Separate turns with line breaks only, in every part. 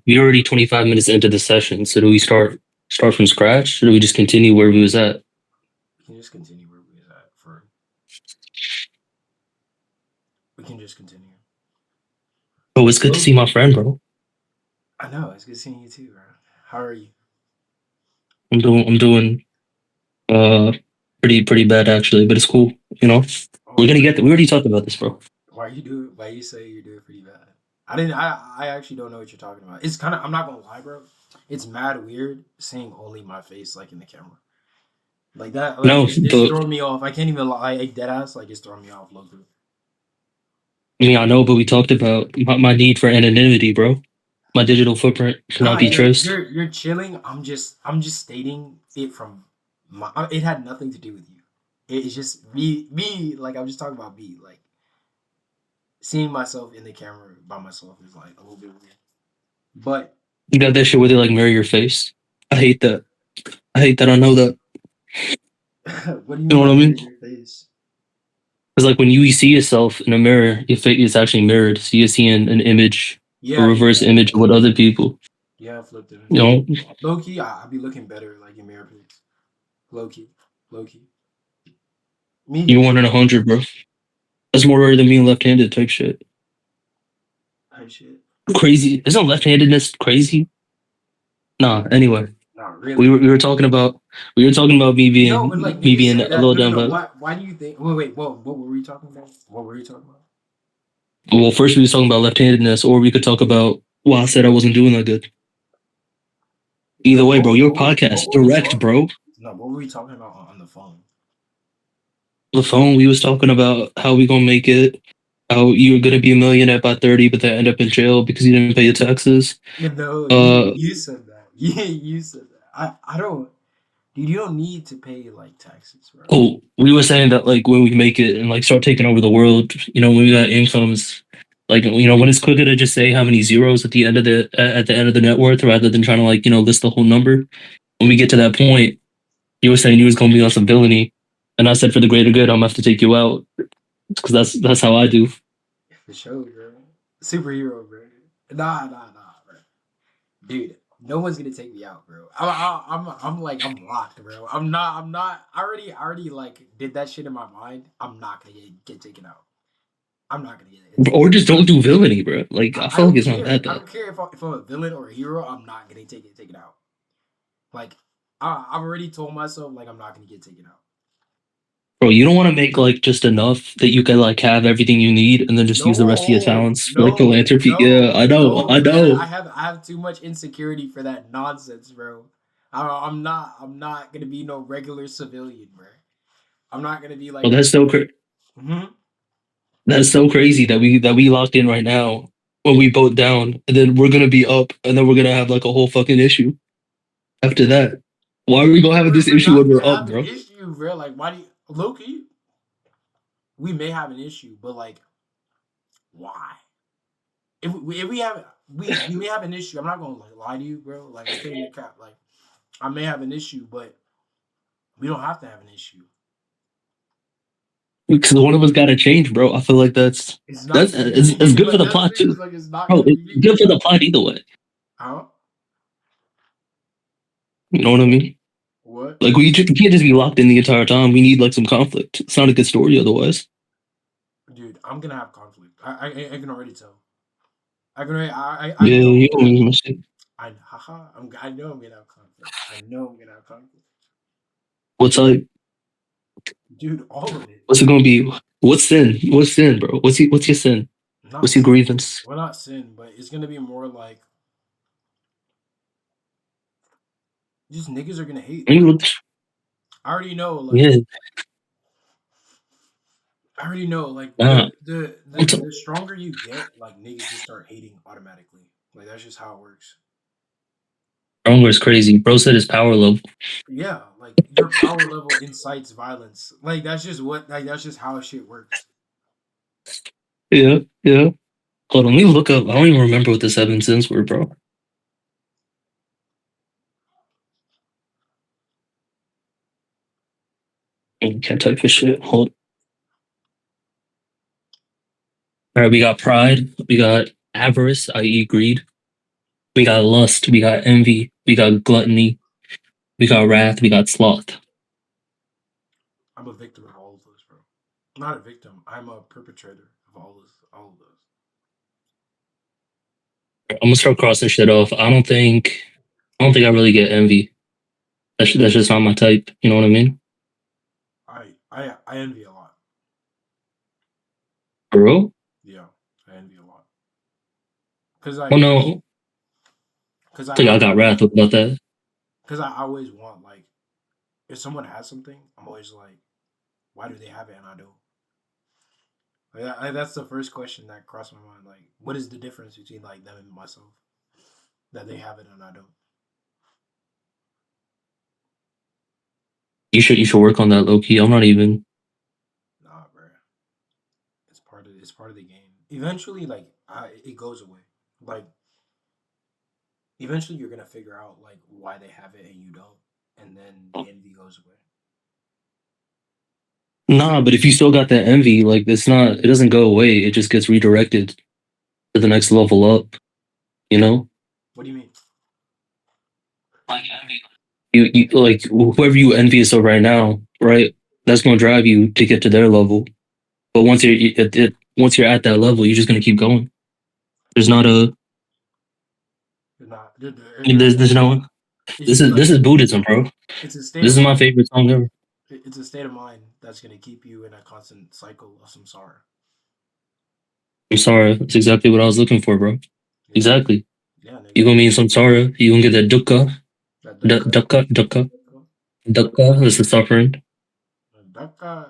we're already 25 minutes into the session. So do we start from scratch, or do we just continue where we was at?
We can just continue where we was at for. We can just continue.
Oh, it's good to see
Loki.
my friend, bro.
I know it's good seeing you too, bro. How are you?
I'm doing uh pretty bad actually, but it's cool. You know,
Oh,
we're
you
gonna get
pretty
there. We
bad.
already talked about this, bro.
Why you do? Why you say you're doing pretty bad? I didn't. I actually don't know what you're talking about. It's kind of. I'm not gonna lie, bro. It's mad weird seeing only my face like in the camera. Like that. Like
No,
it's
the
throwing me off. I can't even lie. Like dead ass. Like it's throwing me off. Low.
I mean I know, but we talked about my need for anonymity, bro. My digital footprint cannot
Nah,
be traced.
you're chilling. I'm just stating it from my. It had nothing to do with you. It's just me. Like I'm just talking about me. Like seeing myself in the camera by myself is like a little bit weird. But
You got that shit where they like mirror your face. I hate that. I hate that. I know that.
what do you
You
mean
know what
by
I mean?
mirror your face?
It's like when you see yourself in a mirror, your face is actually mirrored. So you're seeing an image, a
Yeah,
reverse image of what other people.
yeah. I flipped it.
You know,
Low key, I be looking better like in mirror pics. Low key, low key.
you
Me,
one in 100, bro. That's more rare than being left-handed type shit.
I shit.
Crazy. Isn't left-handedness crazy? Nah. Anyway,
Not
we
really.
were we were talking about we were talking about me
You know,
being
like
me
niggas
being
say
a
that.
little
No, no,
down
no.
bad.
Why do you think? Wait, wait. What were we talking about? What were you talking about?
Well, first we was talking about left-handedness, or we could talk about well, I said I wasn't doing that good. Either
No,
way, bro, your
what
podcast
were we
direct,
talking?
bro.
No, what were we talking about on the phone?
The phone we was talking about how we gonna make it, how you were gonna be a millionaire by 30, but then end up in jail because you didn't pay your taxes.
No,
Uh,
you said that. Yeah, you said that. I don't. Dude, you don't need to pay like taxes, bro.
oh, we were saying that like when we make it and like start taking over the world, when we got incomes, like when it's quicker to just say how many zeros at the end of the net worth rather than trying to like list the whole number. When we get to that point, you were saying you was gonna be on some villainy, and I said for the greater good, I'm gonna have to take you out because that's how I do.
For sure, bro. Superhero, bro. Nah, bro. Dude, no one's gonna take me out, bro. I'm like I'm locked, bro. I'm not. I already like did that shit in my mind. I'm not gonna get taken out. I'm not gonna get taken
Or
out.
just don't do villainy, bro. Like I
I
feel like
don't
it's not
care.
that
I
bad.
don't care if I'm a villain or a hero. I'm not gonna taken out. Like I've already told myself like I'm not gonna get taken out.
Bro, you don't want to make like just enough that you can like have everything you need and then just use the rest of your
No,
talents for like
no,
philanthropy. Yeah,
no,
I know,
no,
I
man.
know.
I have too much insecurity for that nonsense, bro. I'm not gonna be no regular civilian, bro. I'm not gonna be
Oh,
like a. Mhm.
that's so crazy that we locked in right now when we both down, and then we're gonna be up, and then we're gonna have like a whole fucking issue after that. Why are we gonna have this
We're
issue
not
when we're
gonna
up,
have an
bro?
issue, bro. Like, why do you, Loki? We may have an issue, but like, why? If we have we may have an issue. I'm not gonna like lie to you, bro. Like, I can't even cap. Like, I may have an issue, but we don't have to have an issue.
Because one of us gotta change, bro. I feel like that's
It's not
that's
gonna be
it's
me.
good for
Like
the
that's the
plot
thing.
too,
Is like it's not
bro.
gonna
It's
be me.
good for the plot either way.
How?
You know what I mean?
What?
Like we can't just be locked in the entire time. We need like some conflict. It's not a good story otherwise.
Dude, I'm gonna have conflict. I can already tell. I can already, I
Yeah,
know I'm
you
gonna have
know,
conflict. I know I'm gonna have conflict. I know I'm gonna have conflict.
what's like
Dude, all of it.
what's it gonna be? What's sin? What's sin, bro? What's your sin?
Not
What's your
sin.
grievance?
Well, not sin, but it's gonna be more like just niggas are gonna hate.
I mean,
I already know, like
yeah,
I already know, like
nah.
the stronger you get, like niggas just start hating automatically. Like that's just how it works.
Stronger is crazy. Bro said his power level.
Yeah, like your power level incites violence. Like that's just what like that's just how shit works.
Yeah, yeah. Hold on, let me look up. I don't even remember what the seven sins were, bro. Can't type this shit. Hold. All right, we got pride. We got avarice, i.e., greed. We got lust. We got envy. We got gluttony. We got wrath. We got sloth.
I'm a victim of all of those, bro. Not a victim. I'm a perpetrator of all of those.
I'm gonna start crossing shit off. I don't think. I don't think I really get envy. That's just not my type. You know what I mean?
I envy a lot.
For real?
Yeah, I envy a lot. Cause
Oh
I,
no.
cause
I think
I,
I got wrath about that.
cause I always want like, if someone has something, I'm always like, why do they have it and I don't? That's the first question that crossed my mind. Like, what is the difference between like them and myself? That they have it and I don't.
You should work on that low key. I'm not even.
Nah, bro. It's part of the game. Eventually, like, it goes away. Like, eventually, you're gonna figure out like why they have it and you don't, and then the envy goes away.
Nah, but if you still got that envy, like it's not. It doesn't go away. It just gets redirected to the next level up. You know?
What do you mean?
Like envy. You like whoever you envious of right now, right? That's gonna drive you to get to their level. But once you're at that level, you're just gonna keep going. There's not a
It's not.
there's no
It's just
this
like
is Buddhism, bro.
it's a state
This
of
is my
mind.
favorite song ever.
It's a state of mind that's gonna keep you in a constant cycle of samsara.
I'm sorry. That's exactly what I was looking for, bro.
Yeah,
Exactly.
yeah,
You
nigga.
gonna be in samsara. You gonna get that dukkha,
That dukkha,
dukkha, dukkha. That's the suffering.
dukkha.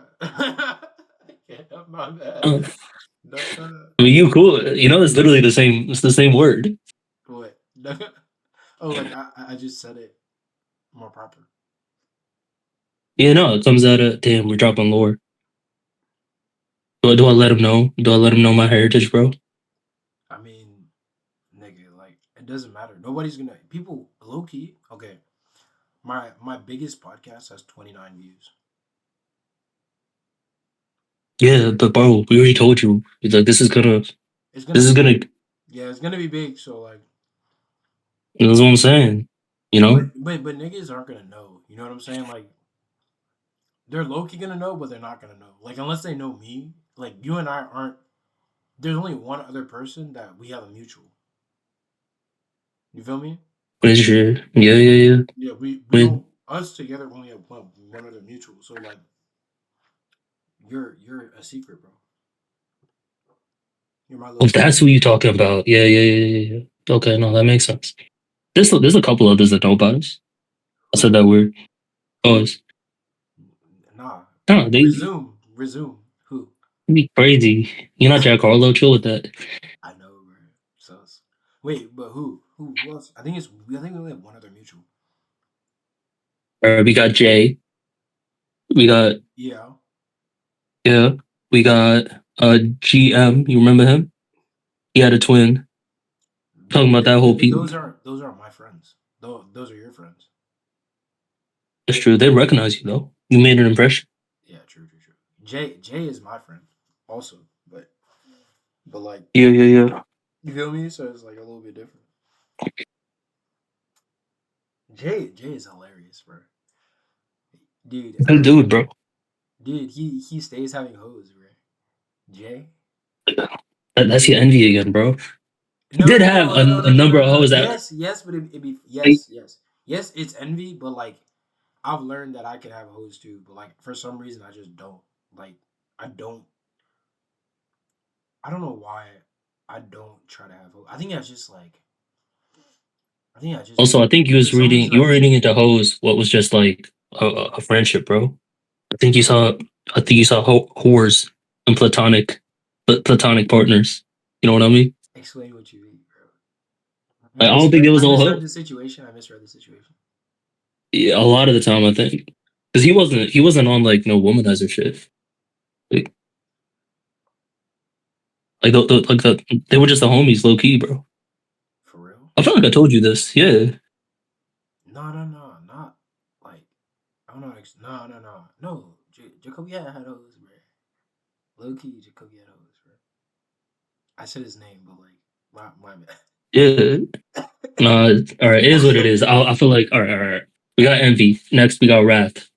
Yeah, my bad.
Uh,
Dukkha.
I mean, you cool. You know, it's literally the same. It's the same word.
What? Dukkha? Oh, like I just said it more proper.
Yeah, no, it comes out of damn. We're dropping lore. Do I let him know? Do I let him know my heritage, bro?
I mean, nigga, like it doesn't matter. Nobody's gonna people low key. Okay, my biggest podcast has 29 views.
Yeah, but bro, we already told you. It's like
It's
this
gonna
is
be
gonna.
big. Yeah, it's gonna be big. So like,
That's what I'm saying. You know,
but niggas aren't gonna know. You know what I'm saying? Like they're low key gonna know, but they're not gonna know. Like unless they know me. Like you and I aren't. There's only one other person that we have a mutual. You feel me?
what is your? Yeah, yeah, yeah.
Yeah, we
When
don't. Us together only have one other mutual. So like, you're a secret, bro. You're my little
if that's
secret.
who you talking about, yeah, yeah, yeah, yeah, yeah. Okay, no, that makes sense. There's a couple others that know about us. I said
Who?
that weird. Oh,
Who?
it's,
Nah.
no, they
Resume. Who?
be crazy. You're not Jack Harlow. Chill with that.
I know, bro. So wait, but who? Who else? I think we only have one other mutual.
We got Jay. We got
Yeah.
yeah. We got GM. You remember him? He had a twin. Talking about that whole people.
Those are my friends. Those are your friends.
That's true. They recognize you though. You made an impression.
Yeah, true. Jay is my friend, also, but like
Yeah, yeah, yeah.
you feel me? So it's like a little bit different. Jay is hilarious, bro. Dude,
Good dude, bro.
dude, he stays having hoes, bro. Jay.
That's your envy again, bro. He
No,
did
no,
have
no, no,
a
no, no,
number
no,
of
no.
hoes that
Yes, but it be yes. It's envy, but like I've learned that I can have hoes too, but like for some reason I just don't. Like I don't. I don't know why I don't try to have hoes. I think that's just like I think I just
also I think
for some reason
you
I
were
just
reading into hoes what was just like a friendship, bro. I think you saw whores and platonic partners. You know what I mean?
explain what you mean, bro.
Like, I don't think there was
I
all
misread
hoe.
the situation. I misread the situation.
Yeah, a lot of the time I think because he wasn't on like no womanizer shit. Like, they were just the homies, low key, bro.
For real?
I feel like I told you this. Yeah,
No, not like I don't know. No. Jacoby had hoes, bro. Low key, Jacoby had hoes, bro. I said his name, but like my bad.
yeah. No, all right, it is what it is. I feel like all right, all right. We got Envy. Next, we got Wrath.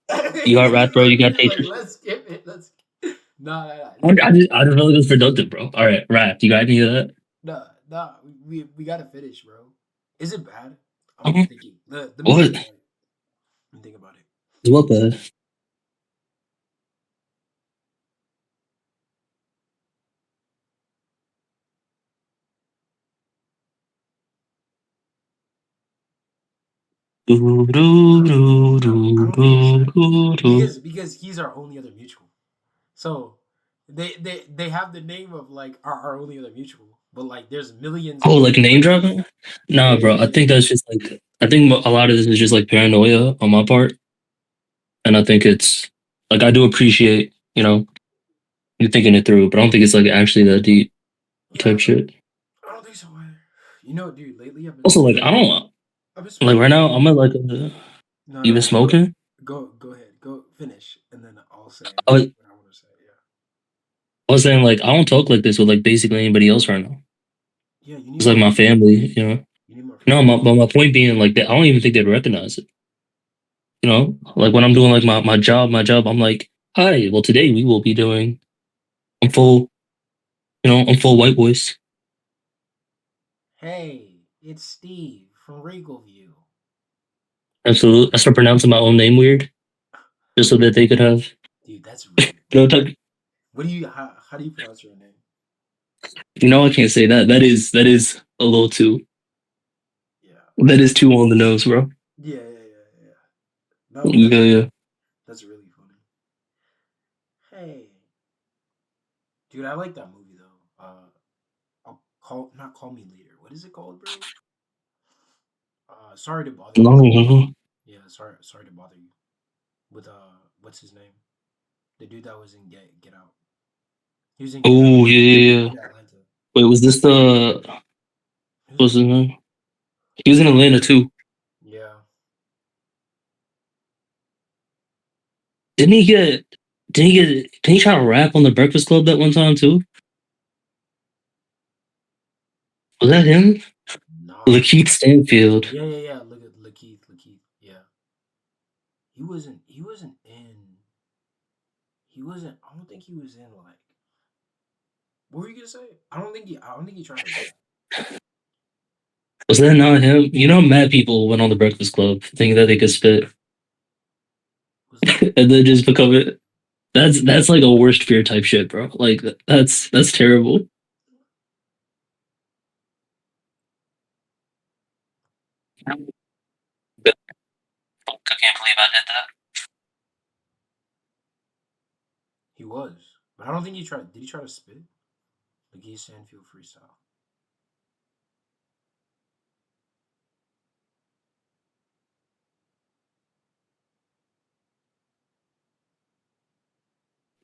You got Wrath, bro. You got
He's like,
Hatred.
let's skip it. Let's. Nah, nah, nah.
I just feel like it's productive, bro. All right, Wrath. You got any of that?
Nah, nah. We gotta finish, bro. Is it bad? I'm
Uh-huh.
thinking. Let me think
What?
about it. Let me think about it.
What the? Do, do, do,
I
do,
don't think it's
do,
bad
do, do.
because he's our only other mutual. So they have the name of like our only other mutual, but like there's millions
Oh,
of
like name
white people.
dropping? Nah,
Yeah,
bro. I
yeah,
think that's just like I think a lot of this is just like paranoia on my part, and I think it's like I do appreciate you thinking it through, but I don't think it's like actually that deep
yeah.
type shit.
I don't think so. You know, dude. Lately,
Also, like I don't
I've been
like
smoking
right
a
now.
lot.
I'm at like
No,
even
no. Go,
smoking.
go ahead. Go finish, and then I'll say
I was,
what I want to say. Yeah,
I was saying like I don't talk like this with like basically anybody else right now.
yeah. You need
It's like
more
my
friends.
family.
You need more
No,
friends.
but my point being like that, I don't even think they'd recognize it. Like when I'm doing like my job, I'm like, hi. Well, today we will be doing. I'm full. I'm full white voice.
Hey, it's Steve from Regalview.
Absolutely. I start pronouncing my own name weird, just so that they could have.
Dude, that's really
Type,
What do you how do you pronounce your name?
I can't say that. That is a little too.
Yeah.
That is too on the nose, bro.
Yeah. No, but
Yeah, yeah.
that's really funny. Hey, dude, I like that movie though. I'll call not call me later. What is it called, bro? Sorry to bother
No,
you.
no.
Yeah, sorry to bother you. With what's his name? The dude that was in Get Out. He was in Get Out
Oh, yeah, yeah, yeah.
in Atlanta.
Wait, was this the
He was
what's
in
his name? He was in Atlanta too.
Yeah.
Didn't he get? Didn't he try to rap on the Breakfast Club that one time too? Was that him?
Nah.
Lakeith Stanfield.
Yeah. Look at Lakeith. Yeah. He wasn't in he wasn't I don't think he was in like what were you gonna say? I don't think he tried to rap.
Was that not him? Mad people went on the Breakfast Club thinking that they could spit,
Was that
and then just become it. That's like a worst fear type shit, bro. Like that's terrible. I can't believe I did that.
he was. But I don't think he tried. Did he try to spit? Lakeith Stanfield freestyle.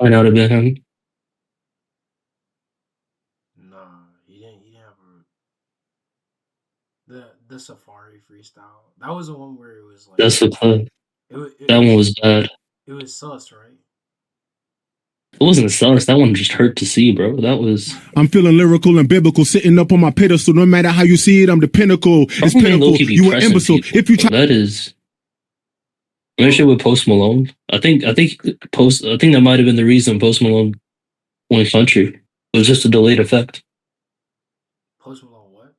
Might not have been him.
Nah, he didn't have the Safari freestyle. That was the one where it was like
That's the club.
it
That one
was
was bad.
it was sus, right?
It wasn't a sus. That one just hurt to see, bro. That was.
I'm feeling lyrical and biblical, sitting up on my pedestal. No matter how you see it, I'm the pinnacle. It's
Probably low
pitiful.
key be
You an
pressing
imbecile.
people.
If you try
That is. That
Bro,
shit with Post Malone. I think that might have been the reason Post Malone went country. It was just a delayed effect.
Post Malone, what?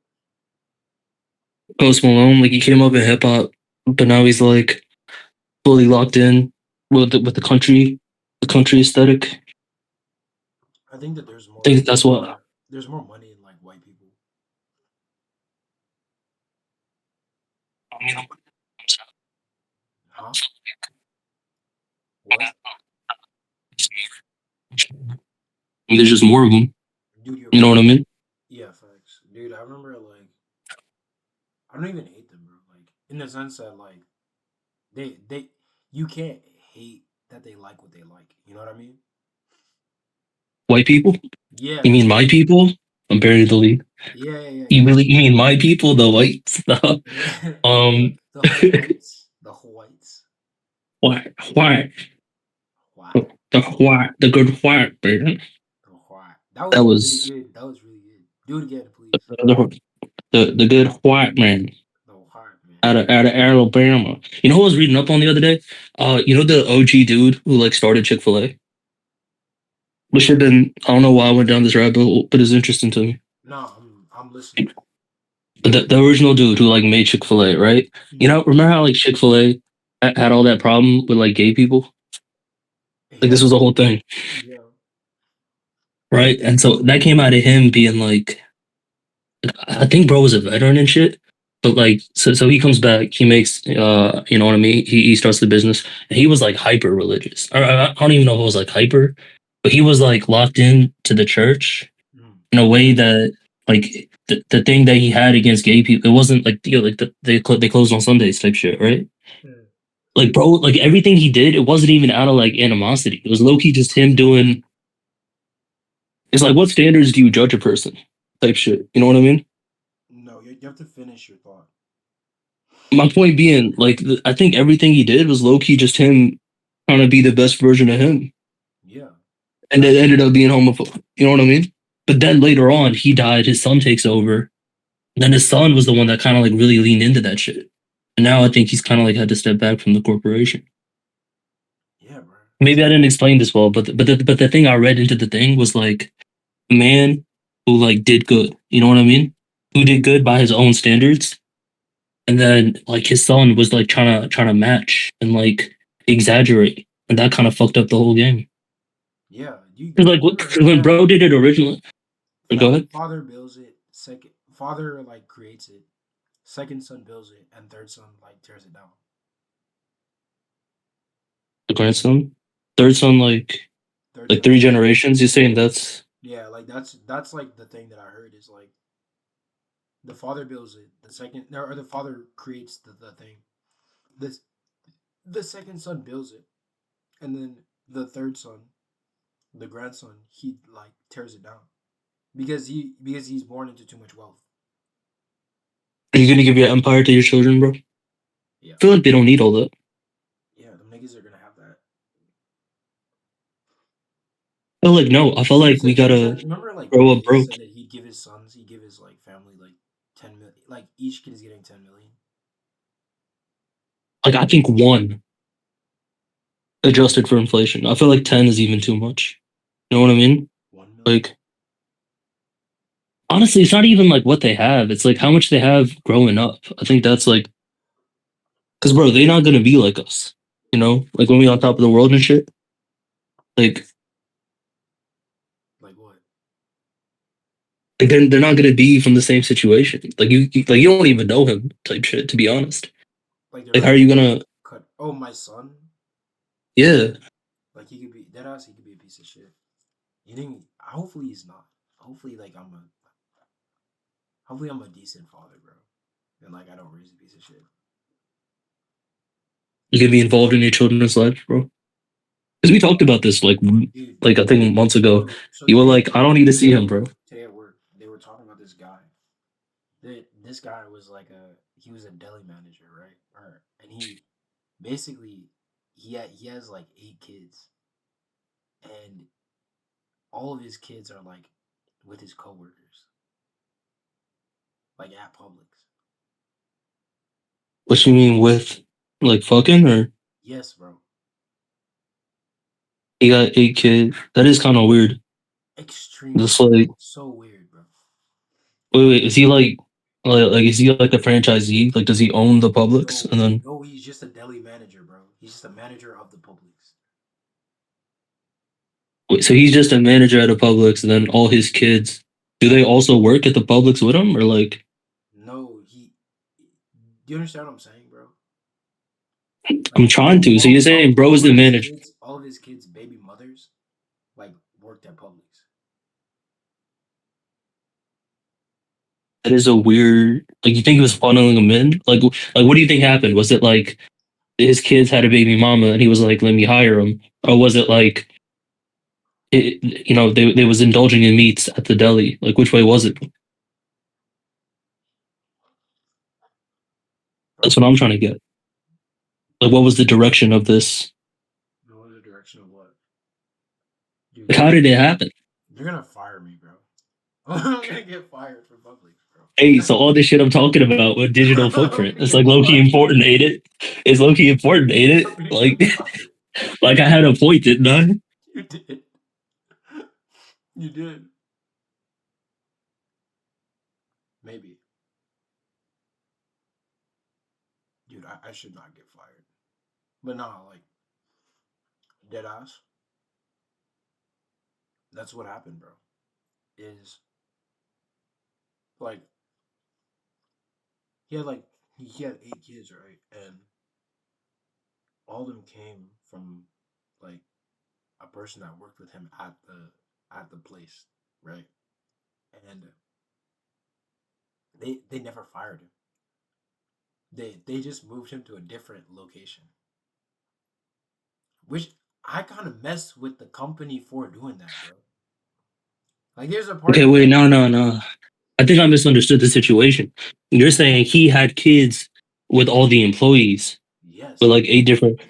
Post Malone, like he came up in hip hop, but now he's like fully locked in with the country aesthetic.
I think that
I think that's what.
there's more money in like white people.
I mean,
Huh? What?
there's just more of them.
Dude, you're
You know what I mean?
yeah, facts. Dude, I remember like I don't even hate them, bro. Like in the sense that like they you can't hate that they like what they like. You know what I mean?
White people.
Yeah,
You mean my people? I'm buried the lead. You mean my people, the white stuff?
yeah.
Um,
The the whites,
white,
white,
the good white man.
the white. That
That
was really
was
good. That was really good. Do it again, please.
the good white man. out of Alabama. You know who I was reading up on the other day? You know the OG dude who like started Chick-fil-A? Which had been I don't know why I went down this rabbit hole, but it's interesting to me.
No, I'm listening.
But the original dude who like made Chick-fil-A, right? You know, remember how like Chick-fil-A had all that problem with like gay people? Like this was the whole thing,
Yeah.
right? And so that came out of him being like, I think bro was a veteran and shit. But like, so he comes back, he makes, you know what I mean? He starts the business, and he was like hyper religious. Or I don't even know if it was like hyper, but he was like locked in to the church in a way that like the thing that he had against gay people, it wasn't like like they closed on Sundays type shit, right? Like bro, like everything he did, it wasn't even out of like animosity. It was low key just him doing. It's like, what standards do you judge a person? Type shit. You know what I mean?
No, you have to finish your thought.
My point being, like, I think everything he did was low key just him trying to be the best version of him,
Yeah.
and it ended up being homophobic. You know what I mean? But then later on, he died. His son takes over. Then his son was the one that kind of like really leaned into that shit. And now I think he's kind of like had to step back from the corporation.
Yeah, bro.
Maybe I didn't explain this well, but the thing I read into the thing was like a man who like did good. You know what I mean? Who did good by his own standards, and then like his son was like trying to match and like exaggerate, and that kind of fucked up the whole game.
Yeah, you.
'Cause, like 'cause when bro did it originally, go ahead.
Father builds it. Second father like creates it. Second son builds it, and third son like tears it down.
The grandson, third son,
Third
like
son.
3 generations. You're saying that's
Yeah, like that's like the thing that I heard is like the father builds it. The second or the father creates the thing. This the second son builds it, and then the third son, the grandson, he like tears it down because he's born into too much wealth.
are you gonna give your empire to your children, bro?
Yeah,
I feel like they don't need all that.
yeah, the niggas are gonna have that.
I feel like no. I feel like we gotta
Remember like
grow
Bill
up
Gates
broke.
said that he'd give his sons, he'd give his like family like 10 million, like each kid is getting 10 million.
Like I think one adjusted for inflation. I feel like 10 is even too much. You know what I mean?
1 million.
Like honestly, it's not even like what they have. It's like how much they have growing up. I think that's like, because bro, they're not gonna be like us. You know, like when we on top of the world and shit. Like,
Like what?
like they're not gonna be from the same situation. Like like you don't even know him type shit. To be honest,
Like they're
like
not
how are you gonna?
cut. Oh, my son.
Yeah,
Like he could be dead ass. He could be a piece of shit. You think? Hopefully he's not. Hopefully like I'm a. Hopefully I'm a decent father, bro. And like I don't raise a piece of shit.
you can be involved in your children's life, bro. Because we talked about this
Dude.
like I think months ago.
So
You were like, I don't need to see him, bro.
today at work, they were talking about this guy. This guy was like he was a deli manager, right? And he basically he has like 8 kids, and all of his kids are like with his coworkers, like at Publix.
What you mean with like fucking or
Yes, bro.
he got 8 kids? That is kind of weird.
Extremely
Just like
so weird, bro.
wait, is he like is he like a franchisee? Like does he own the Publix and then?
No, he's just a deli manager, bro. He's just a manager of the Publix.
Wait, so he's just a manager at a Publix, and then all his kids, do they also work at the Publix with him, or like?
No, he. Do you understand what I'm saying, bro?
I'm trying to. So you're saying bro is the manager?
All of his kids' baby mothers, like worked at Publix.
That is a weird. Like you think he was funneling them in? Like what do you think happened? Was it like his kids had a baby mama and he was like, let me hire him, or was it like? You know, they was indulging in meats at the deli. Like, which way was it? That's what I'm trying to get. Like, what was the direction of this?
What was the direction of what? Dude,
Like, how did it happen?
you're gonna fire me, bro. I'm gonna get fired for public, bro.
Hey, so all this shit I'm talking about with digital
I'm
footprint,
gonna
it's
get
like low key
fired.
important, ain't it? It's low key important, ain't
I'm
it?
gonna
Like,
get fired.
like I had a point, didn't I?
You did. You did. Maybe. Dude, I should not get fired. But nah, like, dead ass. That's what happened, bro. Is like he had like he had 8 kids, right? And all of them came from like a person that worked with him at the place, right? And they never fired him. They just moved him to a different location. Which I kind of mess with the company for doing that, bro. Like there's a part
Okay,
of me
wait,
that
no. I think I misunderstood the situation. You're saying he had kids with all the employees, with
yes.
like 8 different.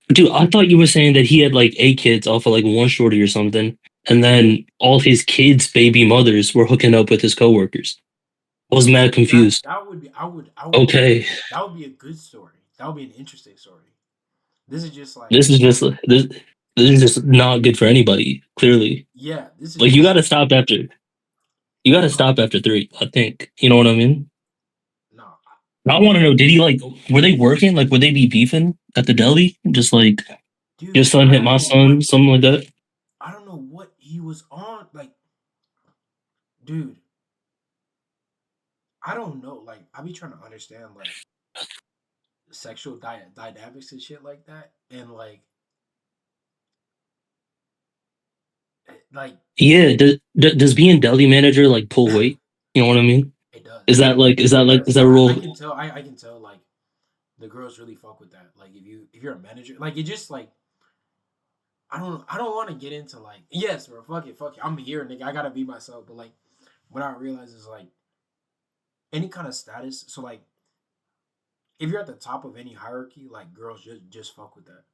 Dude, I thought you were saying that he had like 8 kids off of like one shorty or something, and then all his kids' baby mothers were hooking up with his coworkers. I was
No,
mad confused.
that would be I would
Okay,
that would be a good story. That would be an interesting story. This is just like
this is just this is just not good for anybody. Clearly,
yeah, this is
like
just
you gotta
huh?
stop after 3. I think you know what I mean.
No,
I want to know, did he like? Were they working? Like, would they be beefing at the deli? Just like your
dude,
son hit my son, something like that.
I don't know what he was on. Like, dude, I don't know. Like, I be trying to understand like sexual dynamics and shit like that, and like
Yeah, does being deli manager like pull weight? You know what I mean?
it does.
Is that
It
like
does.
is that
I
real?
can tell. I can tell. Like the girls really fuck with that. Like if you're a manager, like it just like I don't want to get into like yes, bro. Fuck it. I'm here, nigga. I gotta be myself. But like what I realize is like any kind of status. So like if you're at the top of any hierarchy, like girls just fuck with that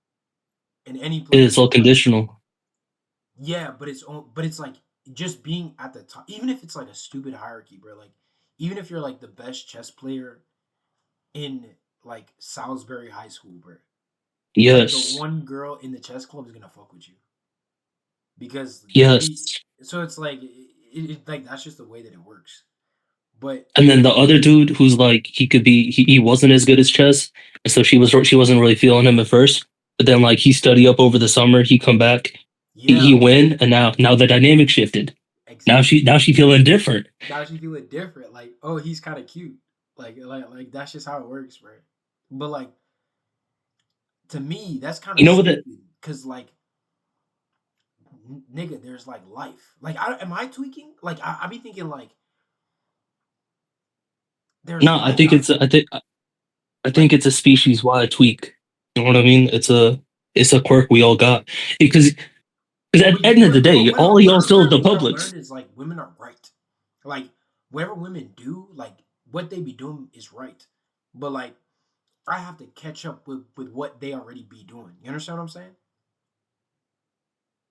in any
It's
place.
all
Like
conditional.
yeah, but it's like just being at the top, even if it's like a stupid hierarchy, bro. Like even if you're like the best chess player in like Salisbury High School, bro. Like the
Yes,
one girl in the chess club is gonna fuck with you because
yes.
so it's like like that's just the way that it works. But
And then the other dude who's like he could be he wasn't as good as chess, and so she wasn't really feeling him at first. But then like he study up over the summer, he come back, he
yeah,
win, and now the dynamic shifted.
exactly.
Now she feeling different.
Now she feeling different. Like oh, he's kind of cute. Like that's just how it works, bro. But like to me, that's kind
You
of
know what? The,
stupid because like nigga, there's like life. Like am I tweaking? Like I be thinking like there's
no,
life out here.
I
Like
think it's a species wide tweak. You know what I mean? It's a quirk we all got because at the end of the day, all of y'all still the
what I learned
publics.
is like women are right. Like whatever women do, like what they be doing is right. But like I have to catch up with what they already be doing. You understand what I'm saying?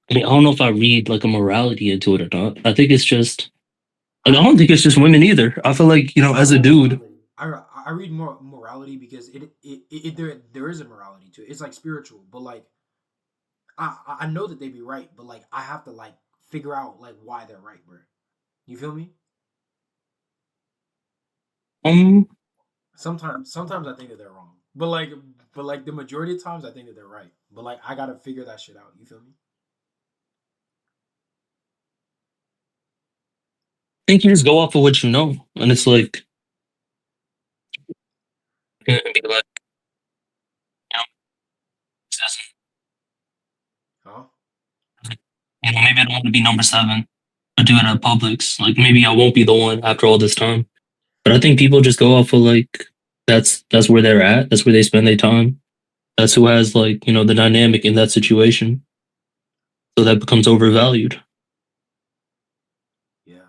I mean, I don't know if I read like a morality into it or not. I think it's just like I
I
don't think it's just women either. I feel like, you know,
I
as a
read
dude,
morality. I read more morality because there is a morality to it. It's like spiritual, but like I know that they be right, but like I have to like figure out like why they're right, bro. You feel me?
um,
Sometimes I think that they're wrong, but like the majority of times I think that they're right. But like I gotta figure that shit out. You feel me?
I think you just go off of what you know, and it's like, and be like, you know, it's just,
Huh?
you know, maybe I don't want to be number 7 or do it at Publix. Like maybe I won't be the one after all this time. But I think people just go off of like that's where they're at. That's where they spend their time. That's who has like, you know, the dynamic in that situation. So that becomes overvalued.
Yeah.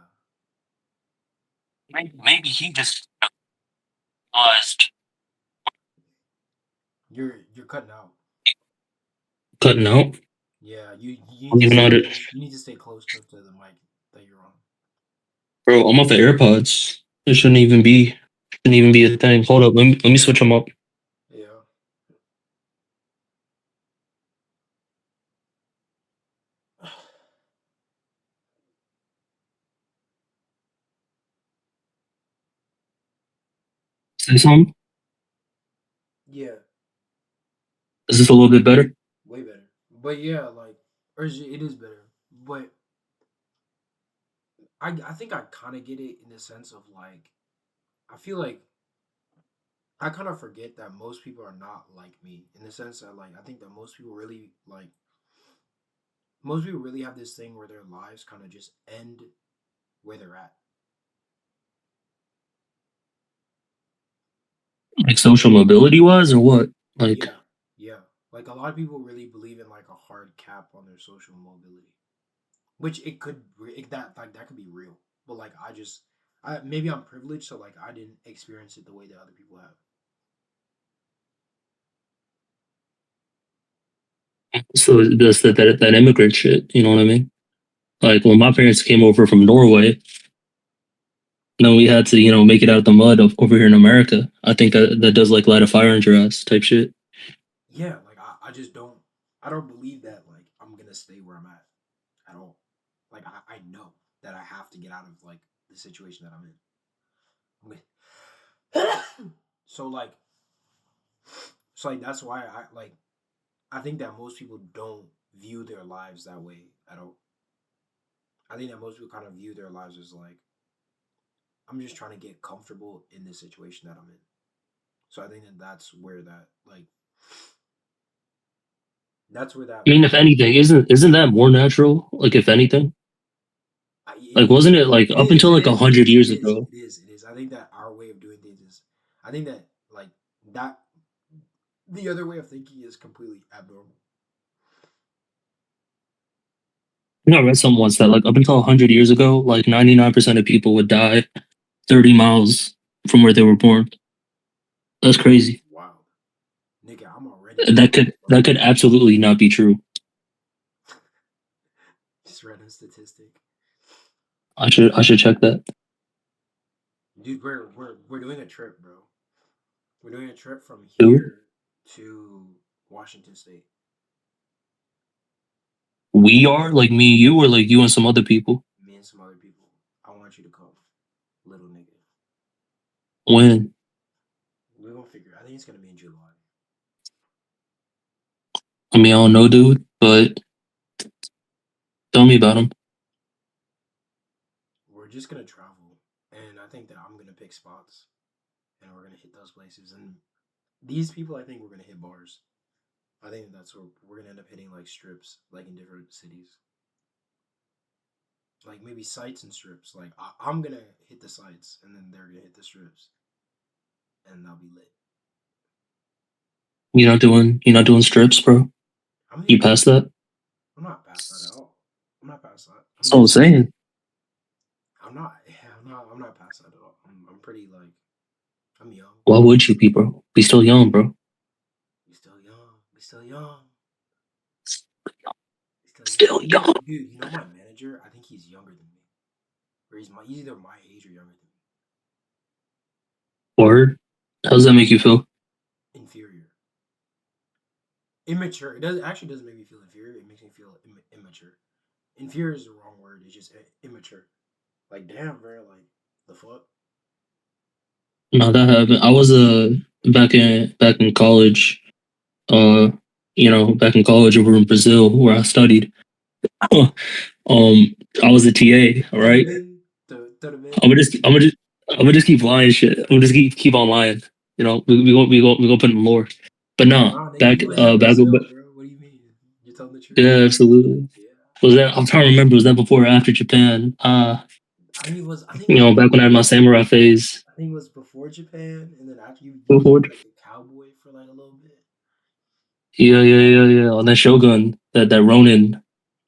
Maybe he just realized
You're cutting out.
cutting out.
Yeah. You
I
need
don't
to
even know
stay
how to.
close. You need to stay close to the mic that you're on.
Bro, I'm off of AirPods. It shouldn't even be a thing. Hold up, let me switch them up.
Yeah.
Say something.
Yeah.
Is this a little bit better?
Way better. But yeah, like, it is better. But I think I kind of get it in the sense of like, I feel like I kind of forget that most people are not like me in the sense that like I think that most people really have this thing where their lives kind of just end where they're at.
Like social mobility wise, or what? Like,
Yeah, yeah. Like a lot of people really believe in like a hard cap on their social mobility, which that could be real. But like I maybe I'm privileged, so like I didn't experience it the way that other people have.
so that's that immigrant shit. You know what I mean? Like when my parents came over from Norway, then we had to, make it out of the mud over here in America. I think that does like light a fire under your ass type shit.
Yeah, like I just I don't believe that like I'm gonna stay where I'm at all. Like I know that I have to get out of like the situation that I'm in. So like that's why I think that most people don't view their lives that way at all. I think that most people kind of view their lives as like I'm just trying to get comfortable in this situation that I'm in. So I think that that's where that
I mean, if anything, isn't that more natural? Like, if anything, like,
it,
wasn't it like
it
up
is
until
it
like a
is it
hundred
is it
years
is
ago?
it is it is. I think that our way of doing things is. I think that like that the other way of thinking is completely abnormal.
I read something once that like up until 100 years ago, like 99% of people would die 30 miles from where they were born. That's crazy.
Wow, nigga, I'm already
That
dying.
could that could absolutely not be true.
Just random statistic,
I should check that.
dude. We're doing a trip, bro. We're doing a trip from
Dude,
here to Washington State.
we are like me, you, or like you and some other people.
Me and some other people. I want you to come, little nigga.
When?
We're gonna figure. I think it's gonna be in July.
I mean, I don't know, dude, but tell me about them.
We're just gonna travel, and I think that I'm gonna pick spots, and we're gonna hit those places. And these people, I think we're gonna hit bars. I think that's where we're gonna end up hitting like strips, like in different cities, like maybe sites and strips. Like I'm gonna hit the sites, and then they're gonna hit the strips, and that'll be lit.
You're not doing strips, bro.
I'm
You
hitting
passed
strips.
that?
I'm not past that at all. I'm not past that. I'm
That's all I'm
just.
saying.
I'm not. Yeah, I'm not past that at all. I'm pretty like. I'm young.
Why would you be, bro? Be still young, bro.
We still young. We still young. We still young.
Still young.
Dude, you know my manager? I think he's younger than me. Or he's either my age or younger than
Word. How does that make you feel?
me. Inferior. Immature. It actually doesn't make me feel inferior. It makes me feel immature. Inferior is the wrong word. It's just immature. Like damn, bro. Like the fuck.
No, that happened. I was back in college. Uh, back in college over in Brazil where I studied. I was a TA. All
Throw the
right.
bin. Throw the
I'm
bin.
gonna just I'm gonna just I'm gonna just keep lying shit. I'm gonna just keep on lying. We go put in more. But no,
Nah, nigga, you was in
back.
Brazil, bro. What do you mean? You're telling the truth.
Yeah, absolutely.
Yeah.
Was that? I'm trying to remember. Was that before or after Japan?
I think it was. I think it was
Back when I had my
before.
samurai phase.
I think it was before Japan, and then after you
Before.
became like a cowboy for like a little bit.
Yeah, yeah, yeah, yeah. On that Shogun, that Ronin.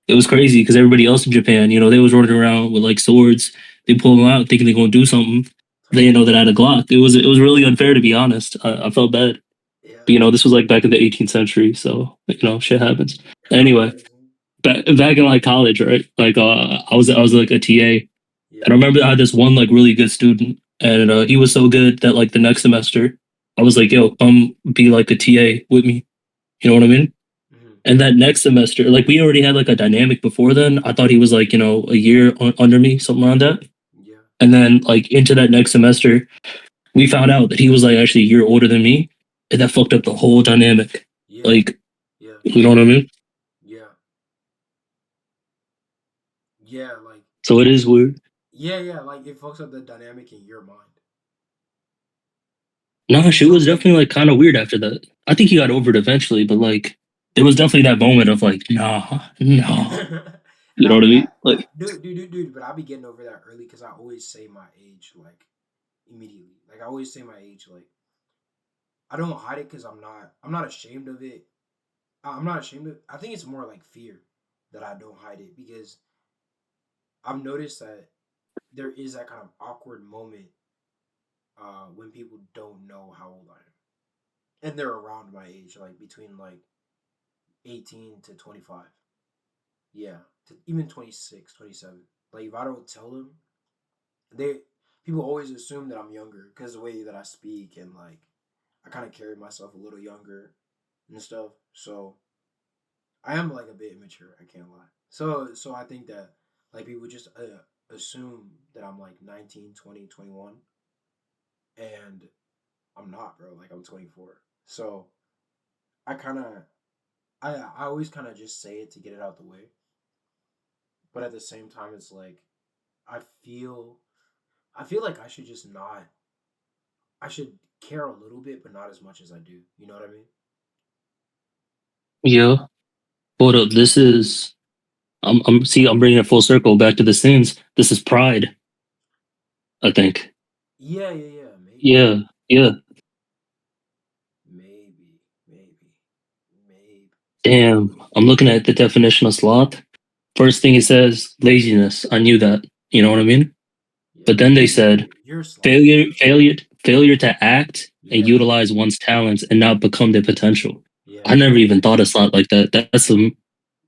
It was crazy because everybody else in Japan, they was running around with like swords. They pull them out thinking they're gonna do something. They didn't know that I had a Glock. It was really unfair, to be honest. I felt bad.
Yeah,
But this was like back in the 18th century, so shit happens.
nah,
Anyway, back in like college, right? Like I was like a TA, And I remember I had this one like really good student, and he was so good that like the next semester, I was like, "Yo, come be like a TA with me." You know what I mean?
Mhm.
And that next semester, like we already had like a dynamic before then. I thought he was like a year under me, something around that.
Yeah.
And then like into that next semester, we found out that he was like actually a year older than me, and that fucked up the whole dynamic.
Yeah.
Like,
Yeah.
you know what I mean?
Yeah. Yeah. Like.
So it is weird.
Yeah. Yeah. Like it fucks up the dynamic in your mind.
No, she
So
was definitely like kind of weird after that. I think he got over it eventually, but like there was definitely that moment of like, nah, no. You know what I mean? Like,
dude, but I be getting over that early because I always say my age like immediately. Like I always say my age. Like I don't hide it because I'm not ashamed of it. I'm not ashamed of it. I think it's more like fear that I don't hide it because I've noticed that there is that kind of awkward moment when people don't know how old I am and they're around my age, like between like 18 to 25. Yeah, to even 26, 27. Like if I don't tell them, they people always assume that I'm younger because the way that I speak and like I kind of carry myself a little younger and stuff. So I am like a bit immature. I can't lie. So I think that like people just assume that I'm like 19, 20, 21, and I'm not, bro. Like I'm 24. So I kind of I always kind of just say it to get it out the way. But at the same time, it's like I feel I feel like I should just not. I should care a little bit, but not as much as I do. You know what I mean?
yeah. Hold up, this is. I'm bringing it full circle back to the sins. This is pride. I think.
Yeah, yeah, yeah. Maybe,
Yeah, yeah.
maybe, maybe, maybe.
Damn. I'm looking at the definition of sloth. First thing it says, laziness. I knew that. You know what I mean?
Yeah,
But then they said
you're slothful.
failure to act and
Yeah,
utilize one's talents and not become their potential.
yeah.
I never even thought of sloth like that. That's some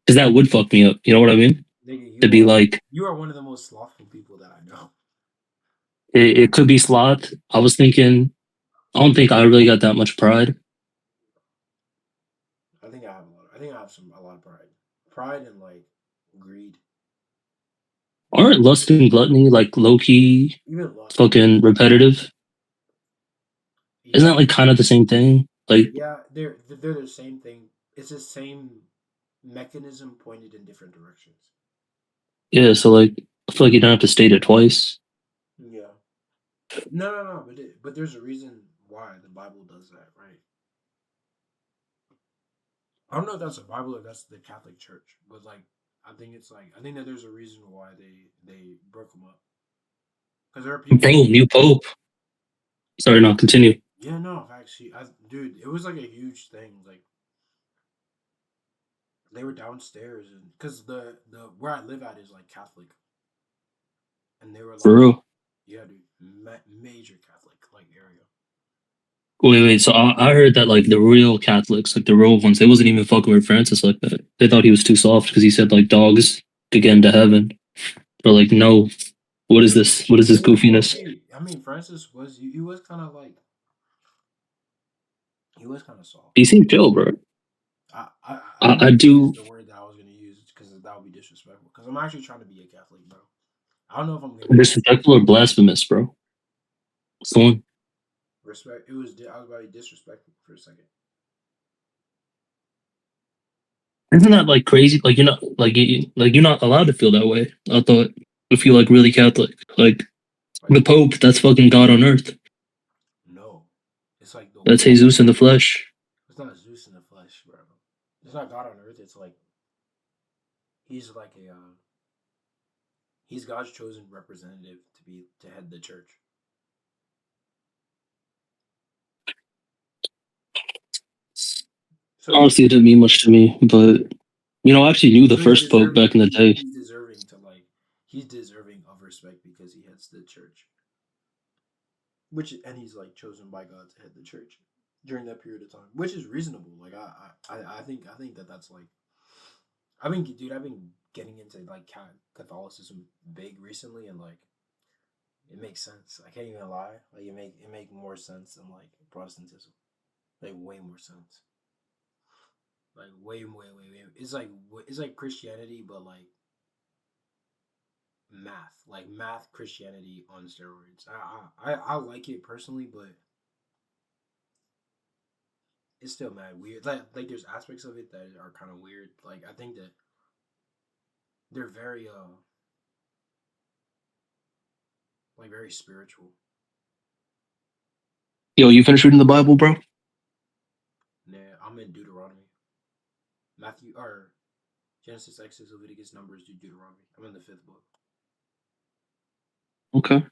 because that would fuck me up. You know what I mean?
Nigga,
To be like,
you are one of the most slothful people that I know.
it could be sloth. I was thinking, I don't think I really got that much pride.
I think I have a lot. I think I have a lot of pride, pride and like greed.
Aren't lust and gluttony like low key
Even lust.
fucking repetitive? Isn't
Yeah,
that like kind of the same thing? Like,
yeah. They're the same thing. It's the same mechanism pointed in different directions.
yeah, so like, I feel like you don't have to state it twice.
Yeah. No, no, no. But there's a reason why the Bible does that, right? I don't know if that's the Bible or that's the Catholic Church, but like I think it's like I think that there's a reason why they broke them up because there are people.
Bro, new pope. Sorry, no, continue.
Yeah, no, actually, dude, it was like a huge thing. Like they were downstairs, and because the where I live at is like Catholic, and they were
For
like,
real.
yeah, dude, major Catholic like area.
Wait. So I heard that like the real Catholics, like the real ones, they wasn't even fucking with Francis like that. They thought he was too soft because he said like dogs could get into heaven. But like, no. What is this? What is this goofiness?
I mean, Francis was he was kind of like he was kind of soft.
He seemed chill, bro.
I didn't
I
want to use
do
the word that I was gonna use because that would be disrespectful. Because I'm actually trying to be a Catholic, bro. I don't know if I'm gonna be
disrespectful or blasphemous, bro. What's the one?
respect. It was I was about to be disrespectful for a second.
Isn't that like crazy? Like you're not like you're not allowed to feel that way. I thought if you like really Catholic, like
Like
the Pope, that's fucking God on earth.
no, it's like the
That's Jesus in the flesh.
it's not Zeus in the flesh, bro. It's not God on earth. It's like he's like a he's God's chosen representative to head the church. So
Honestly, it didn't mean much to me, but I actually knew the first Pope back in the day.
he's deserving to like he's deserving of respect because he heads the church. Which and he's like chosen by God to head the church during that period of time, which is reasonable. Like I think that that's like I've been getting into like Catholicism big recently, and like It makes sense. I can't even lie. Like it make more sense than like Protestantism. Like way more sense. Like way. It's like Christianity, but like math Christianity on steroids. I like it personally, but it's still mad weird. Like there's aspects of it that are kind of weird. Like I think that they're very like very spiritual.
Yo, you finished reading the Bible, bro?
Nah, I'm in Deuteronomy, Matthew or Genesis, Exodus, Leviticus, Numbers, Deuteronomy. I'm in the 5th book.
Okay.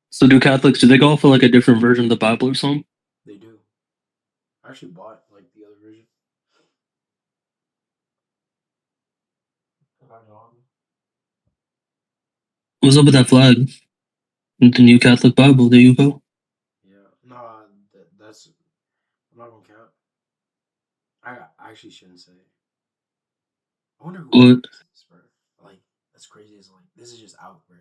So do Catholics, do they go for like a different version of the Bible or something?
They do. I actually bought like the other version.
What's up with that flag? With the New Catholic Bible, there you go.
Yeah, no, that's I'm not gonna count. I actually shouldn't say. I wonder who
What?
this, bro. Like that's crazy. It's like this is just out, bro.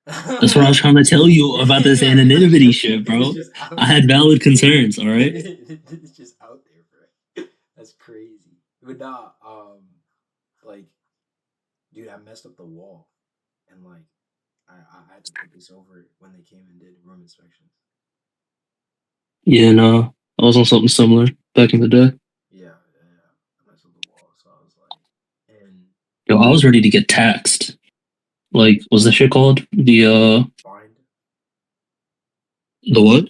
That's what I was trying to tell you about this anonymity shit,
This is
bro.
just out.
I had valid concerns, all right?
It's just out there, bro. That's crazy. But nah, like, dude, I messed up the wall, and like, I had to put this over it when they came and did room inspections.
Yeah, no. I was on something similar back in the day.
Yeah. I messed up the wall, so I was like, and
Yo, I was ready to get taxed. Like, what's the shit called?
find
The what?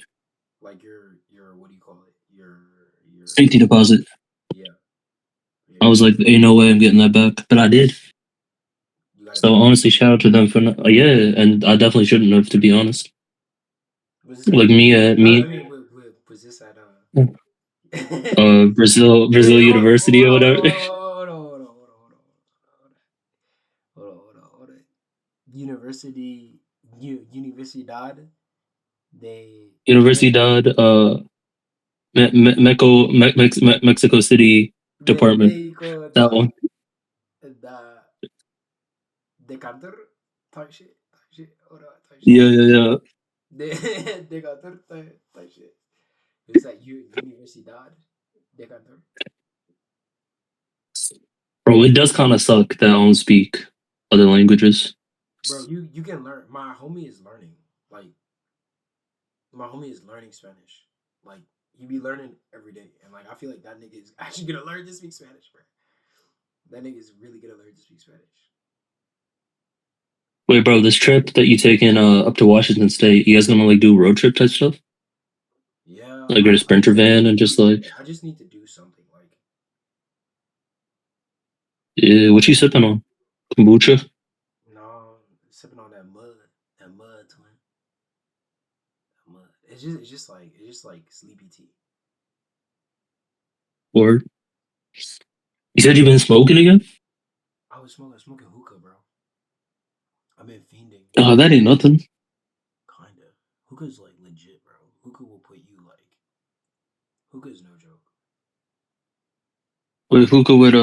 like your what do you call it? Your
Safety deposit.
yeah.
I was like, ain't no way I'm getting that back. But I did.
You got it
So
back.
honestly, shout out to them for yeah, and I definitely shouldn't have, to be honest.
Was this
Like
I mean, was this at
Brazil
Wait,
University or whatever.
hold on. Universidad de
Universidad, Mexico City department.
Mexico
That one.
da Decanter type shit. Hold on, type shit.
Yeah.
Decanter type shit. It's like Universidad Decanter.
Bro, it does kind of suck that I don't speak other languages.
Bro, you can learn. My homie is learning. Like my homie is learning Spanish. Like he be learning every day, and like I feel like that nigga is actually gonna learn to speak Spanish, bro. That nigga is really gonna learn to speak Spanish.
Wait, bro, this trip that you taking up to Washington State, you guys gonna like do road trip type stuff?
Yeah,
Like get a sprinter van and just like,
I just need to do something. Like
what you sipping on? Kombucha?
no, sipping on that mud, twin, that mud. It's just like sleepy tea.
Or you said you've been smoking again?
I was smoking hookah, bro. I've been fiending.
Oh, that ain't nothing.
Kinda. Hookah's like legit, bro. Hookah will put you like. Hookah is no joke.
Wait, hookah with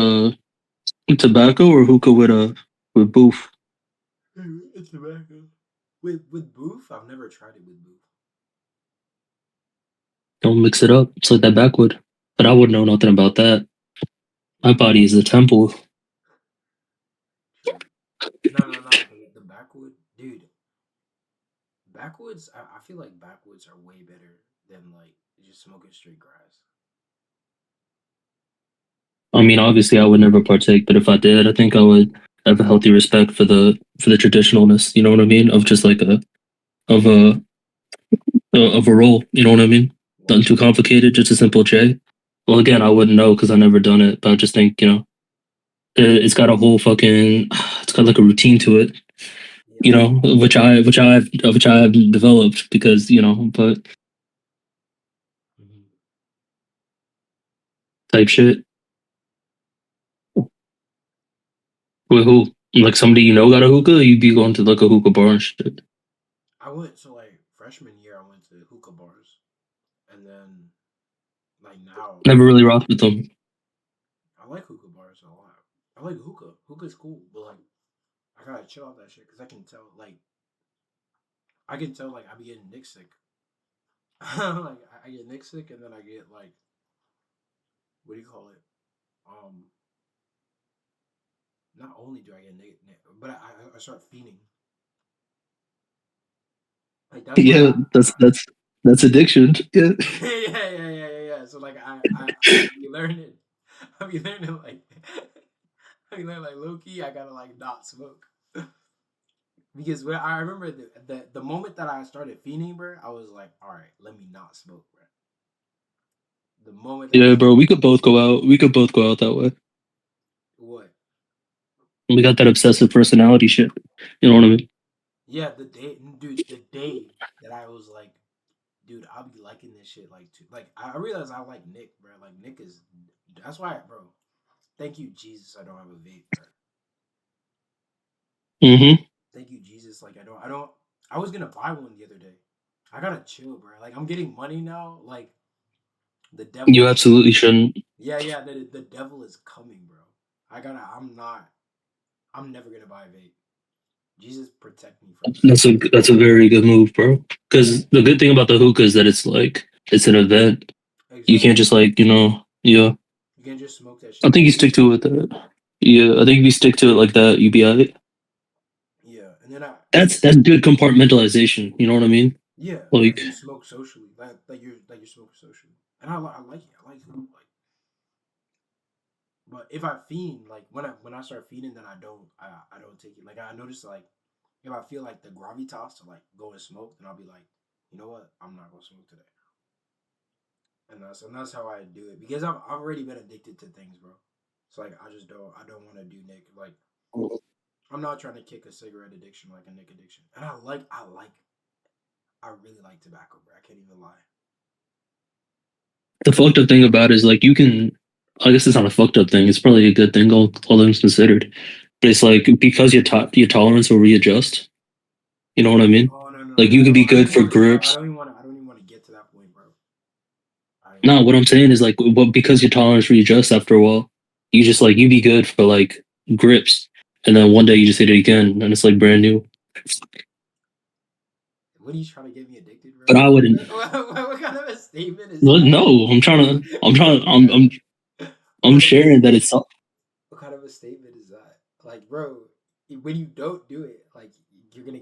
tobacco or hookah with boof?
It's tobacco. With booth, I've never tried it with booth.
Don't mix it up. It's like that backwood. But I wouldn't know nothing about that. My body is a temple.
No. The backwood, dude. Backwoods, I feel like backwoods are way better than like just smoking straight grass.
I mean, obviously, I would never partake, but if I did, I think I would have a healthy respect for the traditionalness. You know what I mean? Of just like of a of a roll. You know what I mean? Nothing too complicated, just a simple J. Well, again, I wouldn't know because I never done it, but I just think it's got a whole fucking, it's got like a routine to it. You know, which I've developed because but
Mhm.
type shit with who? Like somebody got a hookah, you'd be going to like a hookah bar and shit.
I went so like freshman year, I went to hookah bars, and then like now,
Never really rocked with them.
I like hookah bars a lot. I like hookah. Hookah's cool, but like I gotta chill out that shit because I can tell like I can tell like I be getting Nick sick. Like I get Nick sick, and then I get like what do you call it? Um, not only do I get Nick, but I start fiending. Like that's why
Yeah, that's addiction. Yeah.
yeah. So like I be learning, I be learning like I be learning like low key. I gotta like not smoke because when I remember the moment that I started fiending, bro, I was like, all right, let me not smoke, bro. The moment that I
Yeah, bro, we could both go out. We could both go out that way.
what?
We got that obsessive personality shit. You know what I mean?
Yeah, dude, the day that I was like, dude, I'll be liking this shit like too. Like I realized I like Nick, bro. Like Nick is that's why, bro. Thank you, Jesus. I don't have a vape, bro.
Mm-hmm.
Thank you, Jesus. Like I don't. I was gonna buy one the other day. I gotta chill, bro. Like I'm getting money now. Like the devil
You
is.
absolutely shouldn't.
Yeah. The devil is coming, bro. I gotta. I'm not. I'm never gonna buy a vape. Jesus protect me from that.
That's a very good move, bro. Because the good thing about the hookah is that it's like it's an event. You can't
Exactly.
just like yeah.
You can just smoke that
I
shit.
think you stick to it with that. Yeah, I think if you stick to it like that, you be alright.
Yeah, and then I.
That's good compartmentalization. You know what I mean?
Yeah,
Like,
like you smoke socially, like you're smoking socially, and I like it. I like it. Like, but if I fiend, like when I start feeding, then I don't take it. Like I notice like if I feel like the gravitas to like go and smoke, then I'll be like, you know what, I'm not gonna smoke today, and that's how I do it because I've already been addicted to things, bro. So like I don't want to do Nick like I'm not trying to kick a cigarette addiction like a Nick addiction, and I really like tobacco, bro. I can't even lie.
the fucked up thing about it is like you can. I guess it's not a fucked up thing. It's probably a good thing, all things considered. But it's like because your tolerance will readjust. You know what I mean?
Oh no!
Like you could be
I don't
good
even
for
want to. I
grips.
don't even want to. I don't even want to get to that point, bro. I
No, what I'm saying is like, what because your tolerance readjusts after a while, you just like you be good for like grips, and then one day you just hit it again, and it's like brand new.
What are you trying to get me addicted, bro?
But I wouldn't.
What kind of a statement is
Well,
that?
no,
What
I'm
kind of a
sharing that it's.
what kind of a statement is that? Like, bro, when you don't do it, like you're gonna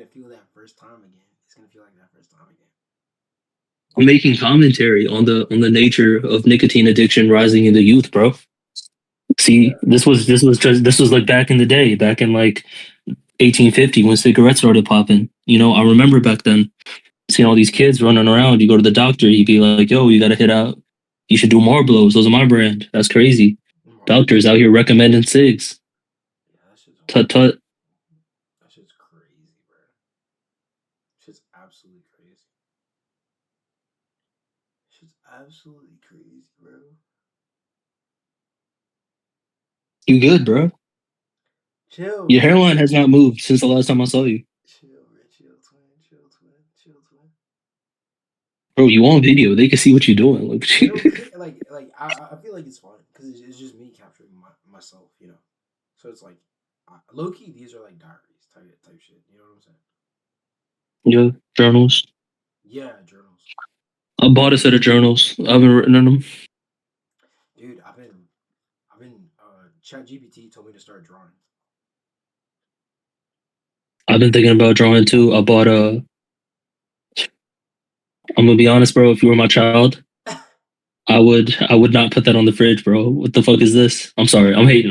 feel that first time again. It's gonna feel like that first time again.
I'm making commentary on the nature of nicotine addiction rising in the youth, bro. See,
Yeah.
this was like back in the day, back in like 1850 when cigarettes started popping. You know, I remember back then seeing all these kids running around. You go to the doctor, he'd be like, "Yo, you got to hit out. You should do Marlboros. Those are my brand." That's crazy. Doctors out here recommending cigs.
Yeah, that shit's
Tut tut.
that shit's crazy, bro. Shit's absolutely crazy. Shit's absolutely crazy, bro.
You good, bro?
Chill,
Your
bro.
hairline has not moved since the last time I saw you,
Chill, bro. Chill, twin. Chill, twin. Chill, twin.
bro. You on video? They can see what you're doing. Like,
I don't care. I feel like it's fun because it's just me capturing myself, you know. So it's like low key. These are like diaries type shit. You know what I'm saying?
yeah, journals.
Yeah, journals.
I bought a set of journals. I haven't written in them.
Dude, I've been. Chat GPT told me to start drawing.
I've been thinking about drawing too. I bought a. I'm gonna be honest, bro. If you were my child, I would not put that on the fridge, bro. What the fuck is this? I'm sorry. I'm hating.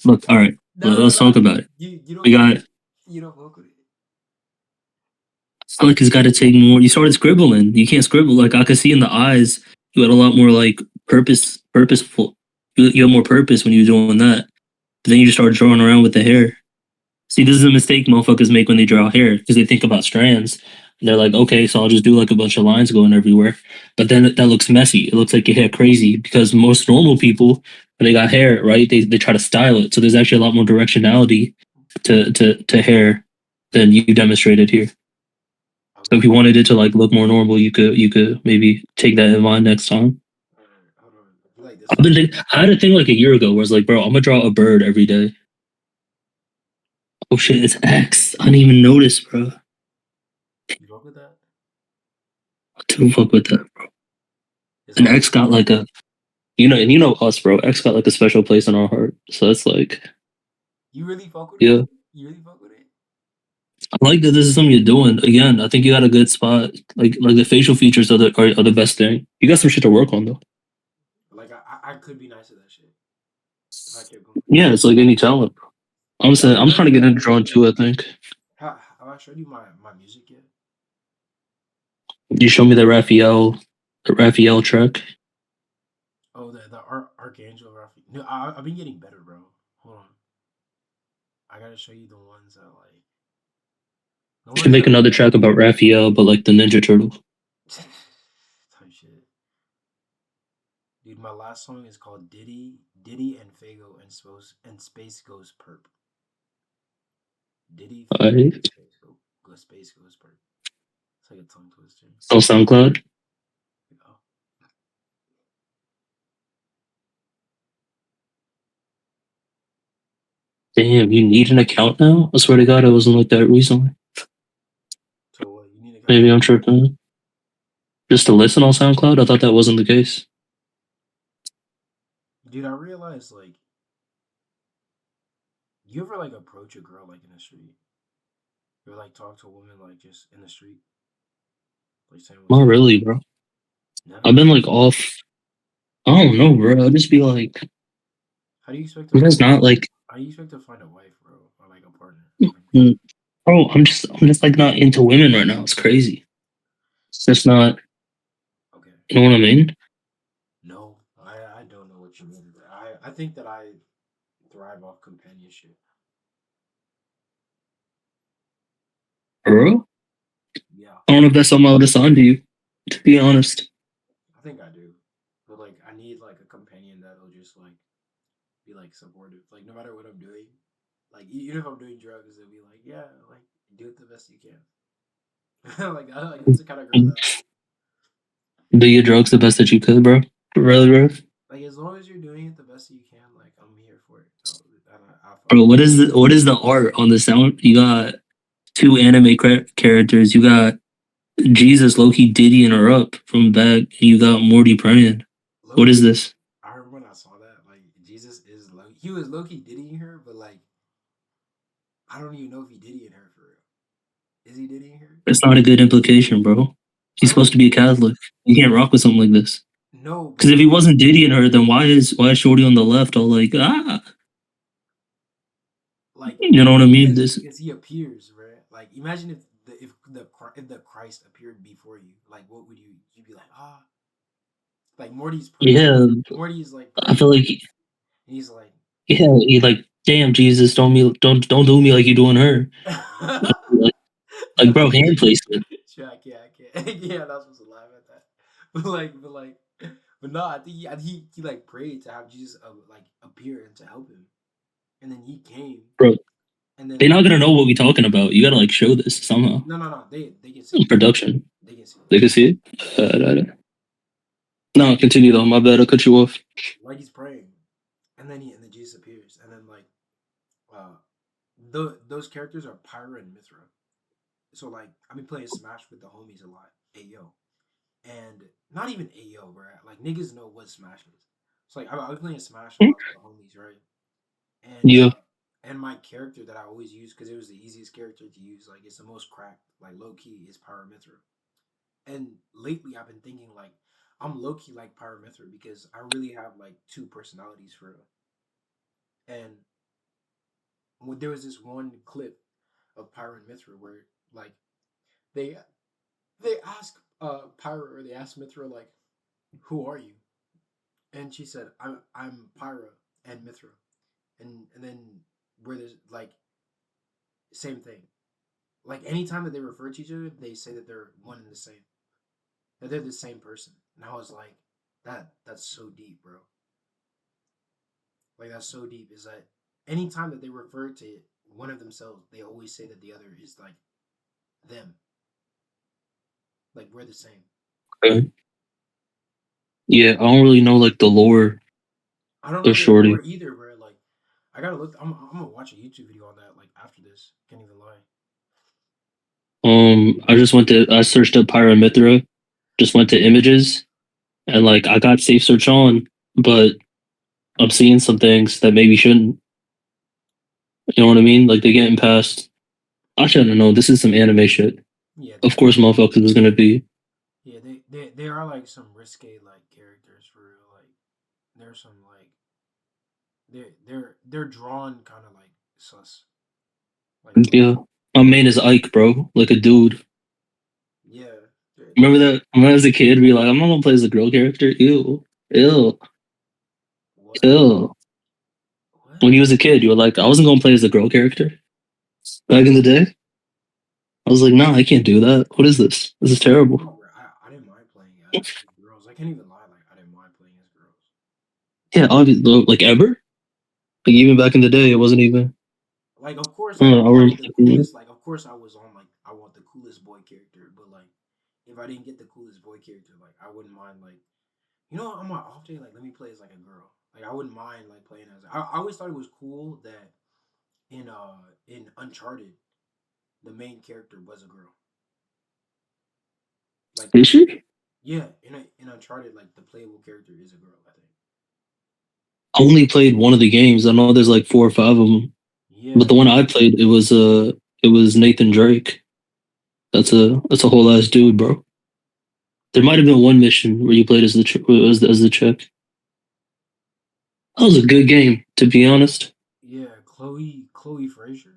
Look, all right.
No,
Let's talk about it.
you
We
don't
got. I
you don't fuck with it.
feel like it's got to take more. You started scribbling. You can't scribble. Like I could see in the eyes, you had a lot more like purposeful. You had more purpose when you were doing that. But then you just started drawing around with the hair. See, this is a mistake motherfuckers make when they draw hair because they think about strands. And they're like, okay, so I'll just do like a bunch of lines going everywhere. But then that looks messy. It looks like your hair crazy because most normal people, when they got hair, right, they try to style it. So there's actually a lot more directionality to hair than you demonstrated here. So if
Okay.
you wanted it to like look more normal, you could maybe take that in mind next time.
Alright, hold on. I feel like this is
I had a thing like a year ago where it's like, bro, I'm gonna draw a bird every day. Oh shit, it's X. I didn't even notice, bro.
fuck with that?
I do fuck with that.
It's
And
hard.
X got like a, and you know us, bro. X got like a special place in our heart. So it's like,
You really fuck with
yeah,
it? You really fuck with it?
I like that this is something you're doing. Again, I think you got a good spot. Like the facial features are the best thing. You got some shit to work on though.
Like I could be nice at that shit if I kept going.
Yeah, it's like any talent. I'm saying I'm trying to get into drawing too. I think
Have I showed you my music yet?
you showed me the Raphael track.
Oh, the Archangel Raphael. No, I've been getting better, bro. Hold on. I gotta show you the ones that like. The
You should
ones
make
that
another track about Raphael, but like the Ninja Turtle.
type shit. Dude, my last song is called Diddy and Fago and Space Goes Perp. Diddy Fago
Alright.
Space Goes Perp. It's like a tongue twister.
On SoundCloud.
You know?
Damn, you need an account now? I swear to God, I wasn't like that recently.
So what? You need to
Maybe I'm tripping. Just to listen on SoundCloud? I thought that wasn't the case.
Dude, I realized like you ever like approach a girl like in the street? You ever like talk to a woman like just in the street? Like saying what's
Not
up?
really, bro.
Never.
I've been like off. I don't know, bro. I'll just be like,
How do you expect to
I'm
find
just not like,
how do you expect to find a wife, bro? Or like a partner?
bro, I'm just like not into women right now. It's crazy. It's just not,
Okay.
you know what I mean?
No, I don't know what you mean. Bro. I think that I thrive off companionship.
Bro,
Yeah,
I don't know if that's something I would assign to you, to be honest.
I think I do. But like I need like a companion that'll just like be like supportive. Like no matter what I'm doing. Like even if I'm doing drugs, they'll be like, yeah, like do it the best you can. like that's the kind of girl that I
Do your drugs the best that you could, bro. Really, bro.
like. As long as you're doing it the best you can, like I'm here for it. I fuck
Bro,
with it.
what is the art on the sound? You got two anime characters. You got Jesus Loki diddying her up from back, and you got Morty praying.
Low
What is
key,
this?
I remember when I saw that. Like Jesus is low. He was low key diddying her, but like I don't even know if he diddying her for real. Is he diddying her?
It's not a good implication, bro.
I
He's supposed
don't
to be a Catholic. You can't rock with something like this.
know,
Because
but
if he wasn't diddying her, then why is Shorty on the left all like
like
You know what I mean? This
because he appears, right? Like imagine if the Christ appeared before you, like what would you'd be like like Morty's praying.
yeah.
Morty's like
I
praying,
feel like
and he's like,
he like damn Jesus, don't do me like you doing her. Like,
no,
bro, hand placement.
sure, I can't. Yeah, I'm not supposed to laugh at that. But no, I think he like prayed to have Jesus like appear and to help him, and then he came,
Bro,
and then
they're not gonna know what we talking about. You gotta like show this somehow.
no, they can see it.
Production.
They can see
They can see it. No, continue though. My bad. I cut you off.
like he's praying, and then Jesus appears, and then like uh, those characters are Pyra and Mithra. So like I've been playing Smash with the homies a lot, Ayo, and not even Ayo, bro. Like niggas know what Smash is. So like I was playing Smash a lot with the homies, right? And
Yeah.
and my character that I always use because it was the easiest character to use, like it's the most cracked, like low key is Pyra Mithra. And lately I've been thinking like I'm low key like Pyra Mithra because I really have like two personalities for real. And when there was this one clip of Pyra and Mithra where like they they ask Pyra or they ask Mithra like, "Who are you?" And she said, "I'm Pyra and Mithra," and then where there's like same thing. Like anytime that they refer to each other, they say that they're one and the same. That they're the same person. And I was like, that's so deep, bro. Like that's so deep. Is that anytime that they refer to one of themselves, they always say that the other is like them. Like we're the same.
Okay. Yeah, I don't really know like the lore
I don't know
of
their
Shorty.
lore either, bro. Like I gotta look. I'm gonna watch a YouTube video on that. Like after this, can't even lie.
I searched up Pyramithra, just went to images, and like I got safe search on, but I'm seeing some things that maybe shouldn't. You know what I mean? Like they getting past. I shouldn't know. This is some anime shit.
Yeah,
Of course, motherfuckers is gonna be.
yeah, they are like some risque like characters for real. Like there's some like they're drawn kind of like sus. Like
Yeah, my main is Ike, bro. Like a dude.
yeah,
Remember that when I was a kid, be like, I'm not gonna play as a girl character. Ew, ew,
what
ew.
what?
When you was a kid, you were like, I wasn't gonna play as a girl character. Back in the day, I was like, nah, I can't do that. What is this? This is terrible.
Dude, bro, I didn't mind playing as girls. I can't even lie. Like I didn't mind playing as girls.
Yeah, obviously, like ever. Like even back in the day, it wasn't even.
Like of course I
I
wanted the
remember.
coolest. Like of course I was on like I want the coolest boy character. But like if I didn't get the coolest boy character, like I wouldn't mind like on my off day like let me play as like a girl. Like I wouldn't mind like playing as. I always thought it was cool that in Uncharted the main character was a girl. Like
Is she?
yeah, in Uncharted like the playable character is a girl. I think.
I only played one of the games. I know there's like 4 or 5 of them, but
Yeah,
the one I played, it was Nathan Drake. That's a whole ass dude, bro. There might have been one mission where you played as as the chick. That was a good game, to be honest.
yeah, Chloe Fraser.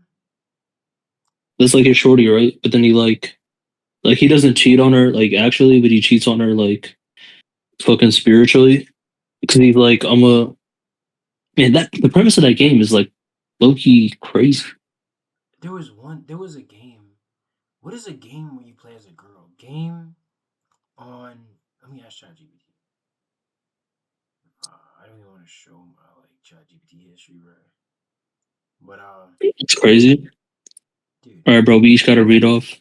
That's like a shorty, right? But then he like he doesn't cheat on her like actually, but he cheats on her like fucking spiritually because he's like I'm a man. That the premise of that game is like low key crazy.
There was a game. What is a game where you play as a girl? Game on. Let me ask ChatGPT. I don't even want to show my like ChatGPT history, right? But
It's crazy.
dude,
All right, bro. We each got to read off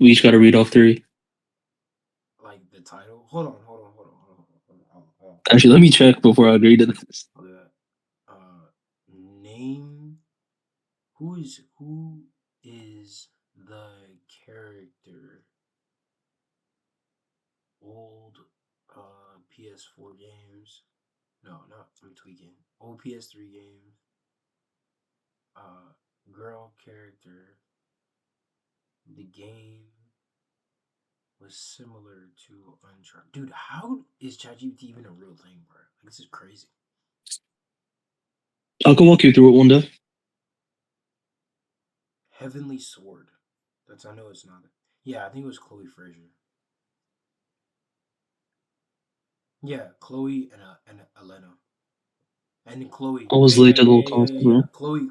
3.
like the title. Hold on.
Actually, let me check before I agree to this.
The uh, name. Who is the character? Old PS4 games. No, not I'm tweaking. Old PS3 games. Uh, girl character. The game was similar to Uncharted. Dude, how is ChatGPT even a real thing, bro? Like, this is crazy.
I can walk you through it one day.
Heavenly Sword. I know it's not. Yeah, I think it was Chloe Fraser. Yeah, Chloe and Elena. And then Chloe.
I was late to the whole concept, bro.
Chloe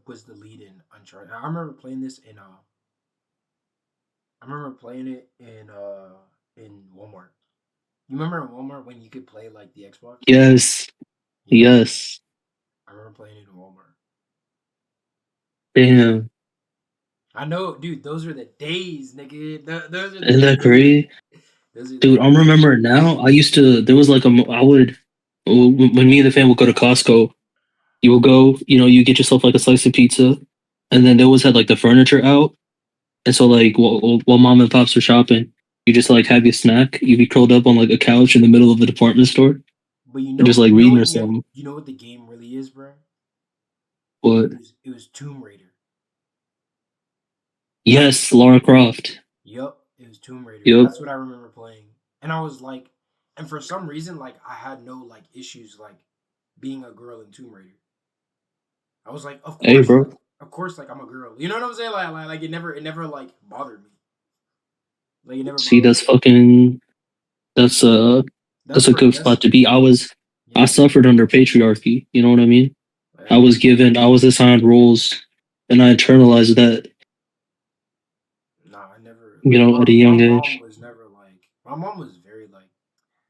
was the lead in Uncharted. I remember playing this in I remember playing it in Walmart. You remember in Walmart when you could play like the Xbox?
Yes,
Yeah,
yes.
I remember playing it in Walmart.
Damn,
I know, dude. Those are the days, nigga. Those are the
isn't that
days.
crazy?
Those are the
Dude, I'm remembering now. I used to. There was like I would when me and the fam would go to Costco. You would go. You get yourself like a slice of pizza, and then they always had like the furniture out. And so like while mom and pops were shopping, you just like have your snack. You'd be curled up on like a couch in the middle of the department store
But
and just like reading or something.
you know what the game really is, bro?
But
It was Tomb Raider.
yes, Lara Croft.
Yup, it was Tomb Raider.
Yep.
That's what I remember playing. And I was like, and for some reason, like I had no like issues like being a girl in Tomb Raider. I was like,
Hey, bro.
of course, like I'm a girl. You know what I'm saying? Like it never like bothered me. Like it never
See,
bothered
that's
me.
fucking. That's
That's
a
where
good spot to be. I
yeah.
suffered under patriarchy. You know what I mean?
Yeah.
I was assigned roles, and I internalized that.
Nah, I never
You
like
know, at a
my
young
mom
age.
was never like my mom was very like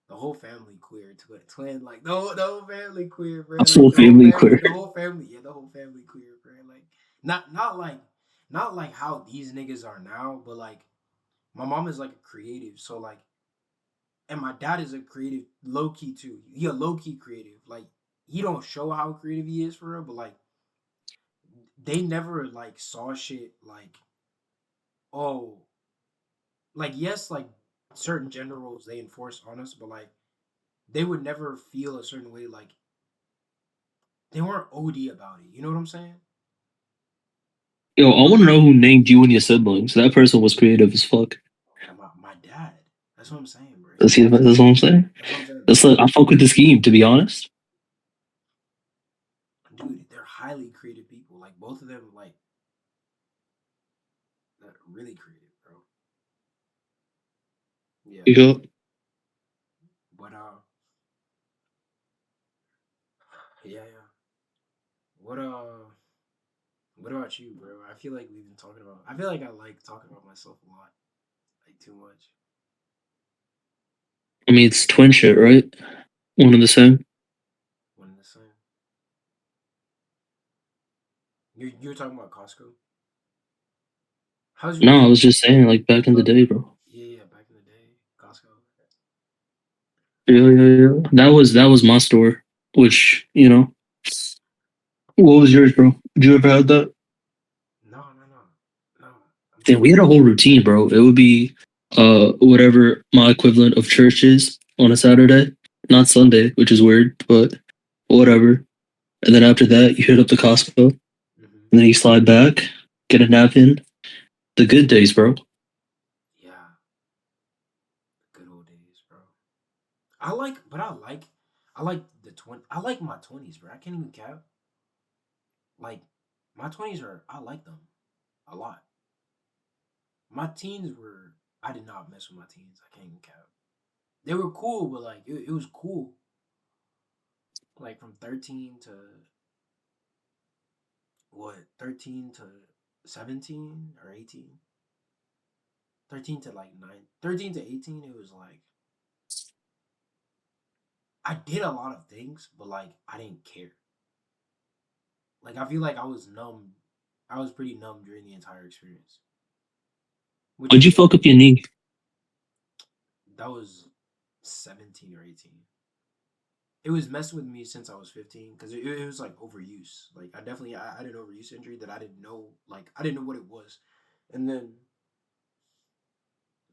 the whole family queer to it twin like the whole family queer, bro.
A
Like
full family queer.
the whole family queer, bro. Like not like not like how these niggas are now, but like my mom is like a creative, so like and my dad is a creative low key too. He a low key creative. Like he don't show how creative he is for real, but like they never like saw shit like oh like yes, like certain gender roles they enforce on us, but like they would never feel a certain way. Like they weren't OD about it. You know what I'm saying?
Yo, I want to know who named you and your siblings. That person was creative as fuck.
My dad. That's what I'm saying, bro.
See, that's what I'm saying.
That's what I'm saying,
That's like I fuck with the scheme, to be honest.
dude. They're highly creative people. Like both of them, like they're really creative, bro. Yeah,
You go.
but yeah. What what about you, bro? I feel like we've been talking about. I feel like I like talking about myself a lot, like too much.
I mean, it's twin shit, right? One and the same.
One and the same. You're talking about Costco. How's your
No, I
day?
was just saying, like back in the day, bro.
Yeah, back in the day, Costco.
Yeah. That was my store. Which what was yours, bro? Did you ever have that?
No. I'm
Damn, we
talking.
had a whole routine, bro. It would be whatever my equivalent of church is on a Saturday, not Sunday, which is weird, but whatever. And then after that, you hit up the Costco, and
Hmm.
then you slide back, get a nap in. The good days, bro.
Yeah, good old days, bro. I like I like my 20s, bro. I can't even cap. Like my 20s are, I like them a lot. My teens were, I did not mess with my teens. I can't even cap. They were cool, but like it was cool. Like from 13 to what? 13 to 17 or 18? 13 to like 9. 13 to 18, it was like I did a lot of things, but like I didn't care. Like I feel like I was numb. I was pretty numb during the entire experience. Which
Why'd
is
you fuck up your knee?
that was 17 or 18. It was messing with me since I was 15 because it was like overuse. Like I had an overuse injury that I didn't know. Like I didn't know what it was, and then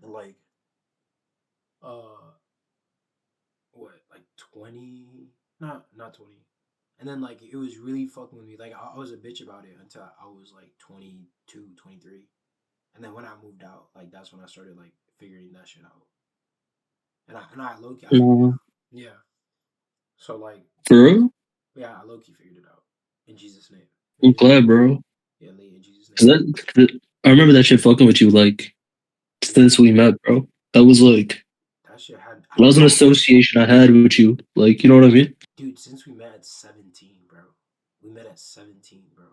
like uh what, like 20, not 20, and then like it was really fucking with me. Like I was a bitch about it until I was like 22, 23, and then when I moved out, like that's when I started like figuring that shit out, and I low key I figured it
No,
out. Yeah. So like
for real?
yeah, I low key figured it out in Jesus' name.
I'm
Yeah.
glad, bro.
Yeah, in Jesus'
'Cause
name.
I remember that shit fucking with you like
Yeah,
since we met, bro. That was like
that shit had
that was an
bro,
association I had with you. Like, you know what I mean?
dude. Since we met at 17, bro. We met at 17, bro.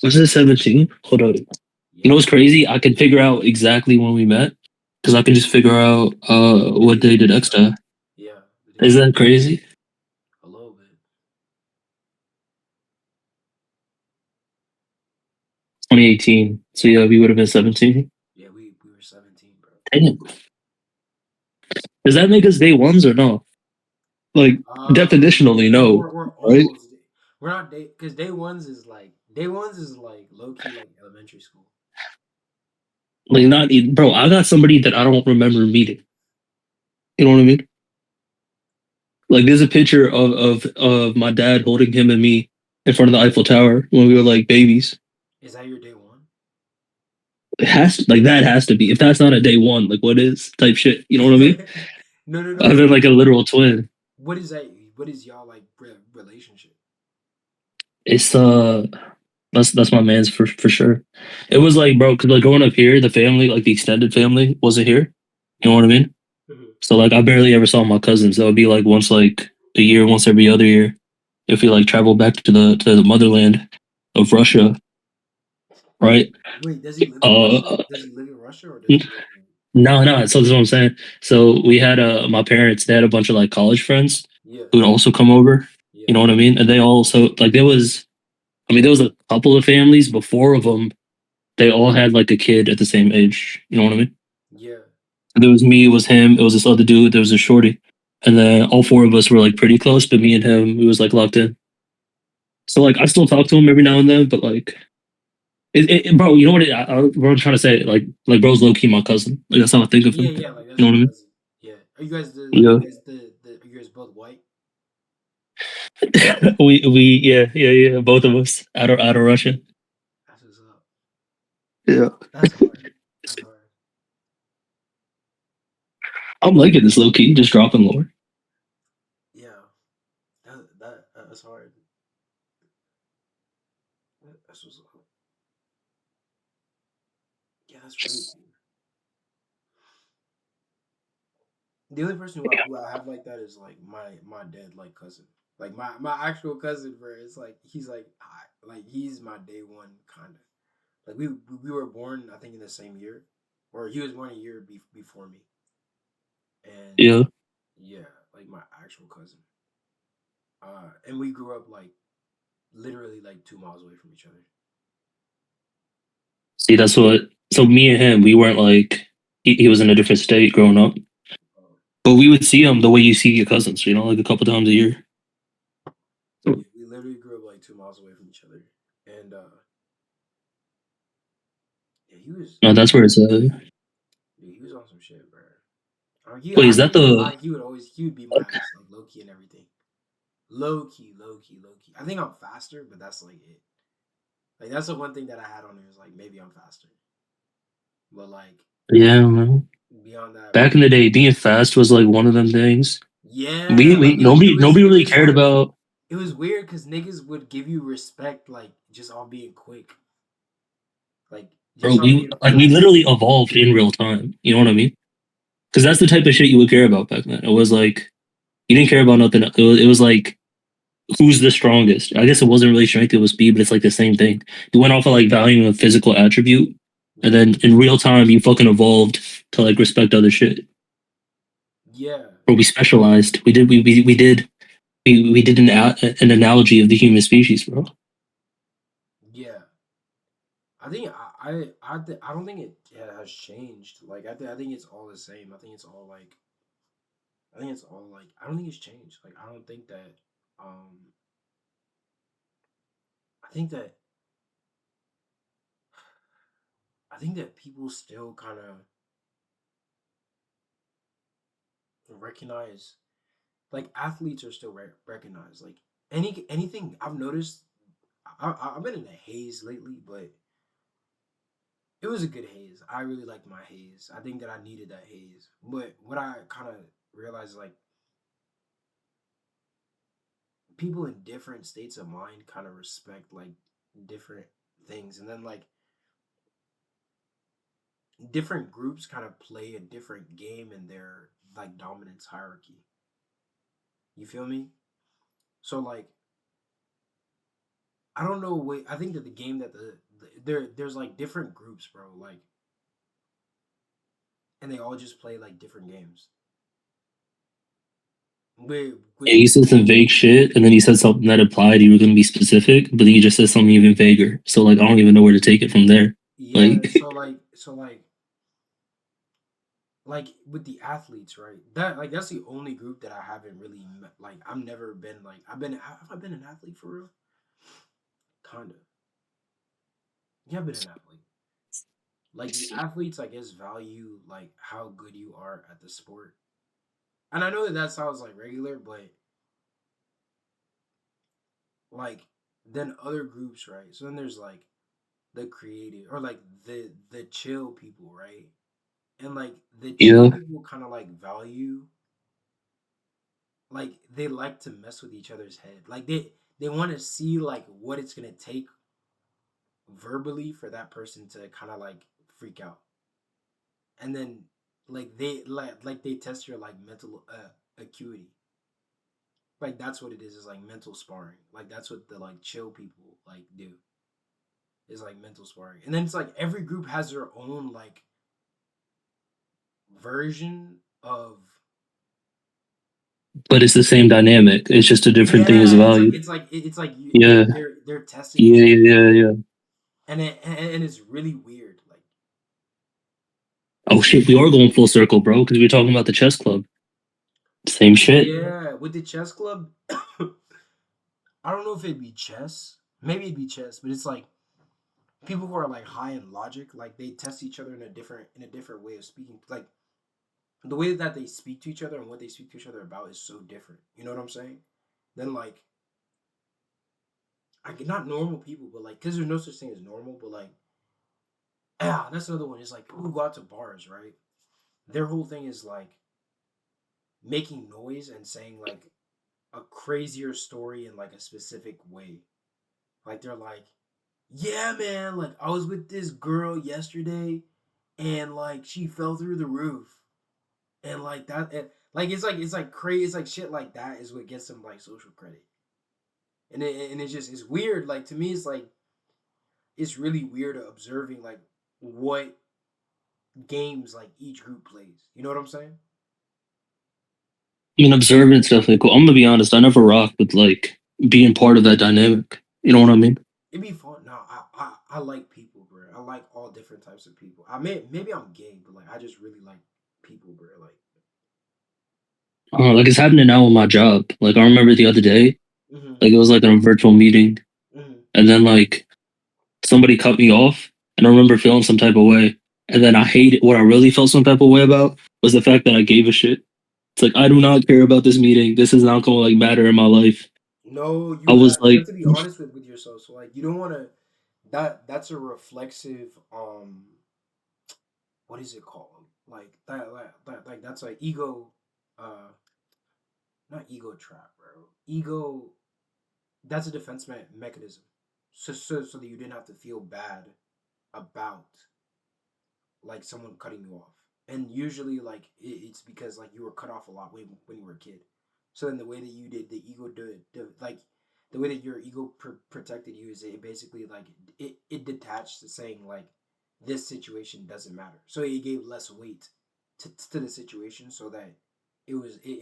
Was it 17? Hold on. You
Yeah,
know what's crazy? I can figure out exactly when we met because I can just figure out
the
what
day
day
you
did
moved
X
out.
die.
Yeah, the day
Is
you
that crazy?
a little bit.
2018. So yeah, we would have been 17.
Yeah, we were 17, bro.
Damn. Does that make us day ones or no? Like definitionally, no,
We're
right?
almost we're not day because day ones is like low key like elementary school.
Like not even, bro. I got somebody that I don't remember meeting. You know what I mean? Like there's a picture of my dad holding him and me in front of the Eiffel Tower when we were like babies.
Is that your day one?
It has like that has to be. If that's not a day one, like what is type shit? You know what I mean?
No.
Other than like a literal twin.
What is that? What is y'all like relationship?
It's that's my man's for sure. It was like bro, cause like growing up here, the family, like the extended family, wasn't here. You know what I mean?
Mhm.
So like I barely ever saw my cousins. That would be like once like a year, once every other year. If we like travel back to the motherland of Russia, right?
Wait, does he live in Russia?
Uh,
Does he live in Russia or does he live in?
no. So that's what I'm saying. So we had my parents. They had a bunch of like college friends
Yeah,
who would also come over. You
yeah,
know what I mean? And they also like there was. I mean, there was a couple of families, but four of them they all had like a kid at the same age. You know what I mean?
yeah.
There was me, it was him, it was this other dude, there was a shorty. And then all four of us were like pretty close, but me and him, we was like locked in. So like I still talk to him every now and then, but like Bro, you know what? Bro, I'm trying to say, like bro's low key my cousin. Like that's how I think of
Yeah,
him.
yeah, like
You
that's
know
your
what I mean?
cousin. Yeah. Are you guys the? Are
Yeah.
you guys Are you guys both white?
we yeah. Both of us out of Russia.
That's what's up.
Yeah.
That's hard. That's hard.
I'm liking this low key, just dropping lower.
Yeah. That's hard. That's what's up. Yeah, that's really cool. The only person who I have like that is like my dead like cousin. Like my actual cousin, bro. It's like he's like he's my day one kind of. Like we were born I think in the same year, or he was born a year before me, and
Yeah.
yeah, like my actual cousin. And we grew up like literally like 2 miles away from each other.
See, that's what. So me and him, we weren't like he was in a different state growing up,
Um,
but we would see him the way you see your cousins. You know, like a couple times a year.
yeah, we literally grew up like 2 miles away from each other, and yeah,
No, that's where it's.
he was on some shit, bro.
Wait,
I
is that
ain't even gonna
the?
lie. He would beat my ass like low key and everything. Low key, low key, low key. I think I'm faster, but that's like it. Like that's the one thing that I had on it was like maybe I'm faster, but like
Yeah, man.
beyond that, bro.
Back in the day, being fast was like one of them things.
Yeah, like
Nobody really cared about.
it was weird because niggas would give you respect like just off being quick, like
Bro,
just off being
we
fast.
literally evolved in real time. You know what I mean? Because that's the type of shit you would care about back then. It was like you didn't care about nothing. It was like who's the strongest. I guess it wasn't really strength; it was speed, but it's like the same thing. You went off of like valuing a physical attribute, and
Yeah,
then in real time, you fucking evolved to like respect other shit.
yeah,
Bro, we specialized. We did an analogy of the human species, bro.
yeah. I think I don't think it has changed. Like I think it's all the same. I think it's all like I don't think it's changed. Like I don't think that um I think that I think that people still kind of recognize like athletes are still recognized. Like anything I've noticed I've been in a haze lately, but it was a good haze. I really liked my haze. I think that I needed that haze. But what I kind of realized like people in different states of mind kind of respect like different things, and then like different groups kind of play a different game in their like dominance hierarchy. You feel me? So like I don't know. Wait, I think that the game that there's like different groups, bro. Like, and they all just play like different games. With
Yeah, he said some vague shit, and then he said something that implied you were going to be specific, but then he just said something even vaguer. So like, I don't even know where to take it from there.
yeah,
Like,
like with the athletes, right? That like that's the only group that I haven't really met. Like I've never been like have I been an athlete for real? Kinda. Yeah, I've been an athlete. Like the athletes, I guess, value like how good you are at the sport. And I know that that sounds like regular, but like then other groups, right? So then there's like the creative or like the chill people, right? And like the chill
yeah,
people kind of like value like they like to mess with each other's head. Like they want to see like what it's gonna take verbally for that person to kind of like freak out, and then like they test your like mental acuity. Like that's what it is like mental sparring. Like that's what the like chill people like do is like mental sparring, and then it's like every group has their own like version of
but it's the same dynamic. It's just a different thing as
yeah.
value.
It's like
Yeah,
they're testing each other,
yeah.
and it's really weird. Like
Oh
it's
shit, we are going full circle, bro, because we were talking about the chess club. Same shit.
yeah with the chess club. I don't know if it'd be chess. Maybe it'd be chess, but it's like people who are like high in logic, like they test each other in a different way of speaking. Like the way that they speak to each other and what they speak to each other about is so different. You know what I'm saying? Then like I not normal people, but like because there's no such thing as normal, but like yeah, that's another one. It's like people who go out to bars, right? Their whole thing is like making noise and saying like a crazier story in like a specific way. Like they're like, yeah, man, like I was with this girl yesterday and like she fell through the roof. And like that and, it's like crazy, it's like shit like that is what gets them like social credit. And it's just it's weird. Like to me it's like it's really weird observing like what games like each group plays. You know what I'm saying?
I mean, observance definitely cool. I'm gonna be honest. I never rocked with like being part of that dynamic. You know what I mean?
It'd be fun. No, I like people, bro. I like all different types of people. Maybe I'm gay, but like I just really like people, bro. Like
Like it's happening now with my job. Like I remember the other day,
mm-hmm,
like it was like in a virtual meeting,
mm-hmm.
and then like somebody cut me off, and I remember feeling some type of way. And then I hated what I really felt some type of way about was the fact that I gave a shit. It's like I do not care about this meeting. This is not going to like matter in my life.
No,
I was
you
like,
have to be honest with yourself. So like you don't want to that's a reflexive what is it called? Like that's like ego uh not ego trap, bro. Ego that's a defense mechanism. So that you didn't have to feel bad about like someone cutting you off. And usually like it's because like you were cut off a lot when you were a kid. So then the way that you did the ego like the way that your ego protected you is it basically like it detached to saying like this situation doesn't matter. So it gave less weight to the situation so that it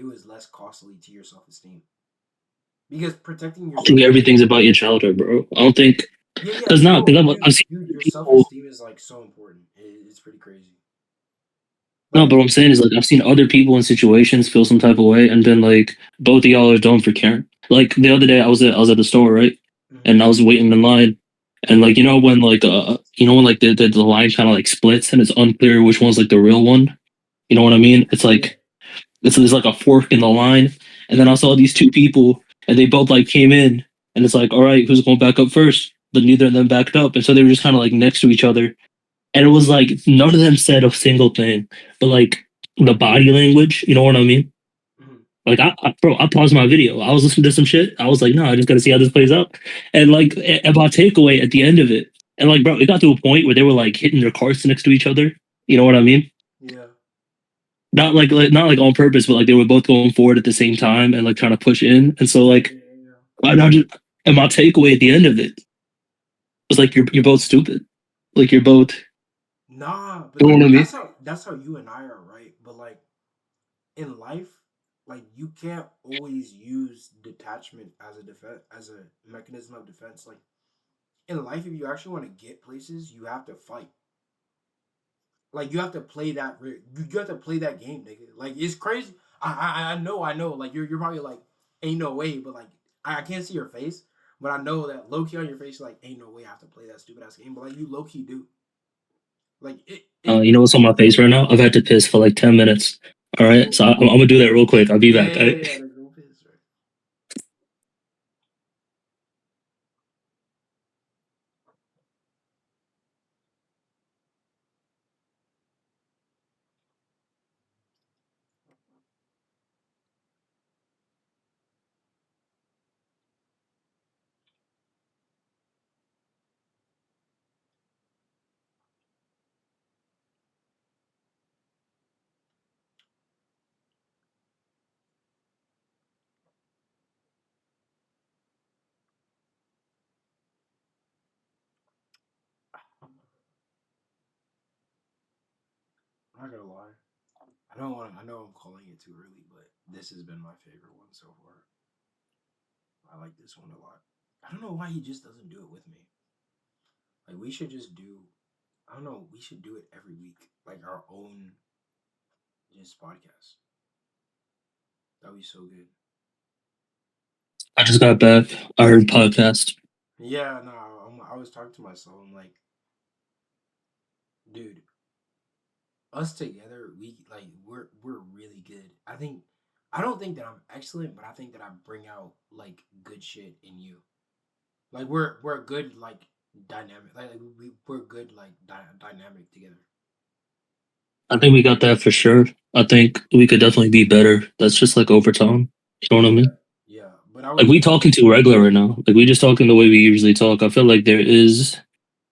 was less costly to your self esteem. Because protecting your
I think
self
everything's
esteem,
about your childhood, bro. I don't think
yeah,
because not
no,
because I've
dude,
seen
dude, your self
people.
esteem is like so important. It's pretty crazy.
No,
Like,
but what I'm saying is like I've seen other people in situations feel some type of way, and then like both of y'all are dumb for caring. Like the other day, I was at the store, right,
mhm.
and I was waiting in line, and like you know when like the line kind of like splits and it's unclear which one's like the real one. You know what I mean? It's
Yeah.
like there's like a fork in the line, and then I saw these two people, and they both like came in, and it's like, all right, who's going back up first? But neither of them backed up, and so they were just kind of like next to each other, and it was like none of them said a single thing, but like the body language, you know what I mean?
Mhm.
Like bro, I paused my video. I was listening to some shit. I was like, no, I just gotta see how this plays out. And like about takeaway at the end of it, and like, bro, it got to a point where they were like hitting their carts next to each other. You know what I mean?
Yeah.
Not like on purpose, but like they were both going forward at the same time and like trying to push in. And so
Yeah,
like,
yeah, yeah, yeah.
I not just and my takeaway at the end of it was like, you're both stupid. Like you're both.
Nah, but
You know what I mean?
that's how you and I are, right? But like in life, like you can't always use detachment as a defense as a mechanism of defense. Like in life, if you actually want to get places, you have to fight. Like you have to play that. You have to play that game, nigga. Like it's crazy. I know. Like you're probably like, ain't no way. But like I can't see your face, but I know that low key on your face, like ain't no way I have to play that stupid ass game. But like you low key do. Like
You know what's on my face right now? I've had to piss for like 10 minutes. All right,
go
so I'm gonna do that real quick. I'll be
yeah
back.
yeah
All
yeah
right?
yeah. Like, go piss, right? I'm not gonna lie. I don't want. I know I'm calling it too early, but this has been my favorite one so far. I like this one a lot. I don't know why he just doesn't do it with me. Like we should just do. I don't know. We should do it every week, like our own just podcast. That'd be so good.
I just got back. I heard podcast.
Yeah, no, I was talking to myself. I'm like, dude, us together, we're really good. I don't think that I'm excellent, but I think that I bring out like good shit in you. Like we're a good like dynamic. We're good like dynamic together.
I think we got that for sure. I think we could definitely be better. That's just like over time. You know what I
Yeah,
mean?
yeah. But I
Like
would
we
say
talking too regular right now. Like we just talking the way we usually talk. I feel like there is,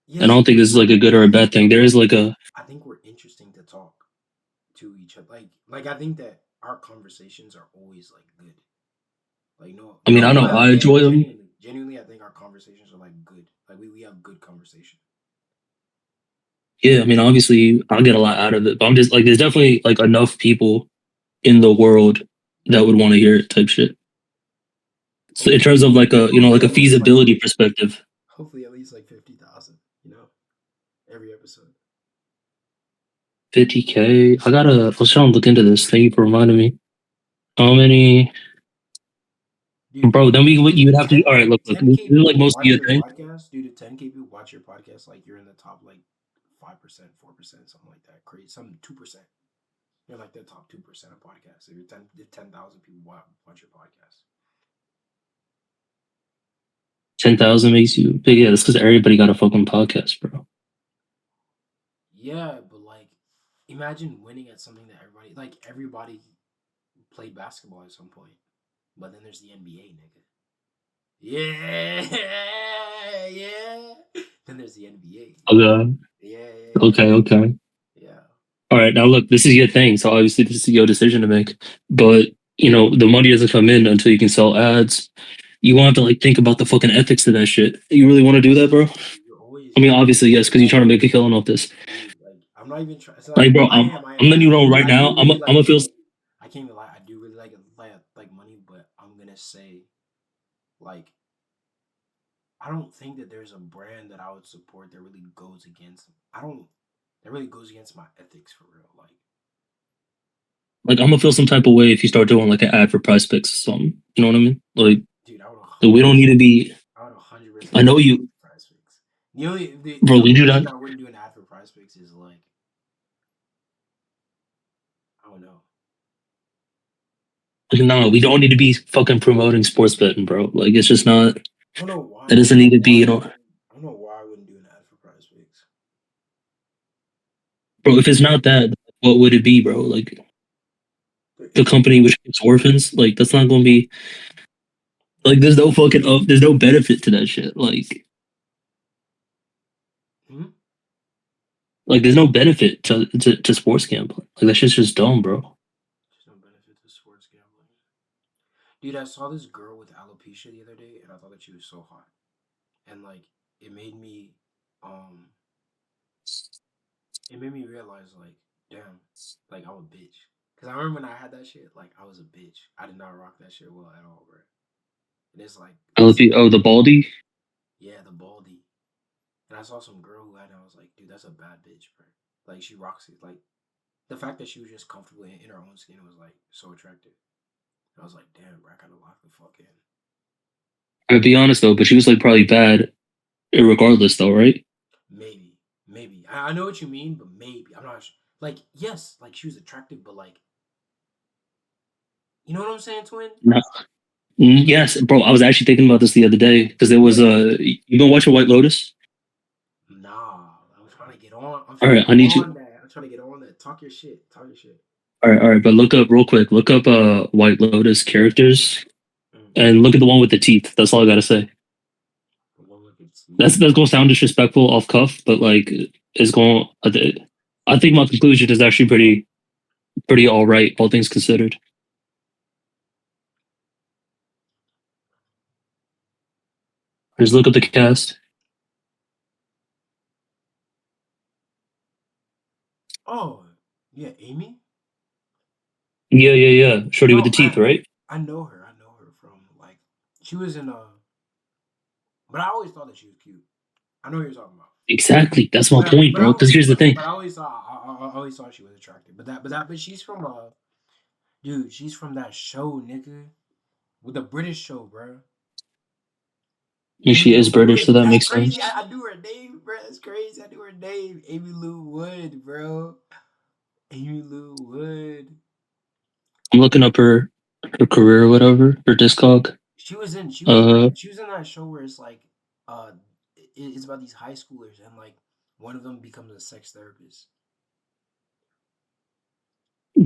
and I
yes,
don't think this is like a good or a bad thing. There is like a.
I think we're interesting to talk to each other. Like I think that our conversations are always like good. Like
I mean, I know I enjoy them.
genuinely, I think our conversations are like good. Like we have good conversation.
Yeah, I mean, obviously, I'll get a lot out of it, but I'm just like, there's definitely like enough people in the world that would want to hear it type shit. So in terms of like a, like
Hopefully
a
at least like
feasibility perspective,
50,000. Every episode.
50K. I was trying to look into this. Thank you for reminding me. How many,
Dude,
bro? Then you would
if
have to. All right, look. This
10K
is like
people
most of
watch
your
your
thing.
podcast, dude, if 10K people watch your podcast, like you're in the top like 5%, 4%, something like that. Crazy, some 2%. You're like the top 2% of podcasts. If 10,000 people watch your podcast.
10,000 makes you big. Yeah, that's because everybody got a fucking podcast, bro.
Yeah, but like, imagine winning at something that everybody played basketball at some point. But then there's the NBA, nigga. Yeah, yeah. Then there's the NBA.
Okay,
Yeah, yeah,
okay, okay.
yeah. Yeah.
All right, now look, this is your thing, so obviously this is your decision to make. But the money doesn't come in until you can sell ads. You want to like think about the fucking ethics of that shit. You really want to do that, bro?
You're always
I mean, obviously yes, because you're trying to make a killing off this.
dude. Like I'm not even trying. So
Like, bro,
I
I'm
am.
letting you know right
I do
now.
really
I'm
like
gonna feel.
money. I can't even lie. I do really like money, but I'm gonna say like I don't think that there's a brand that I would support that really goes against. I don't. That really goes against my ethics for real.
Like, I'm gonna feel some type of way if you start doing like an ad for Price Picks or something. You know what I mean? Like,
Dude, I would
we don't need to be.
I would 100%
I know you,
Prize Picks. The
bro. We
only
do that.
reason I wouldn't do an ad for Prize Picks is like I don't know.
Like, no, we don't need to be fucking promoting sports betting, bro. Like, it's just not.
I don't know why.
That doesn't need to be.
I don't know why I wouldn't do an ad for Prize Picks.
Bro. If it's not that, what would it be, bro? Like the company which gets orphans. Like that's not gonna be. Like, there's no fucking up. There's no benefit to that shit.
Hmm?
Like there's no benefit to sports gambling. Like that shit's just dumb, bro.
There's no benefit to sports gambling. Dude, I saw this girl with alopecia the other day, and I thought that she was so hot, and like it made me, um, it made me realize like, damn, like I'm a bitch. Cause I remember when I had that shit, like I was a bitch. I did not rock that shit well at all, bro. And it's like,
Oh, the baldy.
yeah, the baldy. And I saw some girl who had it, and I was like, dude, that's a bad bitch, bro. Like she rocks it. Like the fact that she was just comfortable in her own skin was like so attractive. And I was like, damn, bro, I gotta lock the fuck in.
To be honest though, but she was like probably bad, regardless though, right?
Maybe. I know what you mean, but maybe I'm not sure. Like, yes, like she was attractive, but like, you know what I'm saying, twin?
No. Yes, bro. I was actually thinking about this the other day because there was
Yeah.
a. You been watching White Lotus?
Nah, I'm trying to get on. I'm
All
trying to
right, I
get
need you.
on that. I'm trying to get on that. Talk your shit. Talk your shit.
All right, but look up real quick. Look up White Lotus characters
Mm.
and look at the one with the teeth. That's all I gotta say. That's gonna sound disrespectful off cuff, but like it's going. I think my conclusion is actually pretty all right, all things considered. Just look at the cast.
Oh, yeah, Amy.
Yeah. Shorty with the
No,
teeth, right?
I know her. I know her from like she was in but I always thought that she was cute. I know who you're talking about.
Exactly. That's my point, bro. Because here's the thing.
But I always thought she was attractive. But she's from dude, she's from that show, nigga, with the British show, bro.
And she is British, so that
That's
makes
crazy.
sense.
I knew her name, bro. That's crazy. I knew her name. Amy Lou Wood, bro. Amy Lou Wood.
I'm looking up her career or whatever, her discog.
She was in.
Uh,
She was in that show where it's like, it's about these high schoolers and like one of them becomes a sex therapist.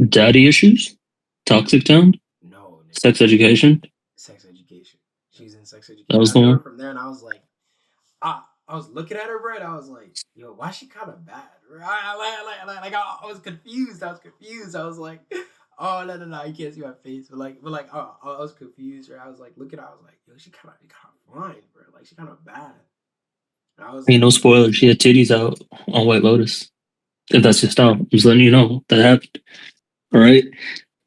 Daddy Issues, Toxic Town,
No, nigga.
Sex Education.
Sex Education. She's in Sex
That
Education.
was
I
the
knew her
one.
from there, and I was like, I was looking at her, bro, and I was like, yo, why she kind of bad? Bro? I was confused. I was confused. I was like, oh no, you can't see my face, but I was confused. Right? I was like looking, I was like, yo, she kind of fine, bro. Like she kind of bad. And I was
Hey,
like,
no spoiler. She had titties out on White Lotus. If that's your style, I'm just letting you know that happened. All right.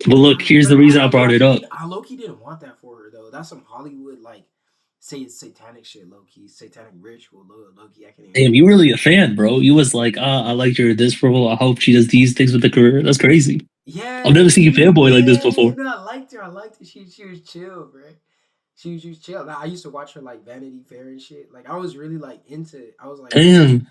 But look, here's the reason I brought it up.
I low key didn't want that for her though. That's some Hollywood like say it's satanic shit, low key, satanic ritual, low key. I can't even.
Damn, you really a fan, bro. You was like, I liked her this role. I hope she does these things with the career. That's crazy.
Yeah,
I've never seen you fanboy like this before.
No, I liked her. I liked her. She was chill, bro. She was chill. Now, I used to watch her like Vanity Fair and shit. Like I was really like into it. I was like,
Damn,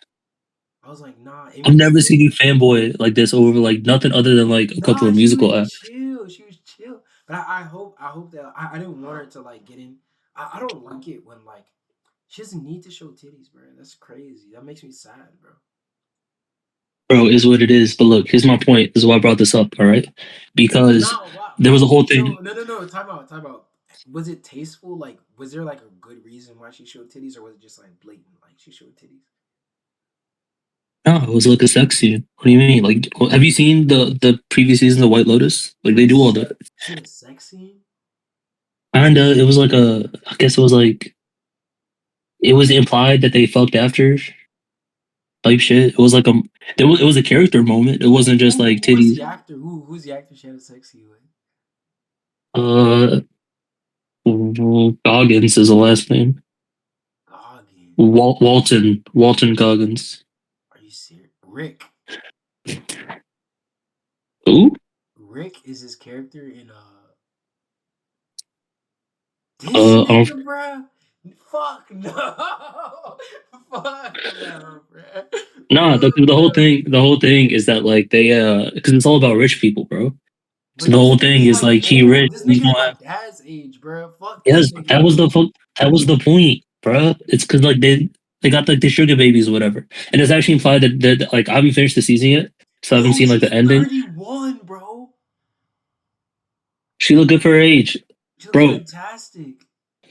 nah.
I've never seen you fanboy like this over like nothing other than like a couple
Nah,
of
she
musical
was
acts.
chill. She was chill. But I hope that I didn't want her to like get in. I don't like it when like she doesn't need to show titties, bro. That's crazy. That makes me sad, bro.
Bro, is what it is. But look, here's my point. This is why I brought this up. All right, because
No,
there was a whole
so
thing.
no. Time out. Was it tasteful? Like, was there like a good reason why she showed titties, or was it just like blatant? Like she showed titties.
No, it was looking sexy. What do you mean? Like, have you seen the previous season of White Lotus? Like, they do all that.
She had a sex scene.
Kinda. It was like a. I guess it was like. It was implied that they fucked after type shit. It was like a. It was a character moment. It wasn't just like
Who was
titties.
the actor? Who's the actor she had a sex scene with?
Uh, Goggins is the last name.
Goggins.
Walton Goggins.
Are you serious? Rick.
Who?
Rick is his character in this
I don't.
nigga, bruh. Fuck no. Fuck no, bruh.
Nah,
Fuck no.
the whole thing is that like they because it's all about rich people, bro. So
But
the
this
whole
nigga
thing
is
is
like
like he
old.
rich,
This
he's
nigga is
gonna
my
have.
dad's age, bruh. Fuck this
Yes,
nigga.
that was the point, bro. It's because like they got like the sugar babies or whatever, and it's actually implied that like I haven't finished the season yet, so I haven't
Yo,
seen like the
she's
ending.
31, bro.
She look good for her age,
She looks
bro.
fantastic.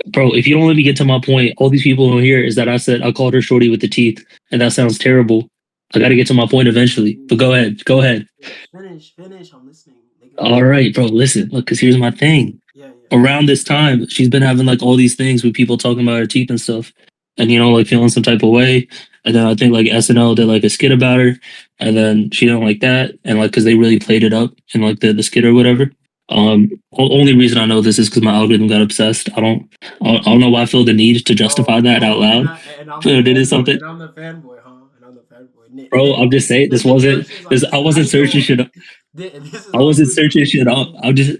Bro, if you don't let me get to my point, all these people don't hear is that I said I called her shorty with the teeth, and that sounds terrible. I got to get to my point eventually. But go ahead, go ahead.
Finish. I'm listening, nigga.
All right, bro. Listen, look, because here's my thing.
Yeah.
Around this time, she's been having like all these things with people talking about her teeth and stuff, and like feeling some type of way. And then I think like SNL did like a skit about her, and then she didn't like that, and like because they really played it up in like the skit or whatever. Only reason I know this is because my algorithm got obsessed. I don't know why I feel the need to justify that out loud.
I'm the
But it is
fanboy,
something,
and I'm the fanboy, huh? And I'm the fanboy.
bro. I'm just saying this
Nick
wasn't
Yoshi is
this.
like,
I
this is how
wasn't
you know
searching
it.
shit up.
This is
I
all
wasn't
good.
searching shit up. I'm just.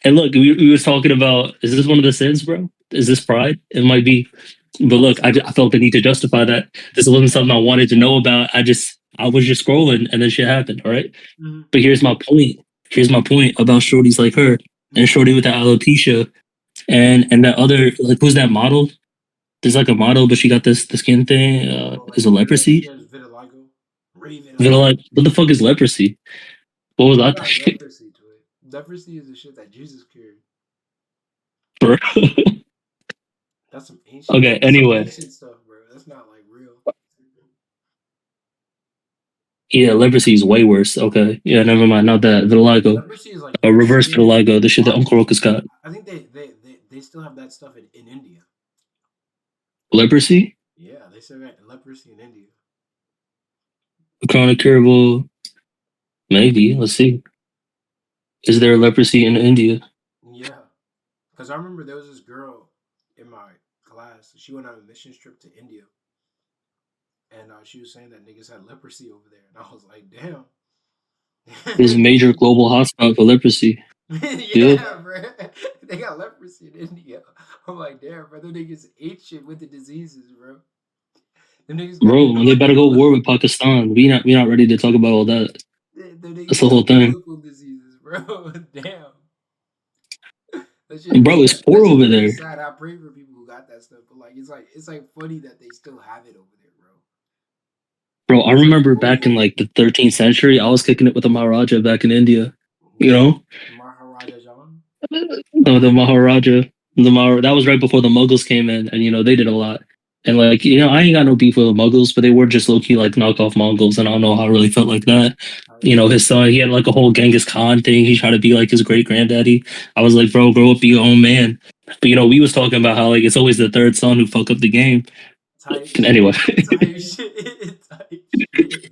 And look, we was talking about, is this one of the sins, bro? Is this pride? It might be. But look, I felt the need to justify that. This wasn't something I wanted to know about. I was just scrolling and then shit happened, all right?
Mhm.
But here's my point. Here's my point about shorties like her and shorty with the alopecia and that other, like, who's that model? There's like a model, but she got the skin thing. Is it
She
leprosy?
has vitiligo. Ray vitiligo.
Like, what the fuck is leprosy? What was
She
that
got
shit,
leprosy to it. Leprosy is the shit that Jesus cured.
bro?
That's some ancient.
Okay,
That's some
anyway.
ancient stuff, bro. That's not like real.
Yeah, leprosy is way worse. Okay. Yeah, never mind. Not that. Vitiligo.
Leprosy is like
Reverse
skin
vitiligo. The shit that Uncle Rokas got.
I think they still have that stuff in India.
Leprosy?
Yeah, they still got leprosy in India.
Chronic curable. Maybe. Let's see. Is there leprosy in India?
Yeah, because I remember there was this girl in my class. She went on a mission trip to India, and she was saying that niggas had leprosy over there, and I was like, damn.
There's a major global hotspot for leprosy. Yeah,
Yeah, bro. They got leprosy in India. I'm like, damn, bro. Them niggas ate shit with the diseases, bro. Them niggas got
bro. And they better go war with Pakistan. We not ready to talk about all that.
them
That's
niggas
the whole
got
thing,
biblical diseases, bro. Damn. That
bro.
shit,
It's
that
poor
shit
over
really
there,
sad. I pray for people who got that stuff, but like, it's like funny that they still have it over there, bro.
bro. I
It's like
remember back in
horrible.
like the 13th century, I was kicking it with the Maharaja back in India. You know,
Maharaja John.
the Maharaja, that was right before the Mughals came in, and they did a lot. And like I ain't got no beef with the Mughals, but they were just low key like knockoff Mongols, and I don't know how I really felt like that. His son, he had like a whole Genghis Khan thing. He tried to be like his great granddaddy. I was like, bro, grow up, be your own man. But we was talking about how like it's always the third son who fuck up the game.
Type
And anyway,
shit. Type shit. Type shit.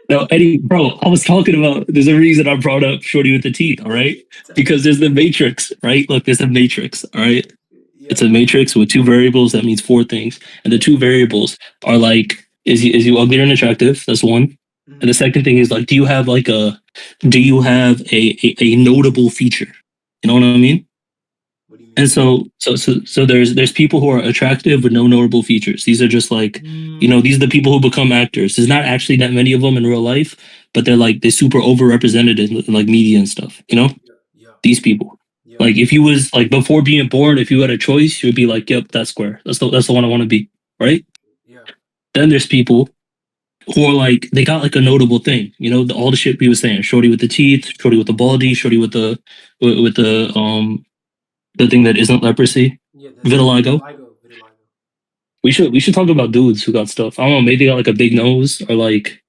no, Eddie, bro, I was talking about. There's a reason I brought up Shorty with the teeth. All right,
Type
because there's the Matrix. Right, look, there's a Matrix. All right, it's
yeah.
a matrix with two variables. That means four things, and the two variables are like, is you ugly and attractive? That's one. And the
Mm.
second thing is like, do you have a notable feature? You know what I mean?
What do you
And
mean?
so there's people who are attractive with no notable features. These are just like, these are the people who become actors. There's not actually that many of them in real life, but they're super overrepresented in like media and stuff.
Yeah. Yeah.
These people.
Yeah.
Like if you was like before being born, if you had a choice, you'd be like, yep, that's square. That's the one I want to be. Right?
Yeah.
Then there's people who are like they got like a notable thing. All the shit we was saying. Shorty with the teeth, shorty with the baldy, shorty with the thing that isn't leprosy.
Yeah. The
Vitiligo.
vitiligo. Vitiligo.
We should talk about dudes who got stuff. I don't know, maybe they got like a big nose or like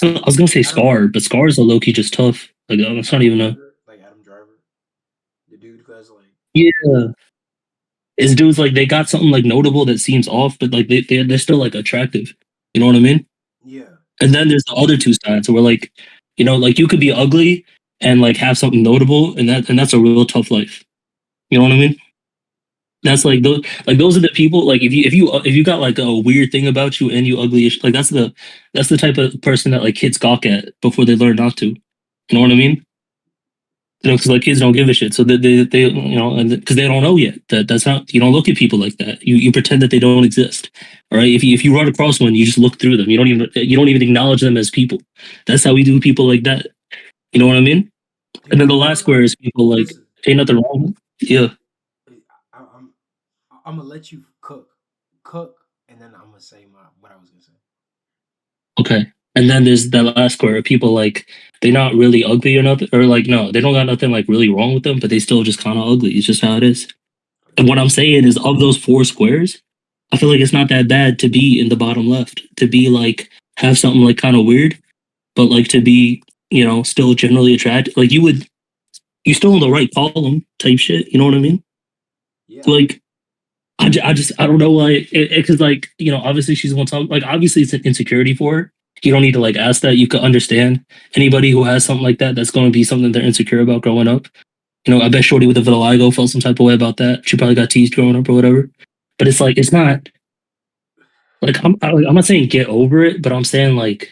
I was gonna say
Adam
Scar, but Scar's a low key just tough. Like it's not
Adam
even a
Driver. Like Adam Driver. The dude who has like.
yeah. It's dudes like they got something like notable that seems off, but like they're still like attractive. You know what I mean?
Yeah.
And then there's the other two sides where like, like you could be ugly and like have something notable, and that's a real tough life. You know what I mean? That's those are the people like if you got like a weird thing about you and you ugly like that's the type of person that like kids gawk at before they learn not to. You know what I mean? Because like kids don't give a shit, so they and because they don't know yet that's not you don't look at people like that. You pretend that they don't exist. All right. If you run across one, you just look through them. You don't even acknowledge them as people. That's how we do people like that. You know what I mean? And
Dude,
then the
I'm not
last
gonna lie.
square is people like
Listen.
ain't nothing wrong. Yeah.
I'm I'm gonna let you cook, and then I'm gonna say what I was gonna say.
Okay. And then there's the last square. People like they're not really ugly or nothing, or like no, they don't got nothing like really wrong with them, but they still just kind of ugly. It's just how it is. And what I'm saying is, of those four squares, I feel like it's not that bad to be in the bottom left. To be like have something like kind of weird, but like to be still generally attractive. Like you still in the right column type shit. You know what I mean?
Yeah.
Like I don't know why because like obviously she's gonna talk like obviously it's an insecurity for her. You don't need to like ask that. You could understand anybody who has something like that. That's going to be something they're insecure about growing up. I bet Shorty with the vitiligo felt some type of way about that. She probably got teased growing up or whatever. But it's like it's not like I'm not saying get over it, but I'm saying like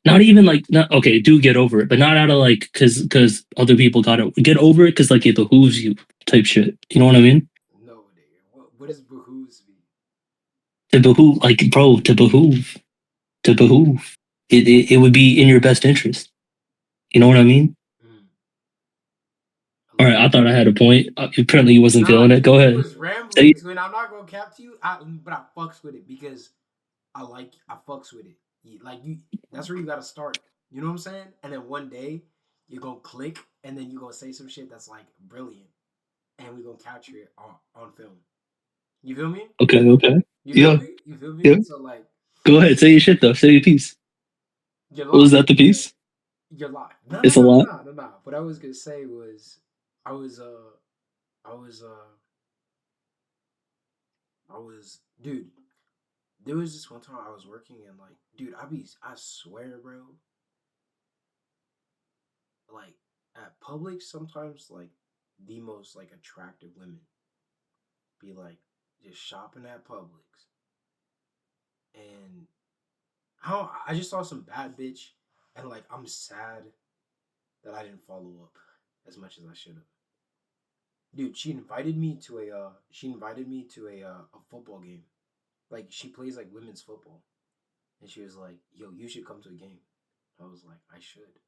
not even like not okay. Do get over it, but not out of like because other people got it. Get over it because like it behooves you type shit. You know what I mean?
No, nigga. What does behooves mean?
To behoove, like bro, to behoove. It would be in your best interest. You know what I mean?
Mm, a
All right,
little
I
bit.
thought I had a point. Apparently, you wasn't
Nah,
feeling it. Go
you
ahead.
was
Say
rambling, twin. I'm not gonna cap to you, but I fucks with it because I fucks with it. Like you, that's where you gotta start. You know what I'm saying? And then one day you're gonna click, and then you're gonna say some shit that's like brilliant, and we're gonna capture it on film. You feel me?
okay, okay.
You feel
Yeah,
me? You feel
yeah.
me? So like,
Go ahead. Say your shit though. Say your piece.
you're
What was
locked.
that? The piece?
You're locked. No, no,
It's a
no, no,
lot.
no, no, no. What I was gonna say was, I was, I was, I was, dude. There was this one time I was working and like, dude, I swear, bro, like at Publix sometimes like the most like attractive women be like just shopping at Publix, and I just saw some bad bitch, and like I'm sad that I didn't follow up as much as I should have. Dude, she invited me to a football game. Like she plays like women's football, and she was like, "Yo, you should come to a game." I was like, "I should,"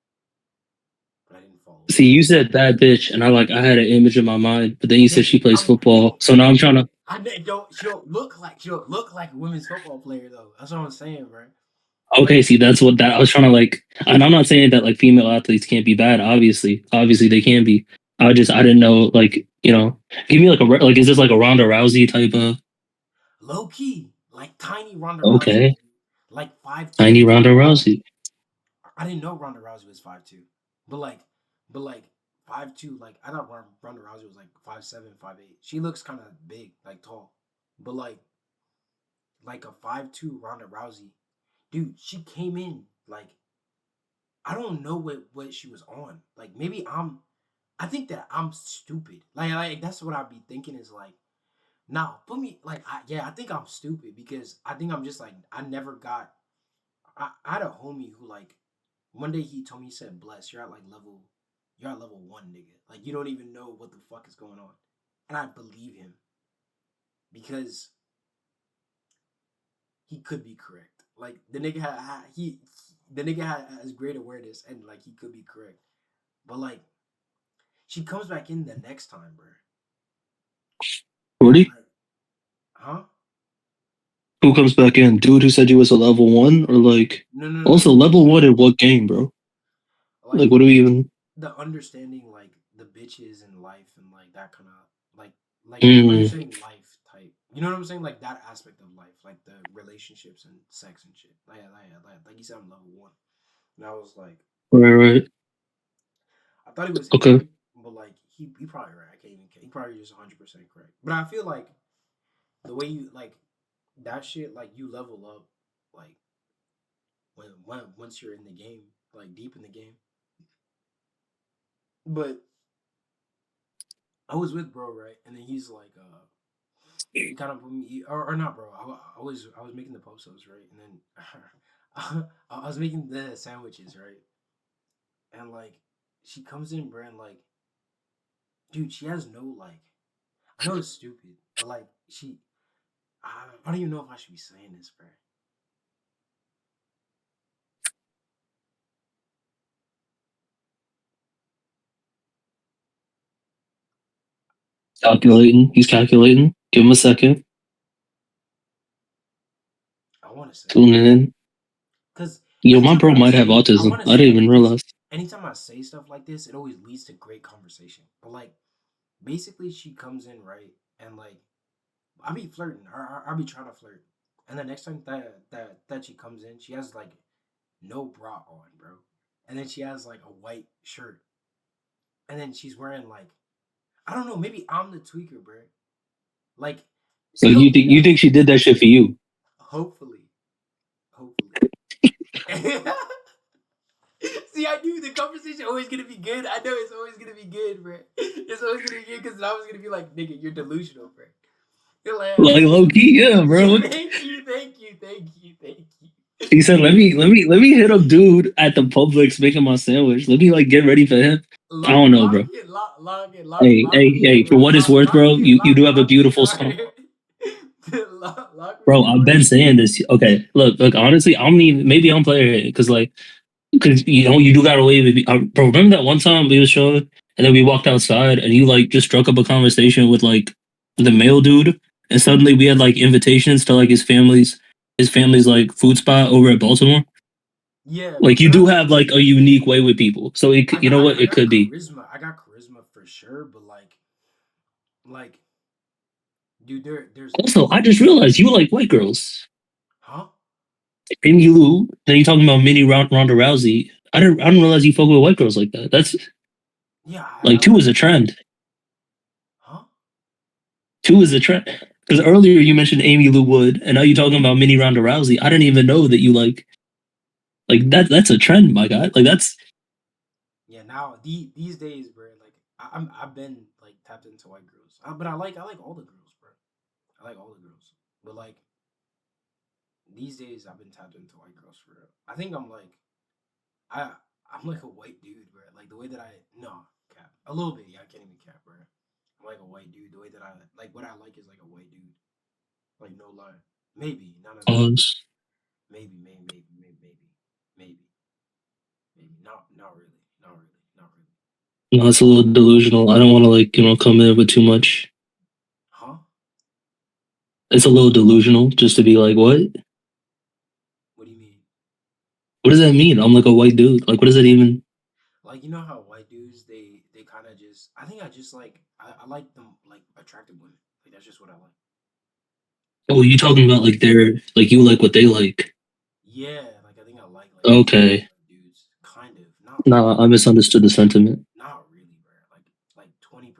but I didn't follow
See,
up.
you said bad bitch, and I had an image in my mind, but then you said
Nigga,
she plays
I'm
football.
yo,
So now I'm trying to.
she don't look like a women's football player though. That's what I'm saying, bro.
Okay,
Like,
see, that's what that I was trying to like. And I'm not saying that like female athletes can't be bad. Obviously they can be. I didn't know like give me like like is this like a Ronda Rousey type of
low key, like tiny Ronda Rousey,
okay
like 5'2".
tiny Ronda Rousey.
I didn't know Ronda Rousey was 5'2", but like 5'2". Like I thought Ronda Rousey was like 5'7", 5'8". She looks kind of big, like tall, but like a 5'2" Ronda Rousey, dude. She came in like I don't know what she was on. Like maybe I think that I'm stupid. Like that's what I'd be thinking is like, nah, put me like I think I'm stupid because I think I'm just like I never got. I had a homie who like one day he told me, he said, "Bless, you're at level 1, nigga. Like you don't even know what the fuck is going on," and I believe him because he could be correct. Like the nigga the nigga has great awareness and like he could be correct, but like she comes back in the next time, bro, and
40?
like, huh?
Who comes back in? Dude who said you was a level one or like
No, no, no,
also
no.
level one in what game, bro? Like
Like
what do we even?
the understanding like the bitches in life and like that kind of like
Mm,
understanding life type. You know what I'm saying? Like that aspect of life, like the relationships and sex and shit. Like you said, I'm level 1, and I was like,
right.
I thought he was
Okay.
ignorant, but like he probably right. I can't even. He probably just 100% correct. But I feel like the way you like that shit, like you level up, like when once you're in the game, like deep in the game. But I was with bro, right? And then he's like, he kind of put me, or not, bro. I was making the postos, right? And then I was making the sandwiches, right? And like, she comes in, bro, and like, dude, she has no like. I know it's stupid, but like, I don't even know if I should be saying this, bro.
Calculating. He's calculating. Give him a second.
I want to say it,
Tuning in.
cause
Yo, my
anytime
bro
that I
might have
say it, I
autism.
want to
I
say
didn't
it
even
because
realize.
anytime I say stuff like this, it always leads to great conversation. But like, basically, she comes in right, and like, I be flirting. I be trying to flirt, and the next time that she comes in, she has like no bra on, bro, and then she has like a white shirt, and then she's wearing like I don't know, maybe I'm the tweaker, bro. Like,
So
no,
you think she did that shit for you?
hopefully, hopefully. See, I knew the conversation always gonna be good. I know it's always gonna be good, bro. It's always gonna be good because I was gonna be like, nigga, you're delusional, bro. You're like,
Like low key, yeah, bro.
thank you, thank you, thank you, thank you.
He said, let me hit up dude at the Publix making my sandwich. Let me like get ready for him. I don't know,
Lock
bro.
it, lock
Hey,
me in,
hey, for
bro.
what it's worth, bro, you do have a
Lock me in
beautiful
on
smile.
it. Lock me
Bro,
in
I've
on
been
it.
saying this. Okay, look, honestly, I don't even maybe I'm playing it because you do got away with me. Bro, remember that one time we was showing and then we walked outside and you like just struck up a conversation with like the male dude and suddenly we had like invitations to like his family's like food spot over at Baltimore.
Yeah,
Like you
but
do have like a unique way with people. So you know what?
I
It
got
could be.
charisma. I got charisma for sure, but like, dude, there's
Also, I just realized you like white girls.
huh?
Amy Lou, then you talking about mini Ronda Rousey. I didn't realize you fuck with white girls like that. That's
Yeah,
like
I
two
like
is a trend.
huh?
Two is a trend. Because earlier you mentioned Amy Lou Wood, and now you're talking about mini Ronda Rousey. I didn't even know that you like that. That's a trend, my guy. Like that's
Yeah, now these days, bro, like I've been like tapped into white girls, but I like all the girls, bro. I like all the girls, but like these days I've been tapped into white girls for real. I think I'm like I I'm like a white dude, bro. Like the way that cap a little bit. Yeah, I can't even cap, bro. I'm like a white dude. The way that I like what I like is like a white dude. Like no lie. Maybe not necessarily.
Pause.
Maybe. Not really. Not really. Not really.
No, it's a little delusional. I don't want to like come in with too much.
Huh?
It's a little delusional just to be like, what?
What do you mean?
What does that mean? I'm like a white dude. Like, what does that even?
Like you know how white dudes they kind of just. I think I just like I like them like attractive women. Like that's just what I like.
Oh, you talking about like they're like you like what they like?
Yeah, like I think I like
Okay.
white dudes. Kind of. Not
Nah, I misunderstood the sentiment.
not really, bro. Like 20%,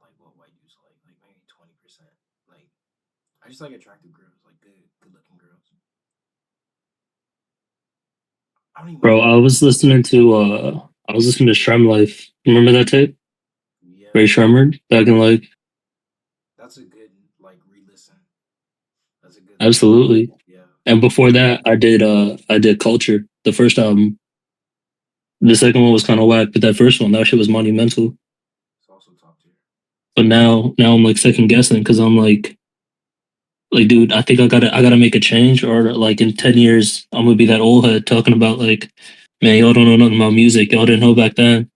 like what white dudes like maybe 20%. Like I just like attractive girls, like good looking girls. I don't even
Bro,
know.
I was listening to Shrem Life. Remember that tape?
Yeah,
Ray Shremmer back in like
that's a good like re-listen. That's a good like
absolutely.
yeah.
And before that I did Culture, the first album. The second one was kind of whack, but that first one, that shit was monumental.
It's also top tier.
But now I'm like second guessing because I'm like dude, I think I gotta make a change or like in 10 years I'm gonna be that old head talking about like, man, y'all don't know nothing about music. Y'all didn't know back then.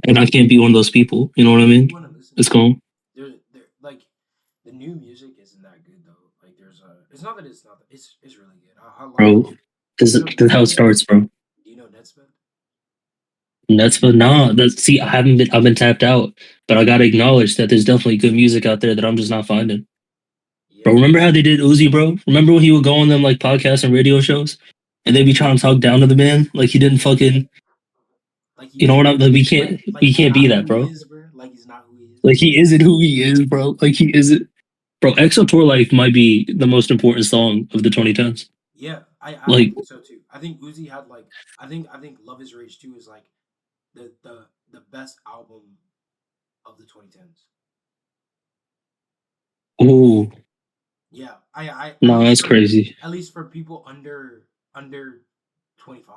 And I can't be one of those people. You know what I
What do
mean?
you want to listen
It's
to?
cool.
There like the new music isn't that good though. Like there's a it's not that it's not it's really good. I like
Bro.
you know
This is how it
Netsmith?
starts, bro.
Do you know Netsmith?
And that's but nah. That's see, I've been tapped out, but I gotta acknowledge that there's definitely good music out there that I'm just not finding.
Yeah,
Bro, remember how they did Uzi, bro? Remember when he would go on them like podcasts and radio shows, and they'd be trying to talk down to the man like he didn't fucking.
like he
You know
didn't
what I'm like?
like
We
he's
can't be
not
that,
who he
bro.
is, bro. Like he's not who he is.
Like he isn't who he is, bro. Like he isn't, bro. EXO Tour Life might be the most important song of the 2010s.
Yeah, I
Like,
think so too. I think Uzi had like I think Love Is Rage 2 is like the best album of the 2010s.
oh
Yeah, I
no, that's crazy.
at least for people under 25.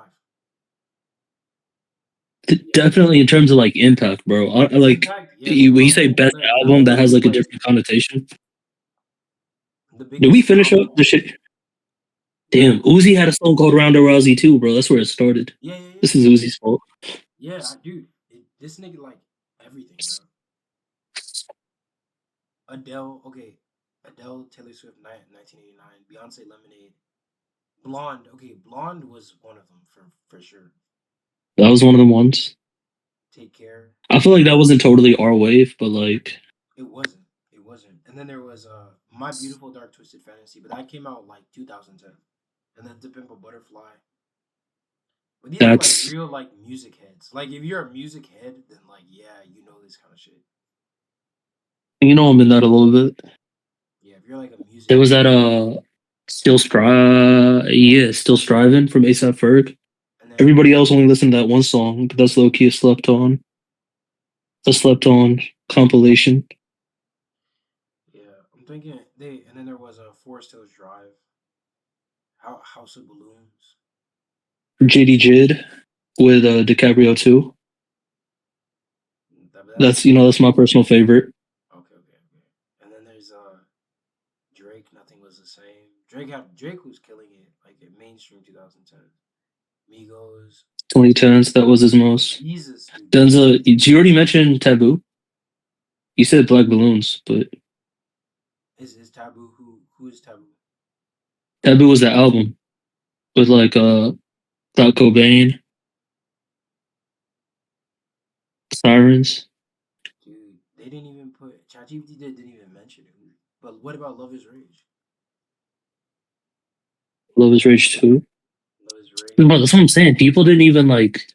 Definitely in terms of like impact, bro. Like
Impact, yes.
when you say best
The
album, that
album
has
was
like a
like
different connotation.
the
Did we
biggest
finish up
album.
the shit?
Yeah,
Damn, Uzi had a song called Ronda Rousey too, bro. That's where it started.
yeah.
This is Uzi's fault.
Yeah, dude, this nigga like everything, bro. Adele, okay, Adele, Taylor Swift, 1989, Beyonce, Lemonade, Blonde. Okay, Blonde was one of them for sure.
That was one of the ones.
Take Care.
I feel like that wasn't totally our wave, but like
It wasn't. It wasn't. And then there was My Beautiful Dark Twisted Fantasy, but that came out like 2010. And then To Pimp a Butterfly. But these are like
that's
real like music heads. Like if you're a music head, then like yeah, you know this kind of shit.
I'm in that a little bit.
Yeah, if you're like a music
There was
head,
that Still Striving from ASAP Ferg.
and then
Everybody else only listened to that one song, but that's low key a slept on compilation.
yeah, I'm thinking they and then there was a Forest Hills Drive, House of Balloons.
JD Jid with DiCaprio too.
That's
That's my personal favorite.
okay. And then there's Drake. Nothing was the same. Drake was killing it like in mainstream 2010. Migos.
2010s, that was his most.
Jesus, dude.
Denzel, did you already mention Taboo? You said Black Balloons, but
Is Taboo who is Taboo?
Taboo was the album with like Kurt Cobain, Sirens.
Dude, they didn't even put ChatGPT didn't even mention it. But what about Love Is Rage?
Love is Rage 2.
Love Is Rage.
But that's what I'm saying. People didn't even like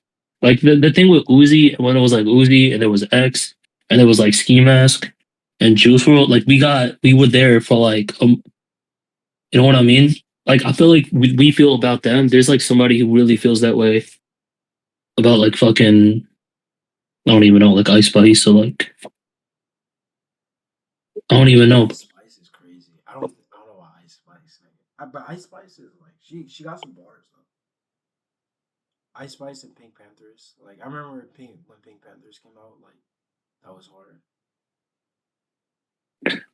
the thing with Uzi when it was like Uzi and there was X and there was like Ski Mask and Juice World. Like we were there for like you know what I mean? Like I feel like we feel about them. There's like somebody who really feels that way about like fucking I don't even know like Ice Spice. So like I don't even know.
Ice Spice is crazy. I don't know why Ice Spice. But Ice Spice is like she got some bars though. Ice Spice and Pink Panthers. Like I remember when Pink Panthers came out. Like that was hard.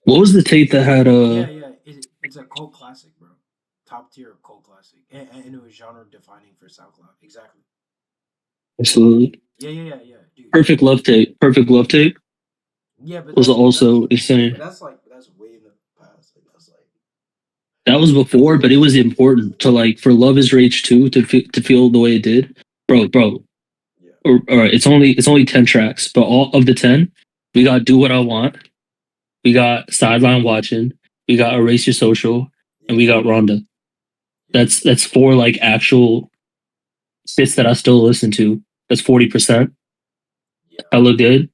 What was the tape that had
Yeah, yeah. It's a cult classic, bro. Top tier cult classic, and it was genre defining for SoundCloud. Exactly.
absolutely
Yeah, yeah, yeah, yeah, dude.
perfect love tape? Perfect love tape
Yeah, but
was also insane.
that's way in the past. Like that's like
That was before, but it was important to like for Love Is Rage 2 to feel the way it did, bro.
yeah,
Or it's only 10 tracks, but all of the 10, we got Do What I Want, we got Sideline Watching, we got Erase Your Social, and
yeah,
we got Rhonda.
yeah,
That's four like actual hits that I still listen to. That's 40%.
yeah,
Hella good.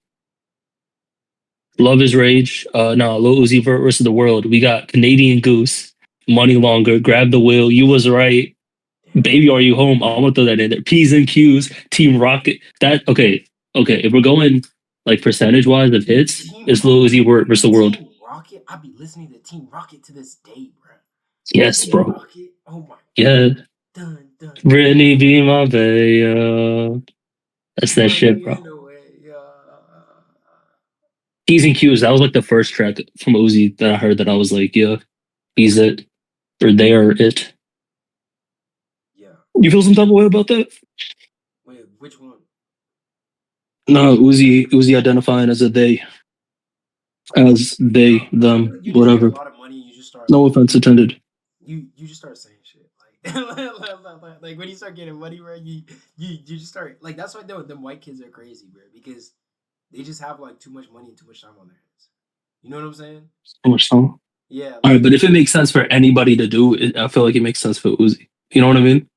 yeah.
Love Is Rage. No, Lil Uzi Vert versus the World. We got Canadian Goose, Money Longer, Grab the Wheel, You Was Right,
Damn.
Baby Are You Home. I'm gonna throw that in there. P's and Q's, Team Rocket. That okay. If we're going like percentage wise of
Dude,
hits, it's Lil Uzi Vert versus the World.
Team Rocket. I be listening to Team Rocket to this day, bro.
Yes,
Team
bro.
Rocket. Oh my.
Yeah.
Dun dun.
Brittany be my babe. That's that
Young
shit, bro.
in a way.
P's and Q's. That was like the first track from Uzi that I heard that I was like, yeah, he's it. Or they are it.
Yeah.
You feel some type of way about that?
Wait, which one?
No, Uzi identifying as a they, as
No,
they,
I feel
them,
like you just get a
whatever.
lot of money. You just start
No
like
offense intended.
you just start saying shit like when you start getting money, bro. You just start like that's why them white kids are crazy, bro, because they just have like too much money and too much time on their hands. You know what I'm saying?
So much song.
Yeah,
All right,
like
but if it makes sense for anybody to do it, I feel like it makes sense for Uzi. You know what I mean?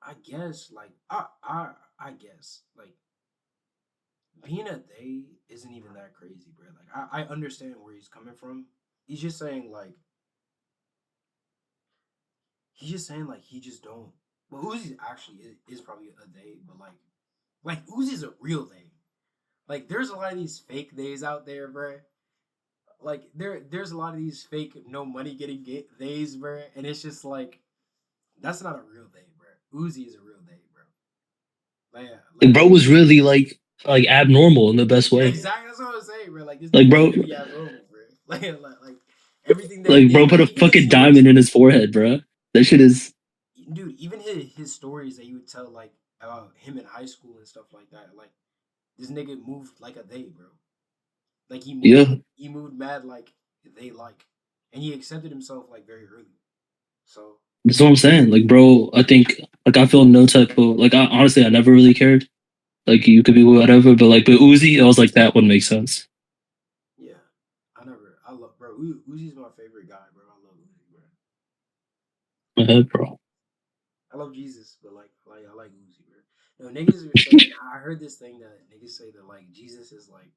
I guess like I guess like being a they isn't even that crazy, bro. Like I understand where he's coming from. He's just saying like he's just saying like he just don't. Well, Uzi actually is probably a they, but like Uzi's a real they. Like there's a lot of these fake days out there, bro. Like there's a lot of these fake no money getting days, bro. And it's just like that's not a real day, bro. Uzi is a real day, bro. Like yeah,
Like,
like
bro was really like abnormal in the best
yeah,
way.
exactly. That's what I'm saying, bro. Like this
Like,
nigga
bro,
really abnormal, bro. Like everything that
like, bro put a
even his
fucking
stories,
diamond in his forehead, bro. That shit is.
dude. Even his stories that you would tell like about him in high school and stuff like that. Like this nigga moved like a they, bro. Like
Yeah,
he moved mad like they like, and he accepted himself like very early. So
that's what I'm saying. Like, bro, I think like I feel no type of like. I honestly, I never really cared. Like, you could be whatever, but like, but Uzi, I was like, that would make sense.
yeah, I love bro. Uzi's my favorite guy, bro. I love Uzi, bro.
My head, bro.
I love Jesus, but like I like Uzi, bro. No, niggas are saying I heard this thing that niggas say that like Jesus is like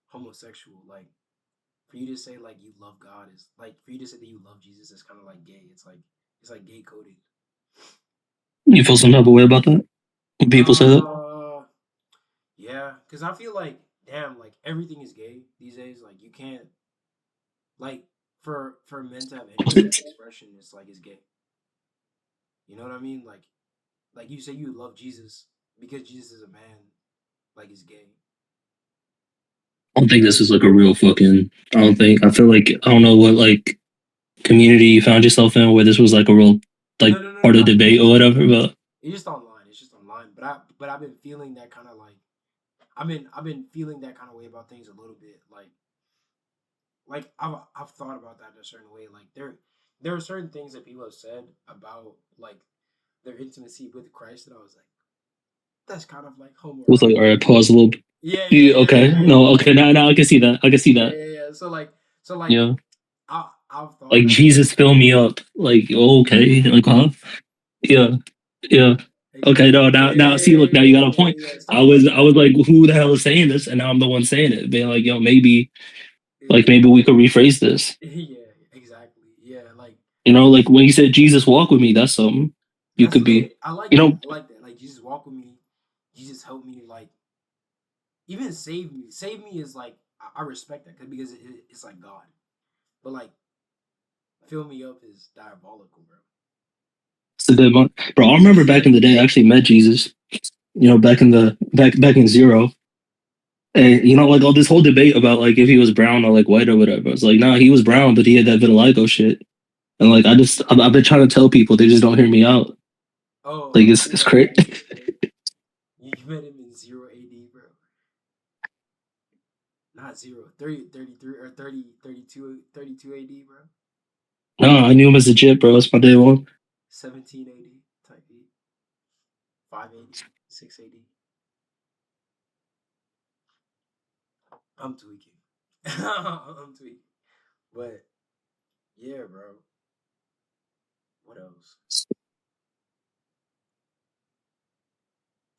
homosexual. Like for you to say like you love God is like for you to say that you love Jesus is kind of like gay. It's like gay coding.
You feel some type of way about that? When people say that?
Uh, yeah, because I feel like damn, like everything is gay these days. Like you can't like for men to have any type of expression, it's like it's gay. You know what I mean? Like you say you love Jesus because Jesus is a man, like it's gay.
I don't think this is like a real fucking. I don't think. I feel like I don't know what like community you found yourself in where this was like a real like
No,
part of
no.
the debate or whatever. But
It's just online. It's just online. But I've been feeling that kind of like I've been feeling that kind of way about things a little bit. Like I've thought about that in a certain way. Like there are certain things that people have said about like their intimacy with Christ that I was like, that's kind of like
it was like, all
homoerotic.
right, pause a little bit.
Yeah, yeah,
Yeah,
yeah,
okay,
yeah,
no, okay, now I can see that. I can see
yeah,
that.
yeah, yeah. So like
Yeah,
I've thought
like
about it.
Jesus, fill me up. Like, okay, like, huh? Yeah, yeah. Okay,
Exactly.
no,
Yeah,
now,
yeah,
see,
yeah,
look, now
yeah,
you
yeah,
got a
yeah,
point.
yeah.
I
Stuff
was,
like
I was
that.
like, who the hell is saying this? And now I'm the one saying it. Being like, yo, maybe,
Yeah,
like, maybe we could rephrase this.
yeah, exactly. Yeah, like
You know, like when you said Jesus walk with me, that's something you
that's
could be.
lit. I like
You
that.
know,
I like that. Like Jesus walk with me. Jesus help me. Like even save me. Save me is like I respect that because it's like God. But like fill me up is diabolical, bro.
It's a good one, bro. I remember back in the day, I actually met Jesus. You know, back in zero, and you know, like all this whole debate about like if he was brown or like white or whatever. It's like, nah, he was brown, but he had that vitiligo shit. And like, I've been trying to tell people, they just don't hear me out. Like,
Oh,
it's crazy.
you met him in 0 AD, bro. Not 33 or 32 AD, bro.
No, I knew him as a jit, bro. That's my day one.
17 AD type beat. 580, 680. I'm tweaking. I'm tweaking. But yeah, bro. What else?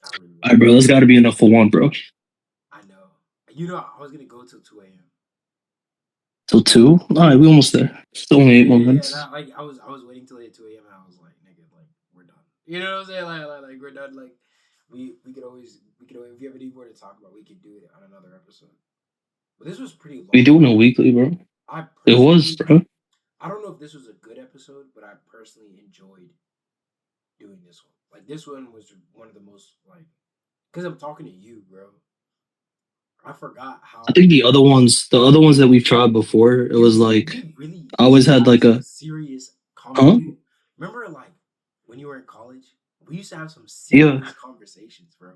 I really
All right, bro. That's got to be enough for one, bro.
I know. You know, I was gonna go till 2 a.m.
Till two. All right, we almost there. Still only 8 more minutes.
Like I was waiting till 2 a.m. and I was like, nigga, like we're done. You know what I'm saying? Like we're done. Like we could always if you have any more to talk about, we could do it on another episode. But this was pretty long.
We doing it weekly, bro. It was, bro.
I don't know if this was a good episode, but I personally enjoyed doing this one. Like this one was one of the most like, because I'm talking to you, bro. I forgot how.
I think the other ones that we've tried before, it was like
really
I always had like a
serious
huh?
Remember, like when you were in college, we used to have some serious conversations, bro.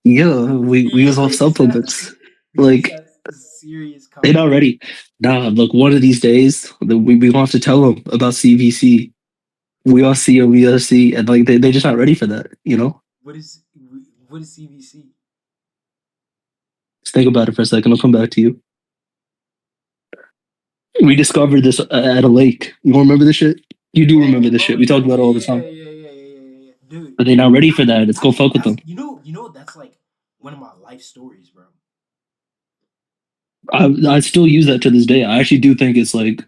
Yeah, we was off supplements. Like
serious.
they not ready. Nah, look, one of these days we gonna have to tell them about CVC. We all see and we all see, and like they just not ready for that, you know.
What is CVC?
Just think about it for a second. I'll come back to you. We discovered this at a lake. You don't remember this shit? You do remember this shit. We talked about it all the time.
Yeah. Dude.
But they're not ready for that. Let's go fuck with them.
You know, that's like one of my life stories, bro.
I still use that to this day. I actually do think it's like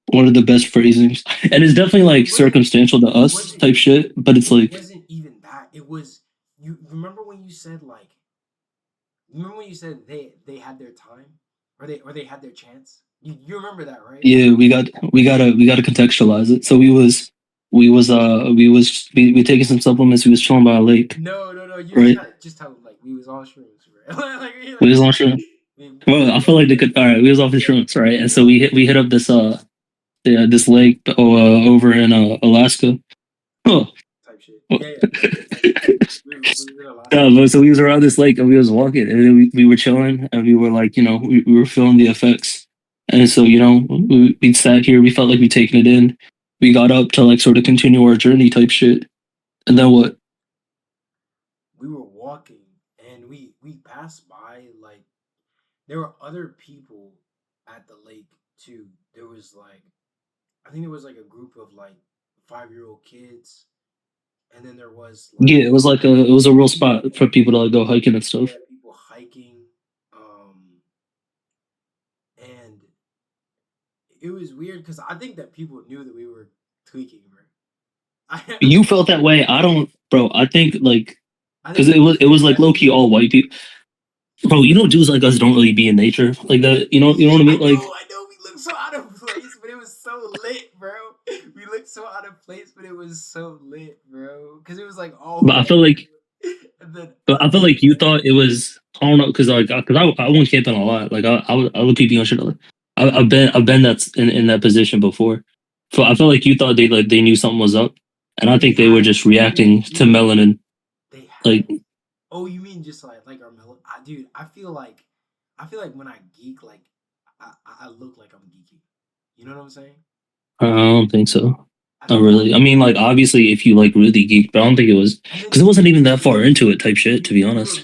one of the best phrasings, and it's definitely like circumstantial to us type shit. But it's like
it wasn't even that. It was you. Remember when you said like? Remember when you said they had their time, or they had their chance? You remember that, right?
Yeah, we gotta contextualize it. So we taking some supplements. We was chilling by a lake.
No. You
right?
just tell them like we was on shrooms, right?
We was on shrooms. Well, I feel like they could. All right, we was off the shrooms, right? And so we hit up this this lake over in Alaska. Oh.
Type shit. Yeah.
So we was around this lake and we was walking and then we were chilling and we were like, you know, we were feeling the effects. And so, you know, we sat here, we felt like we taken it in. We got up to like sort of continue our journey type shit. And then what?
We were walking and we passed by, like there were other people at the lake too. There was like, I think there was like a group of like 5-year-old kids, and then there was like,
yeah, it was a real spot for people to like go hiking and stuff.
Yeah, people hiking, and it was weird because I think that people knew that we were tweaking, right?
You felt that way. I don't, bro. I think like because it was like low key all white people. Bro, you know, dudes like us don't really be in nature like that. You know what I mean? Like,
I know we look so out of place, but it was so lit, bro. We looked so out of place, but it was so lit, bro. Because it was like all.
But I feel like, you thought it was. I don't know, because I won't camping a lot. Like I would keep you on shit. I've been that's in that position before. So I feel like you thought they knew something was up, and I think they were just reacting to melanin. Like,
oh, you mean just like our melanin? Dude, I feel like when I geek, like I look like I'm geeky. You know what I'm saying?
I don't think so. Not really. I mean, like obviously, if you like really geek, but I don't think it was because it wasn't even that far into it type shit. To be honest.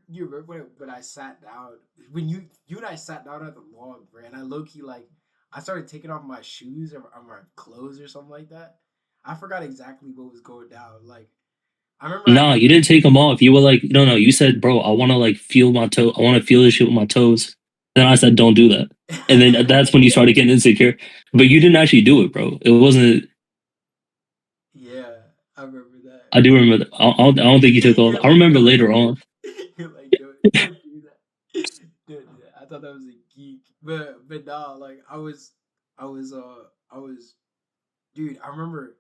You remember when I sat down when you and I sat down at the log, bro, and I low key like I started taking off my shoes or my clothes or something like that. I forgot exactly what was going down. Like I remember.
No, you didn't take them off. You were like, no. You said, bro, I want to like feel my toe. I want to feel this shit with my toes. Then I said, don't do that. And then that's when you started getting insecure. But you didn't actually do it, bro. It wasn't.
Yeah, I remember that.
I do remember that. I don't think you took off. I remember later on.
You're like, don't do that. Don't do that. I thought that was a geek. But nah, like I was dude, I remember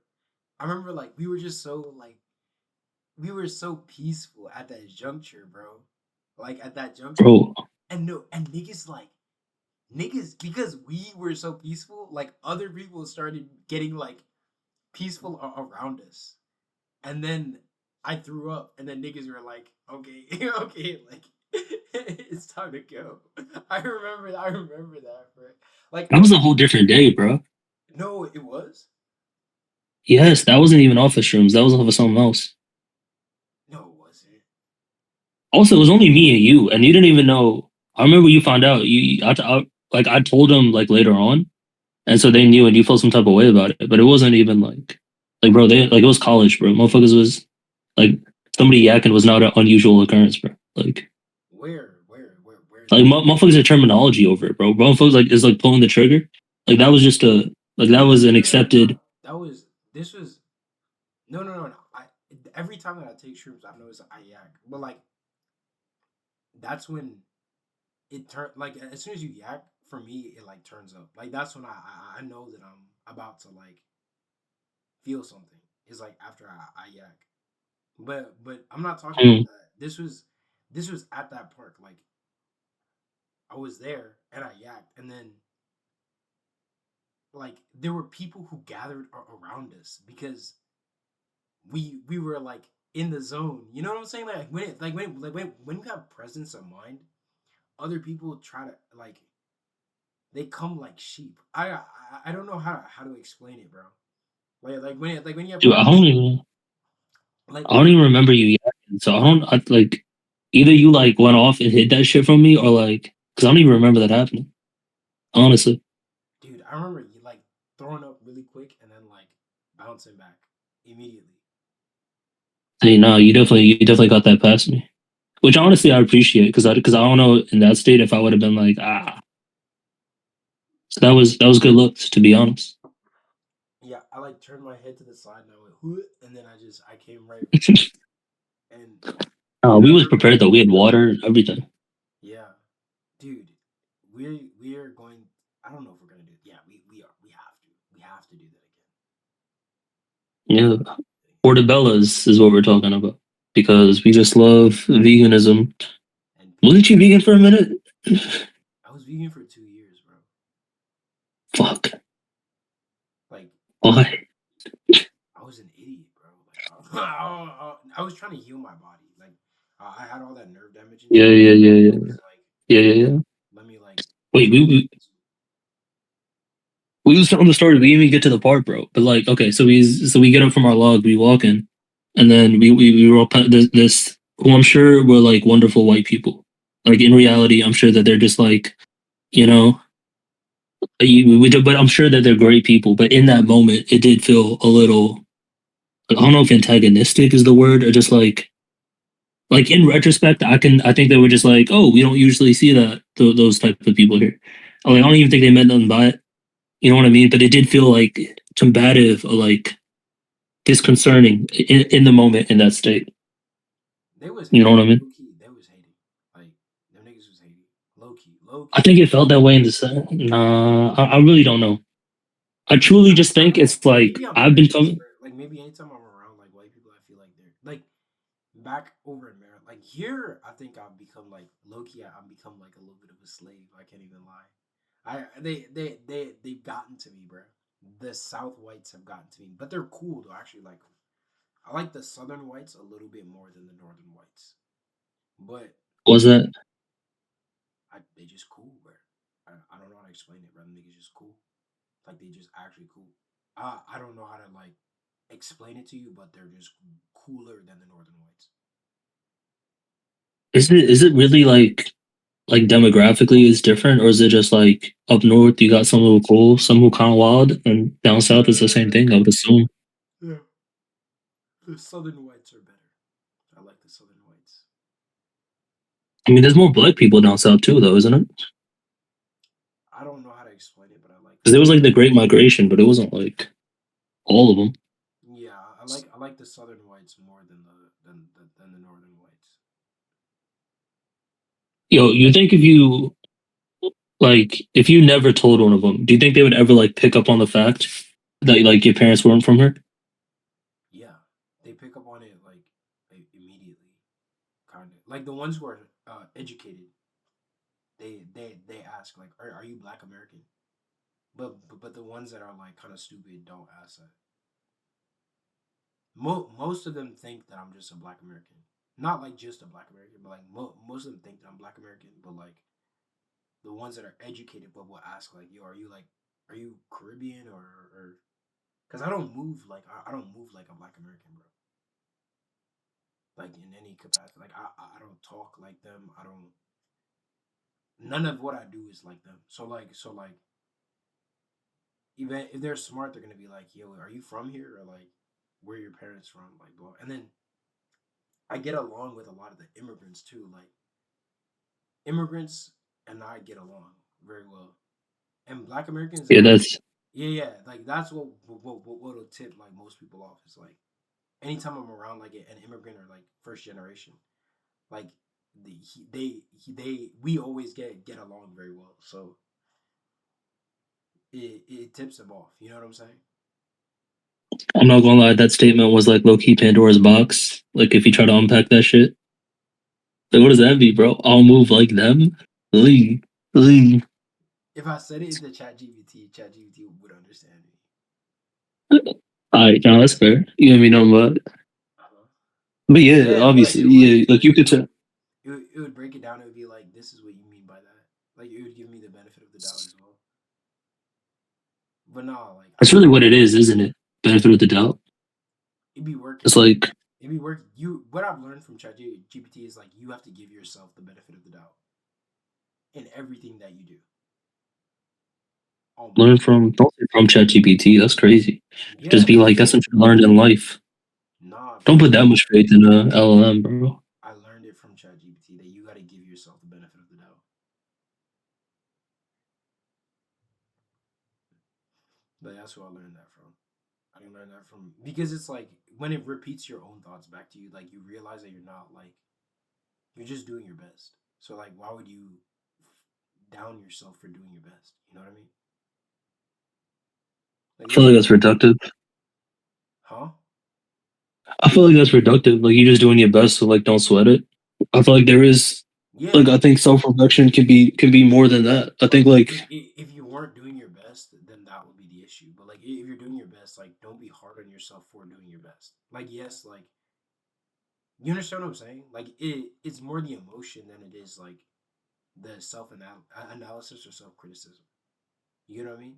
I remember like we were just so like we were so peaceful at that juncture, bro. Like at that juncture,
bro.
and no, and niggas like niggas because we were so peaceful. Like other people started getting like peaceful around us, and then I threw up, and then niggas were like, "Okay, okay, like it's time to go." I remember that, bro. Like,
That was a whole different day, bro.
no, it was.
Yes, that wasn't even off of shrooms. That was off of something else.
No, it wasn't.
Also, it was only me and you didn't even know. I remember you found out. Like I told them like later on, and so they knew, and you felt some type of way about it. But it wasn't even like bro. They like it was college, bro. Motherfuckers was like somebody yakking was not an unusual occurrence, bro. Like motherfuckers had terminology over it, bro. Motherfuckers like is like pulling the trigger. Like that was just a like that was an accepted.
That was this was no. I every time that I take shrooms, I've noticed I yak, but like that's when it turn like as soon as you yak, for me it like turns up. Like that's when I know that I'm about to like feel something. It's like after I yak. But I'm not talking about
Mm,
that. This was at that park. Like I was there and I yacked, and then like there were people who gathered around us because we were like in the zone. You know what I'm saying? When you have presence of mind, other people try to like they come like sheep. I don't know how to explain it, bro. When you have
dude,
like
I don't even remember you yakking. So like either you like went off and hid that shit from me, or like because I don't even remember that happening. Honestly,
dude, I remember you like throwing up really quick and then like bouncing back immediately.
hey, no, you definitely got that past me. Which honestly I appreciate because I don't know in that state if I would have been like ah. So that was good looks to be honest.
Yeah, I like turned my head to the side and I went, "Whoop," and then I came right and dude,
We
I
was
remember.
prepared though. We had water, everything.
Yeah, dude, we are going. I don't know if we're gonna do. Yeah, we are. We have to do that
Yeah,
again.
portobellas is what we're talking about because we just love veganism.
And
Wasn't you vegan for a minute?
I was vegan for 2 years, bro.
Fuck.
Like
Why?
I was an idiot, bro. Like I was trying to heal my body. Like I had all that nerve damage and
Yeah,
shit.
yeah, yeah,
I
yeah,
was like,
yeah, yeah, yeah.
let me like
Wait,
try.
we was telling the story. We didn't even get to the part, bro. But like, okay, so we get up from our log, we walk in, and then we were all this who I'm sure were like wonderful white people. Like in reality, I'm sure that they're just like you know, but I'm sure that they're great people. But in that moment, it did feel a little. I don't know if antagonistic is the word, or just like in retrospect, I think they were just like, oh, we don't usually see those type of people here. Like I don't even think they meant nothing by it. You know what I mean? But it did feel like combative or like disconcerting in the moment in that state.
They was
You know
hating.
what I mean?
Low key, they was hating. Like them niggas was hating. Low
I
key.
think it felt that way in the set. Nah, I really don't know. I truly just
I
think
don't know.
it's like
Maybe I'm
I've been
prejudiced,
coming.
bro. Like maybe anytime I'm around like white people, I feel like they're like back over in Maryland. Like here, I think I've become like low key. I've become like a little bit of a slave. I can't even lie. They've gotten to me, bro. The South whites have gotten to me, but they're cool though. I actually like them. I like the Southern whites a little bit more than the Northern whites, but
Was that?
they just cool, bro. I don't know how to explain it, bro. The niggas just cool. Like they just actually cool. I don't know how to like explain it to you, but they're just cooler than the Northern whites.
Is it really like demographically is different, or is it just like up north you got some who are cool, some who kind of wild, and down south it's the same thing? I would assume.
Yeah, the Southern whites are better. I like the Southern whites.
I mean, there's more black people down south too, though, isn't it?
I don't know how to explain it, but I like
Because there was like the Great Migration, but it wasn't like all of them.
yeah, I like the Southern whites more than the Northern whites.
Yo, you think if you never told one of them, do you think they would ever like pick up on the fact that like your parents weren't from her?
like the ones who are educated, they ask like, are you Black American? But the ones that are like kind of stupid don't ask that. Most of them think that I'm just a Black American, not like just a Black American, but like most of them think that I'm Black American. But like the ones that are educated, but will ask like, yo, are you Caribbean or? Because I don't move like I don't move like a Black American, bro. Like in any capacity, like I don't talk like them. I don't. None of what I do is like them. So like even if they're smart, they're gonna be like, "Yo, are you from here?" Or like, "Where are your parents from?" Like, blah. And then I get along with a lot of the immigrants too. Like immigrants and I get along very well. And Black Americans,
Yeah, that's
yeah. Like that's what'll tip like most people off. It's like anytime I'm around like an immigrant or like first generation, like we always get along very well. So it tips them off. You know what I'm saying?
I'm not gonna lie. That statement was like low key Pandora's box. Like if you try to unpack that shit, like what does that mean, bro? I'll move like them. Leave, leave.
If I said it in the Chat GPT would understand me.
All right, now that's fair. You know what I mean?
Uh-huh.
But yeah,
Yeah, but
obviously,
it would
yeah. Like you could tell.
it would break it down. It would be like, this is what you mean by that. Like it would give me the benefit of the doubt as well. But no, like
That's really what it is, isn't it? Benefit of the doubt.
it'd be working.
It's like
It'd be work. You what I've learned from Chat GPT is like you have to give yourself the benefit of the doubt in everything that you do.
learn from don't say from ChatGPT. That's crazy.
Yeah,
Just be like that's what you learned in life.
nah,
Don't
bro.
put that much faith in a LLM, bro.
I learned it from Chat GPT that you got to give yourself the benefit of the doubt. But that's where I learned that from. I didn't learn that from because it's like when it repeats your own thoughts back to you, like you realize that you're not like you're just doing your best. So like, why would you down yourself for doing your best? You know what I mean?
I feel like that's reductive.
Huh?
I feel like that's reductive. Like you're just doing your best, so like don't sweat it. I feel like there is
Yeah.
like I think self reflection can be more than that. I think like
If you weren't doing your best, then that would be the issue. But like if you're doing your best, like don't be hard on yourself for doing your best. Like yes, like you understand what I'm saying? Like it's more the emotion than it is like the analysis or self criticism. You know what I mean?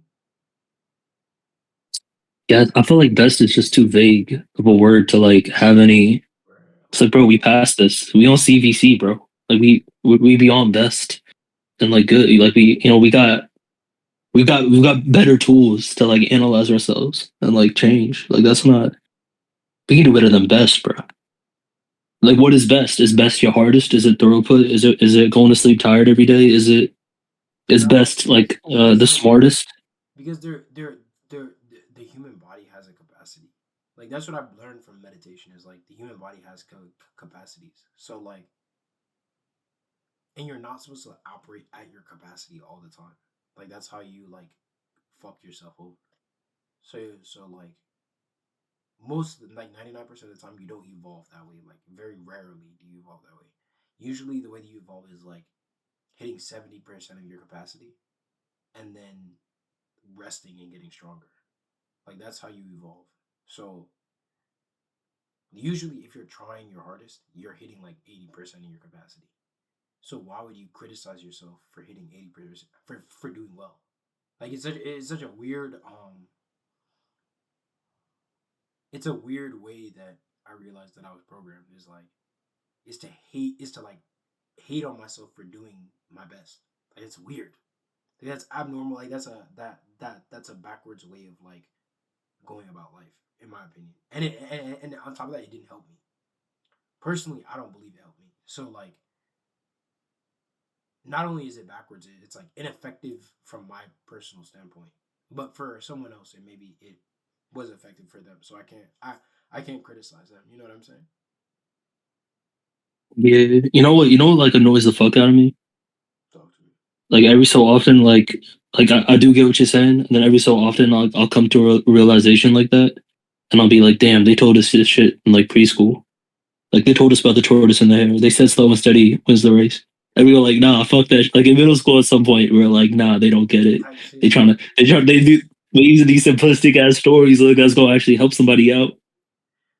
yeah, I feel like best is just too vague of a word to like have any. It's like, bro, we passed this. We on CVC, bro. Like we beyond best and like good. Like we've got better tools to like analyze ourselves and like change. Like that's not we can do better than best, bro. Like what is best? Is best your hardest? Is it throughput? Is it going to sleep tired every day? Is
No,
best like
because
the
like
smartest?
because the human body has a capacity. Like that's what I've learned from meditation is like the human body has capacities. So like, and you're not supposed to operate at your capacity all the time. Like that's how you like fuck yourself over. So like most like 99% of the time you don't evolve that way. Like very rarely do you evolve that way. Usually the way that you evolve is like hitting 70% of your capacity and then resting and getting stronger. Like that's how you evolve. So usually if you're trying your hardest, you're hitting like 80% of your capacity. So why would you criticize yourself for hitting 80% for doing well? Like it's such a weird it's a weird way that I realized that I was programmed is to like hate on myself for doing my best. Like it's weird. Like, that's abnormal. Like that's a backwards way of like going about life, in my opinion. And on top of that, it didn't help me. Personally, I don't believe it helped me. So like not only is it backwards, it's like ineffective from my personal standpoint. But for someone else, it maybe it was effective for them. So I can't criticize them. You know what I'm saying?
Yeah, you know what like annoys the fuck out of me.
Talk to me.
Like every so often, like I do get what you're saying, and then every so often I'll come to a realization like that, and I'll be like, damn, they told us this shit in like preschool. Like they told us about the tortoise and the hare. They said slow and steady wins the race. And we were like, nah, fuck that. Like in middle school at some point, we were like, nah, they don't get it.
Type shit.
They do they using these simplistic ass stories like that's gonna actually help somebody out.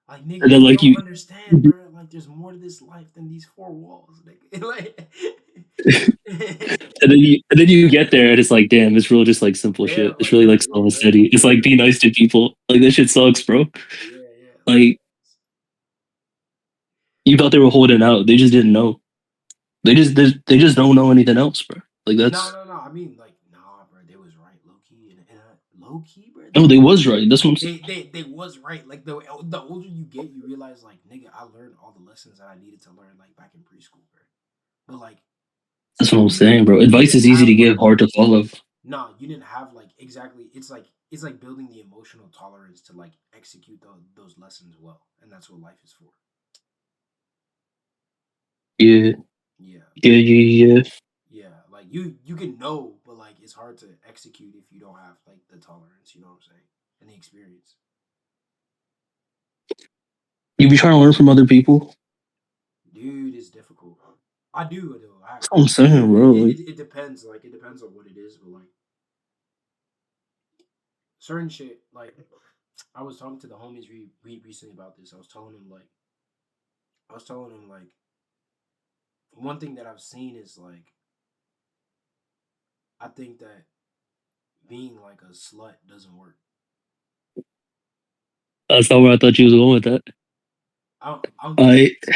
Like nigga,
And then
you
like
don't understand, bro. Like there's more to this life than these four walls, nigga. Like
and then you get there and it's like, damn, it's really just like simple
yeah,
shit. It's really like slow and
yeah,
steady. It's like be nice to people. Like this shit sucks, bro.
yeah.
Like you thought they were holding out. They just didn't know. They just don't know anything else, bro. Like that's
No. I mean, like, nah, bro. They was right, low key, and low key, bro.
no, they was right. That's what I'm saying.
They was right. Like the older you get, you realize, like, nigga, I learned all the lessons that I needed to learn, like back in preschool, bro. But like,
That's what I'm
you
saying, bro.
you
Advice
didn't
is easy
have
to
like
give, hard to follow.
nah, you didn't have like exactly. It's like building the emotional tolerance to like execute those lessons well, and that's what life is for.
Yeah,
Yeah,
yeah.
yeah. Like you can know, but like it's hard to execute if you don't have like the tolerance. You know what I'm saying? And the experience.
You be trying to learn from other people.
Dude, it's difficult. I do though.
That's what I'm saying, bro. Like,
It depends. Like it depends on what it is, but like certain shit. Like I was talking to the homies recently about this. I was telling him like one thing that I've seen is like I think that being like a slut doesn't work.
that's not where I thought you was going with that.
I don't think it
I,
works.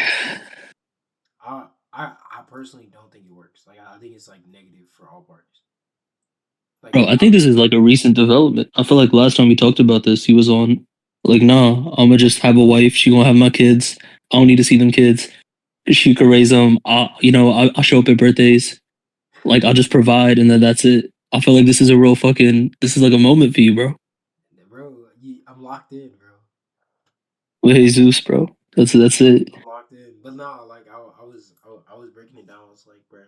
I personally don't think it works. Like I think it's like negative for all parties. Like
bro, I think this is like a recent development. I feel like last time we talked about this, he was on like, nah, I'm gonna just have a wife. She gonna have my kids. I don't need to see them kids. She could raise them. I'll show up at birthdays. Like I'll just provide, and then that's it. I feel like this is a real fucking. This is like a moment for you, bro.
bro, I'm locked in, bro.
With Jesus, bro. That's it.
I'm locked in. But no, like I was breaking it down. I was like, bro,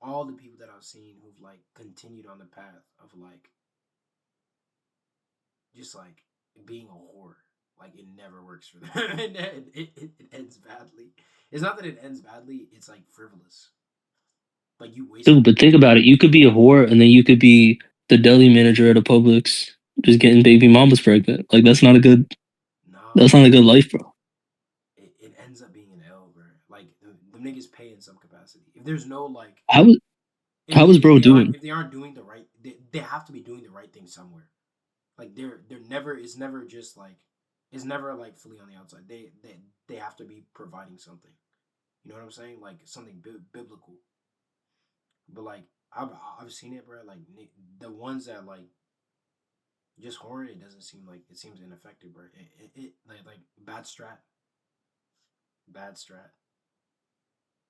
all the people that I've seen who've like continued on the path of like just like being a whore, like it never works for them. It ends badly. It's not that it ends badly. It's like frivolous. Like you
Dude,
wasted.
but think about it. You could be a whore, and then you could be the deli manager at a Publix, just getting baby mamas pregnant. Like that's not a good.
Nah,
That's not a good life, bro.
it ends up being an L, bro. Like the niggas pay in some capacity. If there's no like,
How was how was bro doing?
if they aren't doing the right, they have to be doing the right thing somewhere. Like they're never. It's never just like. It's never like fully on the outside. They have to be providing something. You know what I'm saying? Like something biblical. But like I've seen it, bro. Like the ones that like just whoring, it doesn't seem like it seems ineffective, bro. It like bad strat.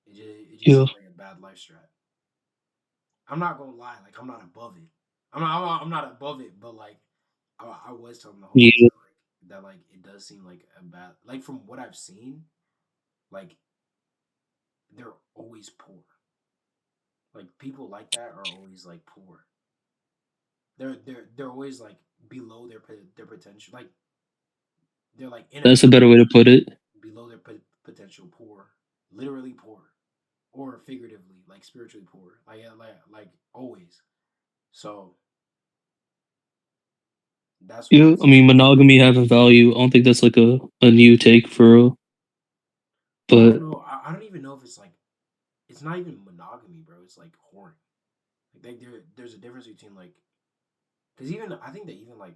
It just
Yeah,
seems like a bad life strat. I'm not gonna lie, like I'm not above it. I'm not above it, but like I was telling the homies
yeah.
that like it does seem like a bad like from what I've seen, like they're always poor. Like people like that are always like poor. They're always like below their potential. Like they're like
That's a
ineffective,
better way to put it.
below their potential, poor, literally poor, or figuratively like spiritually poor. Like always. So that's what
Yeah,
I've
I
seen.
mean monogamy having value. I don't think that's like a new take for real.
I don't
But
know. I don't even know if it's like it's not even monogamy, bro. It's like whoring. Like there's a difference between like because even I think that even like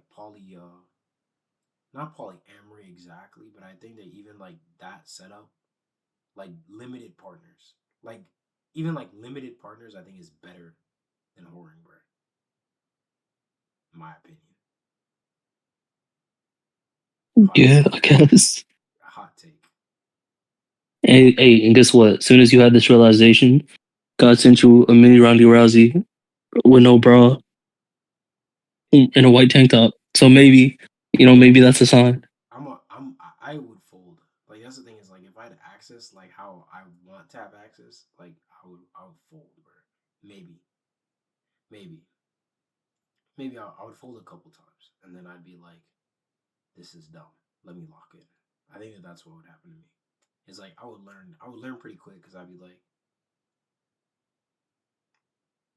not polyamory exactly, but I think that even like that setup, like limited partners, like even like limited partners, I think is better than whoring, bro. In my opinion, hot
yeah,
take,
I guess.
hot take.
Hey, and guess what? As soon as you had this realization, God sent you a mini Ronda Rousey with no bra and a white tank top. So maybe, maybe that's a sign.
I would fold. Like that's the thing is like if I had access like how I want to have access, like I would fold, bro. Maybe, maybe, maybe I would fold a couple times, and then I'd be like, this is dumb. Let me lock in. I think that that's what would happen to me. it's like I would learn pretty quick because I'd be like,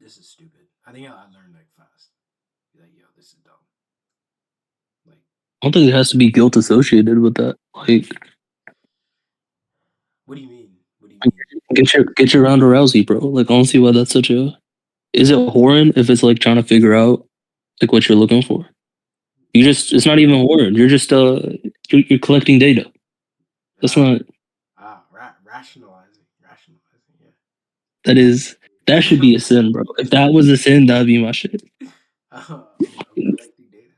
this is stupid. I think I learned like fast. Be like, yo, this is dumb. Like,
I don't think there has to be guilt associated with that. Like,
what do you mean? What do you mean?
get your Ronda Rousey, bro. Like, I don't see why that's such a. Is it whoring if it's like trying to figure out like what you're looking for? You just it's not even whoring. You're just you're collecting data. That's not
Rationalizing. Yeah.
that is that should be a sin, bro. If that was a sin, that'd be my shit.
I'm collecting data.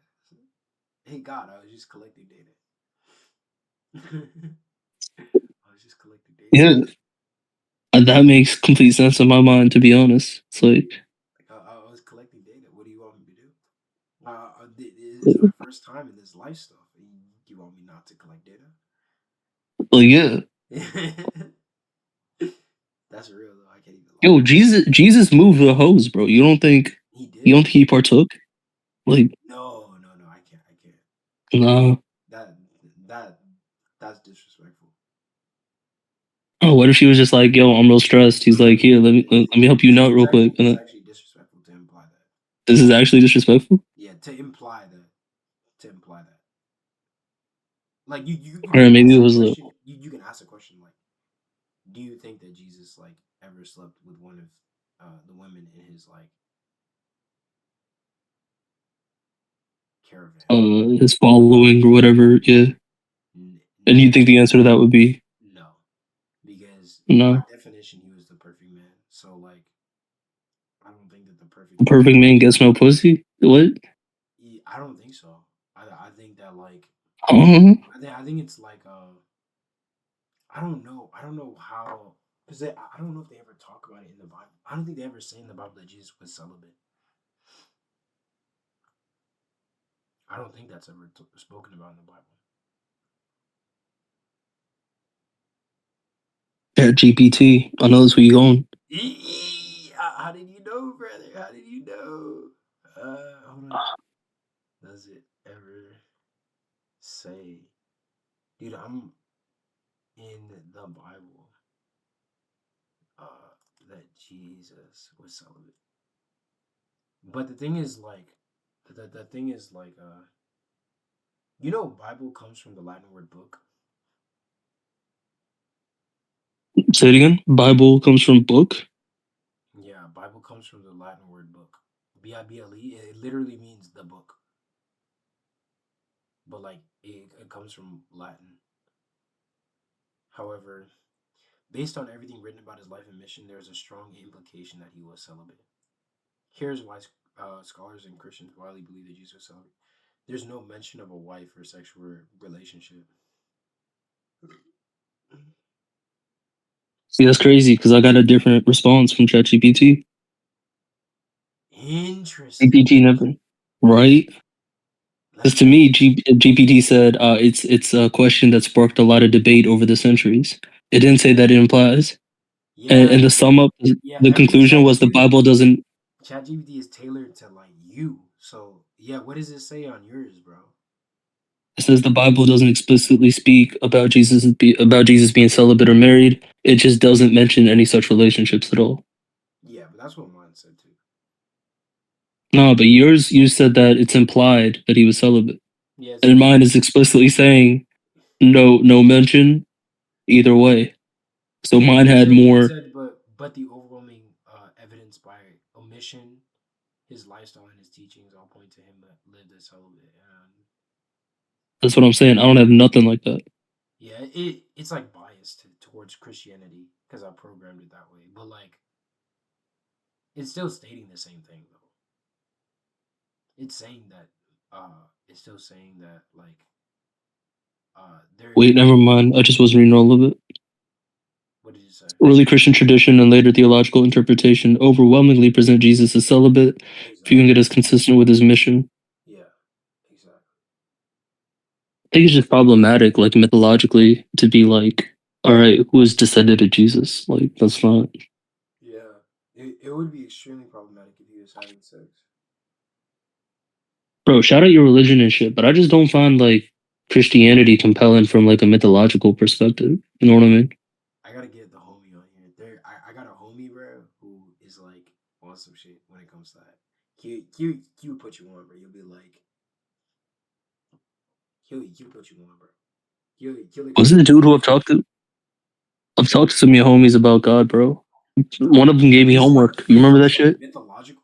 Hey God, I was just collecting data. I was just collecting data.
Yeah. That makes complete sense in my mind, to be honest. It's like,
I was collecting data. What do you want me to do? This is my first time in this life stuff. You want me not to collect data?
well, yeah.
That's real though. I can't even lie.
Yo, Jesus moved the hose, bro. You don't think
He did?
you don't think he partook? Like,
No. I can't.
nah.
That's disrespectful.
Oh, what if she was just like, yo, I'm real stressed. He's like, here, let me help you nut real quick. And
It's
then,
actually disrespectful to imply that.
this is actually disrespectful.
Yeah, to imply that. Like you
Or
can
maybe
ask
it
a
was
question. You can ask a question like, do you think that Jesus like ever slept with one of the women in his like caravan?
his following or whatever. Yeah. And you think the answer to that would be
No, because
no?
by definition he was the perfect man. So like, I don't think that the
The perfect man gets no pussy. What?
I don't think so. I think that like
Uh-huh.
I think it's like I don't know how because I don't know if they ever talk about it in the Bible. I don't think they ever say in the Bible that Jesus was celibate. I don't think that's ever spoken about in the Bible.
Yeah, GPT. I know that's where you going.
How did you know, brother? How did you know? Hold on. Does it ever say, dude? I'm in the Bible. That Jesus was celibate. But the thing is, like, the thing is, like, Bible comes from the Latin word book.
Say it again. Bible comes from book.
Yeah, Bible comes from the Latin word book. Bible. It literally means the book. But like, it comes from Latin. However, based on everything written about his life and mission, there's a strong implication that he was celibate. Here's why scholars and Christians widely believe that Jesus was celibate. There's no mention of a wife or sexual relationship.
See, that's crazy because I got a different response from ChatGPT.
Interesting.
GPT never, right? Because to me, GPT said it's a question that sparked a lot of debate over the centuries. It didn't say that it implies. And the sum up, the conclusion was the Bible doesn't.
ChatGPT is tailored to like you. So yeah, what does it say on yours, bro?
It says the Bible doesn't explicitly speak about Jesus being celibate or married. It just doesn't mention any such relationships at all.
Yeah, but that's what mine said too.
No, but you said that it's implied that he was celibate.
Yeah,
And mine is explicitly saying no mention either way. So
yeah,
mine had more.
It said, but the overwhelming evidence by omission, his lifestyle and his teachings all point to him that lived as celibate.
That's what I'm saying. I don't have nothing like that.
Yeah, it's like biased towards Christianity because I programmed it that way. But like, it's still stating the same thing though. It's saying that it's still saying that like there.
Wait, never mind. I just wasn't reading all of it.
What did you say?
Early Christian tradition and later theological interpretation overwhelmingly present Jesus as celibate, viewing it as consistent with his mission.
Yeah, exactly.
I think it's just problematic, like mythologically, to be like, all right, who is descended of Jesus? Like, that's not.
Yeah, it would be extremely problematic if he was having sex.
Bro, shout out your religion and shit, but I just don't find like Christianity compelling from like a mythological perspective. You know what I mean?
I gotta get the homie on here. I got a homie, bro, who is like on some shit when it comes to that. He'll put you on, bro. You'll be like, he'll put you on, bro. He'll
Wasn't
explain.
the dude who I've talked to? I've talked to some of your homies about God, bro. One of them gave me
This one,
homework. You
when it
remember
comes
that
to like
shit?
mythological,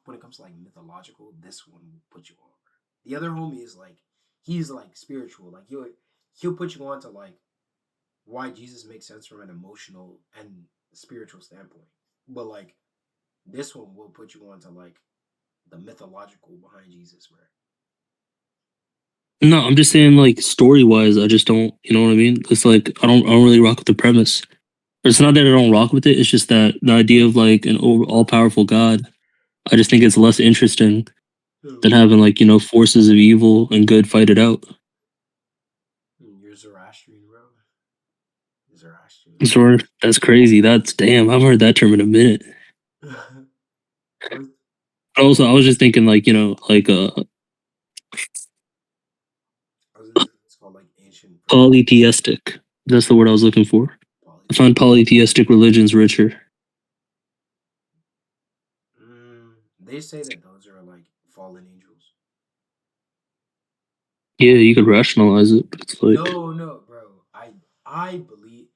this one will put you on, bro. The other homie is like, he's like spiritual. Like he'll put you on to like why Jesus makes sense from an emotional and spiritual standpoint. But like this one will put you on to like the mythological behind Jesus, bro.
No, I'm just saying like story wise, I just don't. You know what I mean? It's like I don't really rock with the premise. It's not that I don't rock with it. It's just that the idea of like an all powerful God, I just think it's less interesting than having like forces of evil and good fight it out.
You're Zoroastrian, bro. Zoroastrian.
Sure, that's crazy. That's damn. I've heard that term in a minute.
What?
Also, I was just thinking like like
I was gonna say it's called like ancient
polytheistic. That's the word I was looking for. I
polytheism.
find polytheistic religions richer.
They say that those are like fallen angels.
Yeah, you could rationalize it, but it's like
No, bro. I believe.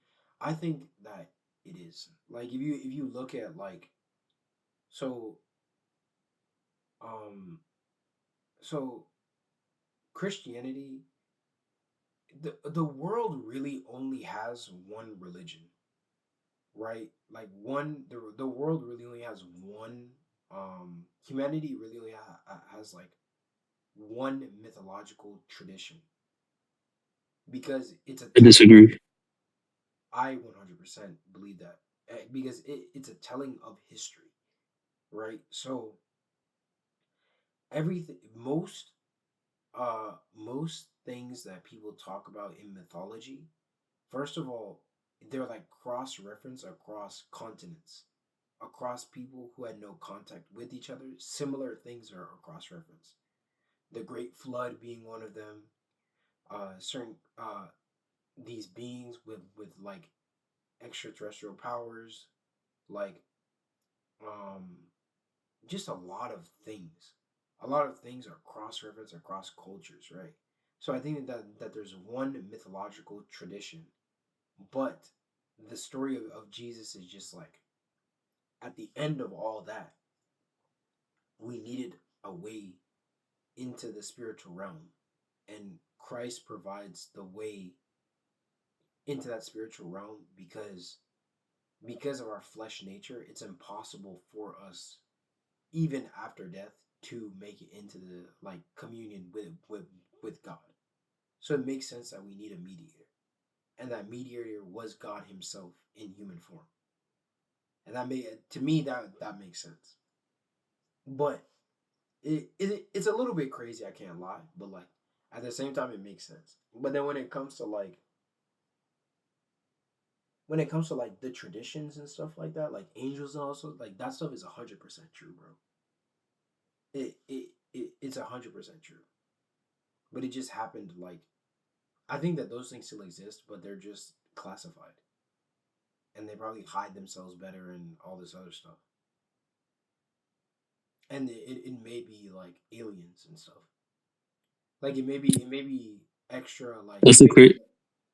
I think that it is like if you look at like so um so Christianity, the world really only has one religion, right? Like the world really only has one. Humanity really only has like one mythological tradition because it's a
I
telling.
disagree.
I 100% believe that because it's a telling of history, right? So everything, most things that people talk about in mythology, first of all, they're like cross reference across continents, across people who had no contact with each other. Similar things are cross reference. The Great Flood being one of them. Certain these beings with like extraterrestrial powers, like um, just a lot of things. A lot of things are cross reference across cultures, right? So I think that there's one mythological tradition, but the story of Jesus is just like at the end of all that, we needed a way into the spiritual realm, and Christ provides the way into that spiritual realm because of our flesh nature. It's impossible for us even after death to make it into the like communion with God. So it makes sense that we need a mediator, and that mediator was God Himself in human form, and that made to me that makes sense. But it's a little bit crazy. I can't lie, but like at the same time, it makes sense. But then when it comes to like the traditions and stuff like that, like angels and also like that stuff is 100% true, bro. It's 100% true. But it just happened like I think that those things still exist, but they're just classified, and they probably hide themselves better and all this other stuff. And it may be like aliens and stuff. Like it may be extra like
that's the cra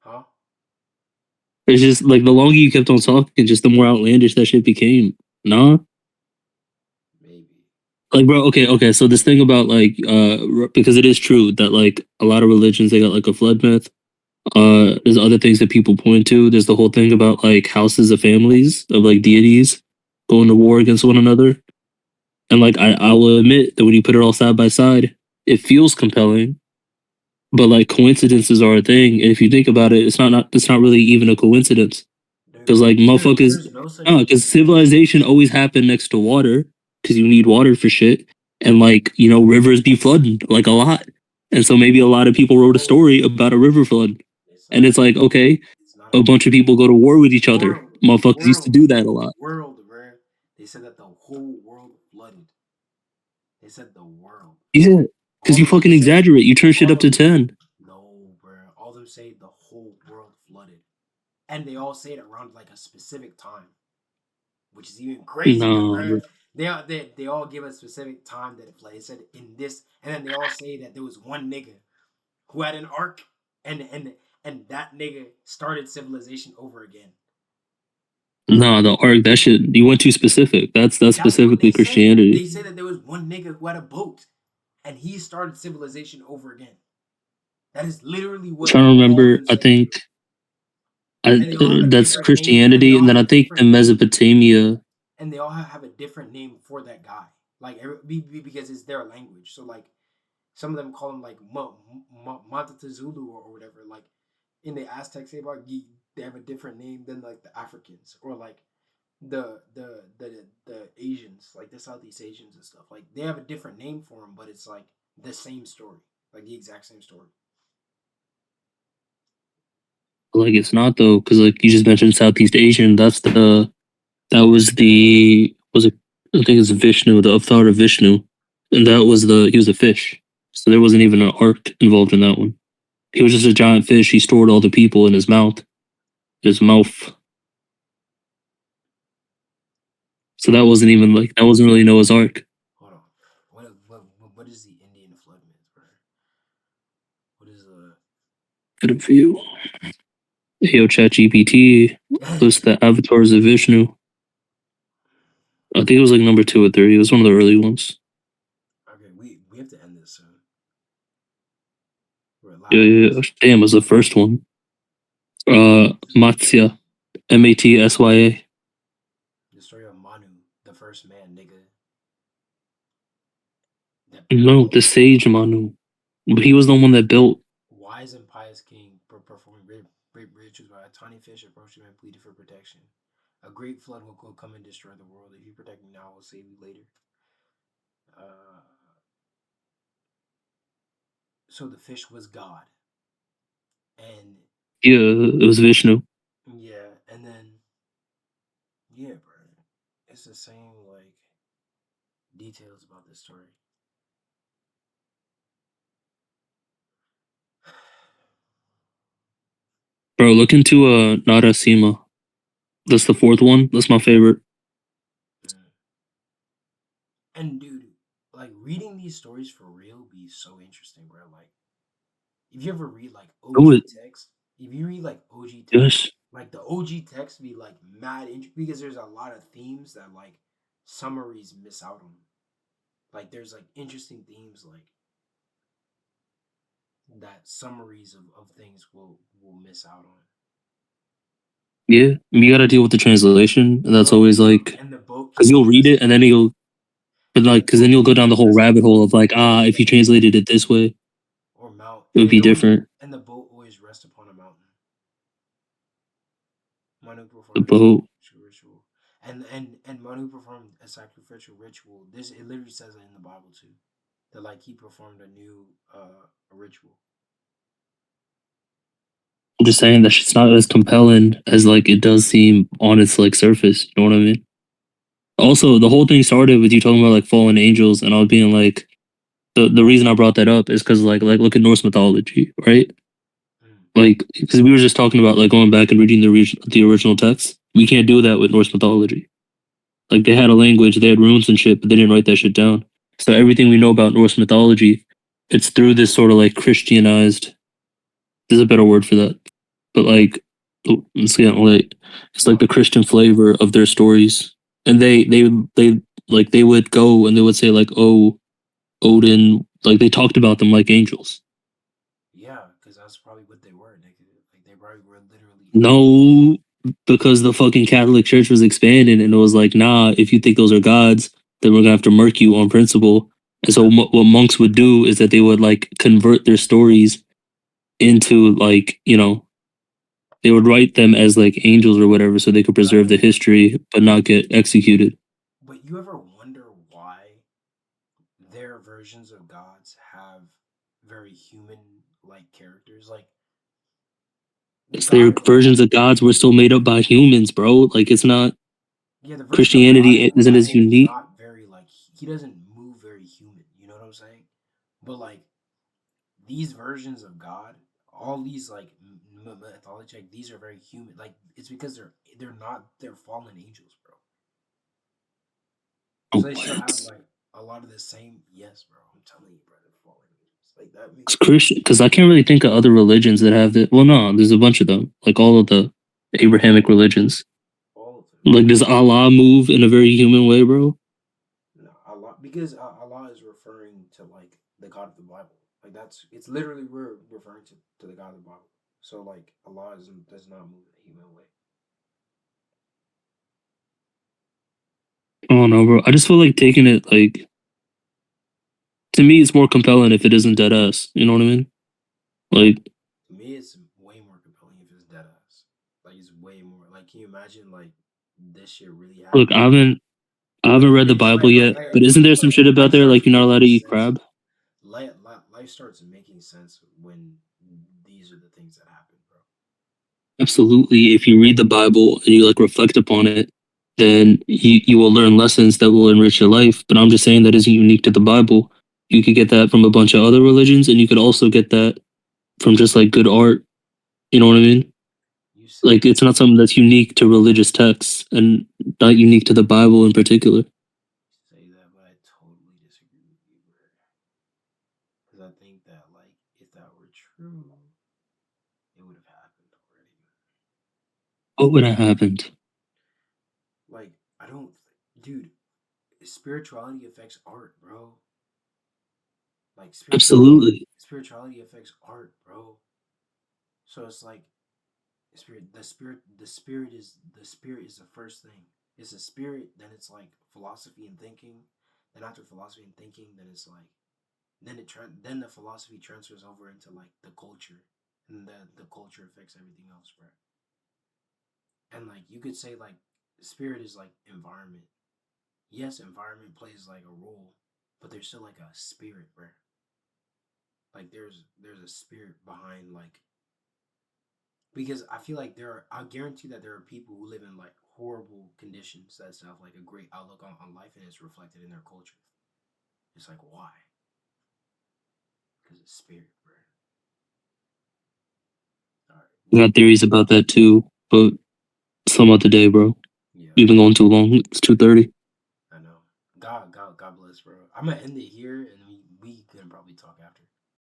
huh?
It's just like the longer you kept on talking, just the more outlandish that shit became. Nah.
Maybe.
Like bro, okay. So this thing about like because it is true that like a lot of religions they got like a flood myth. There's other things that people point to. There's the whole thing about like houses of families of like deities going to war against one another. And like I will admit that when you put it all side by side, it feels compelling. But like coincidences are a thing. And if you think about it, it's not really even a coincidence. Because like motherfuckers,
There's no such thing.
because civilization always happened next to water, because you need water for shit, and like rivers be flooding like a lot, and so maybe a lot of people wrote a
Oh,
story about a river flood,
it's
and
not.
it's like okay,
It's not
a
a
bunch of people go to war with each other. Motherfuckers used to
world,
do that a lot.
bro. They said that the whole world flooded. They said the world.
Yeah, because
All
you
the
fucking exaggerate. You turn shit
all
up
the
to 10.
no, bro. All and they all say it around like a specific time, which is even crazier,
No,
bro.
bro.
They all give a specific time that it played. It said in this, and then they all say that there was one nigga who had an arc, and that nigga started civilization over again.
No, the arc, that shit, you went too specific. That's
That's what
specifically
they say. They
Christianity.
say that there was one nigga who had a boat, and he started civilization over again. That is literally
I'm
what
trying to
all of
remember,
them
I
say.
think
And they all have a
that's
different name, and they
Christianity,
all
and then
have
I
a
think the
different name,
Mesopotamia.
and they all have a different name for that guy. Like because it's their language. So like some of them call him like Montezulu or whatever. Like in the Aztec say about they have a different name than like the Africans or like the Asians, like the Southeast Asians and stuff. Like they have a different name for them, but it's like the same story, like the exact same story.
Like, it's not, though, because, like, you just mentioned Southeast Asian. Was it, I think it's Vishnu, the avatar of Vishnu. And he was a fish. So there wasn't even an arc involved in that one. He was just a giant fish. He stored all the people in his mouth. His mouth. So that wasn't even like, that wasn't really Noah's Ark.
Hold on, what is the Indian flood myth, bro? What is
Good for you. Yo, ChatGPT, list the avatars of Vishnu. I think it was like number 2 or 3. It was one of the early ones.
Okay, we have to end this soon. We're
Yeah,
live.
yeah. Damn, it was the first one. Matsya. Matsya.
The story of Manu, the first man, nigga.
No, the sage Manu. But he was the one that built.
Wise and pious king performing great rituals by a tiny fish approached him and pleaded for protection. A great flood will come and destroy the world. If you protect me now, I will save you later. So the fish was God, and
Yeah, it was Vishnu.
yeah, and then yeah, bro, it's the same like details about this story.
Bro, look into Narasima. That's the 4th one. That's my favorite.
And dude, like reading these stories for real be so interesting, bro. Like if you ever read like
Do
OG
it.
text, if you read like OG text,
Yes.
like the OG text be like mad because there's a lot of themes that like summaries miss out on. Like there's like interesting themes like that summaries of things will miss out on.
Yeah, you gotta deal with the translation, and that's
Bro,
always like,
and the boat
because
keeps
you'll read it and then
yeah,
because then you'll go down the whole rabbit hole of like, if you translated it this way,
or mount,
it would be different.
and the boat always rests upon a mountain. Manu
The
performed a
boat.
sacrificial ritual, and Manu performed a sacrificial ritual. This it literally says it in the Bible too, that like he performed a new a ritual.
I'm just saying that shit's not as compelling as like it does seem on its like surface. You know what I mean? Also, the whole thing started with you talking about like fallen angels, and I was being like, the reason I brought that up is because like look at Norse mythology, right? Like, because we were just talking about like going back and reading the original text. We can't do that with Norse mythology. Like, they had a language, they had runes and shit, but they didn't write that shit down. So everything we know about Norse mythology, it's through this sort of like Christianized. There's a better word for that, but like, it's getting late. It's like the Christian flavor of their stories, and they would go and they would say like, oh, Odin, like they talked about them like angels.
Yeah, because that's probably what they were. Like they probably were literally.
No, because the fucking Catholic Church was expanding, and it was like, nah, if you think those are gods, then we're gonna have to murk you on principle. And so what monks would do is that they would like convert their stories into like, they would write them as like angels or whatever, so they could preserve the history but not get executed.
But you ever wonder why their versions of gods have very human like characters? Like
It's their
God,
versions of gods were still made up by humans, bro. Like, it's not,
yeah, the version of God
Christianity
in the
isn't as
Bible is
unique.
not very like he doesn't move very human. You know what I'm saying? But like these versions of God all these like mythology, like these are very human. Like it's because they're fallen angels, bro. So they still have like a lot of the same. Yes, bro. I'm telling you, bro. They're fallen angels. Like that makes
Christian, because I can't really think of other religions that have it. Well, no, there's a bunch of them. Like all of the Abrahamic religions.
all of them.
Like, does Allah move in a very human way, bro?
No, Allah, because Allah is referring to like the God of the Bible. Like it's literally we're referring to the God of the Bible. So like Allah does not move in a human way.
I don't know, bro. I just feel like taking it like, to me, it's more compelling if it isn't dead ass. You know what I mean? Like,
To me, it's way more compelling if it's dead ass. Like it's way more. Like, can you imagine like this shit really
look,
happening?
I haven't read the Bible yet, but isn't there some shit about there like you're not allowed to eat crab?
Life starts making sense when these are the things that happen, bro.
Absolutely. If you read the Bible and you like reflect upon it, then you will learn lessons that will enrich your life. But I'm just saying that isn't unique to the Bible. You could get that from a bunch of other religions, and you could also get that from just like good art. You know what I mean?
You say
Like, it's not something that's unique to religious texts and not unique to the Bible in particular.
that, but I totally disagree with you, bro. Because I think that like if that were true, it would have happened already.
What would have happened?
Like I don't, dude. Spirituality affects art, bro. Like
Absolutely.
spirituality affects art, bro. So it's like the spirit is the first thing. It's a spirit, then it's like philosophy and thinking. Then after philosophy and thinking, then it's like then the philosophy transfers over into like the culture, and the culture affects everything else, bro. And like you could say like spirit is like environment. Yes, environment plays like a role, but there's still like a spirit, bro. Like there's a spirit behind like, because I feel like I guarantee that there are people who live in like horrible conditions that have like a great outlook on life, and it's reflected in their culture. It's like, why? Because it's spirit, bro. All right.
I got theories about that too, but some other day, bro.
Yeah,
We've been going too long. It's 2:30.
I know. God bless, bro. I'm gonna end it here, and we can probably talk after.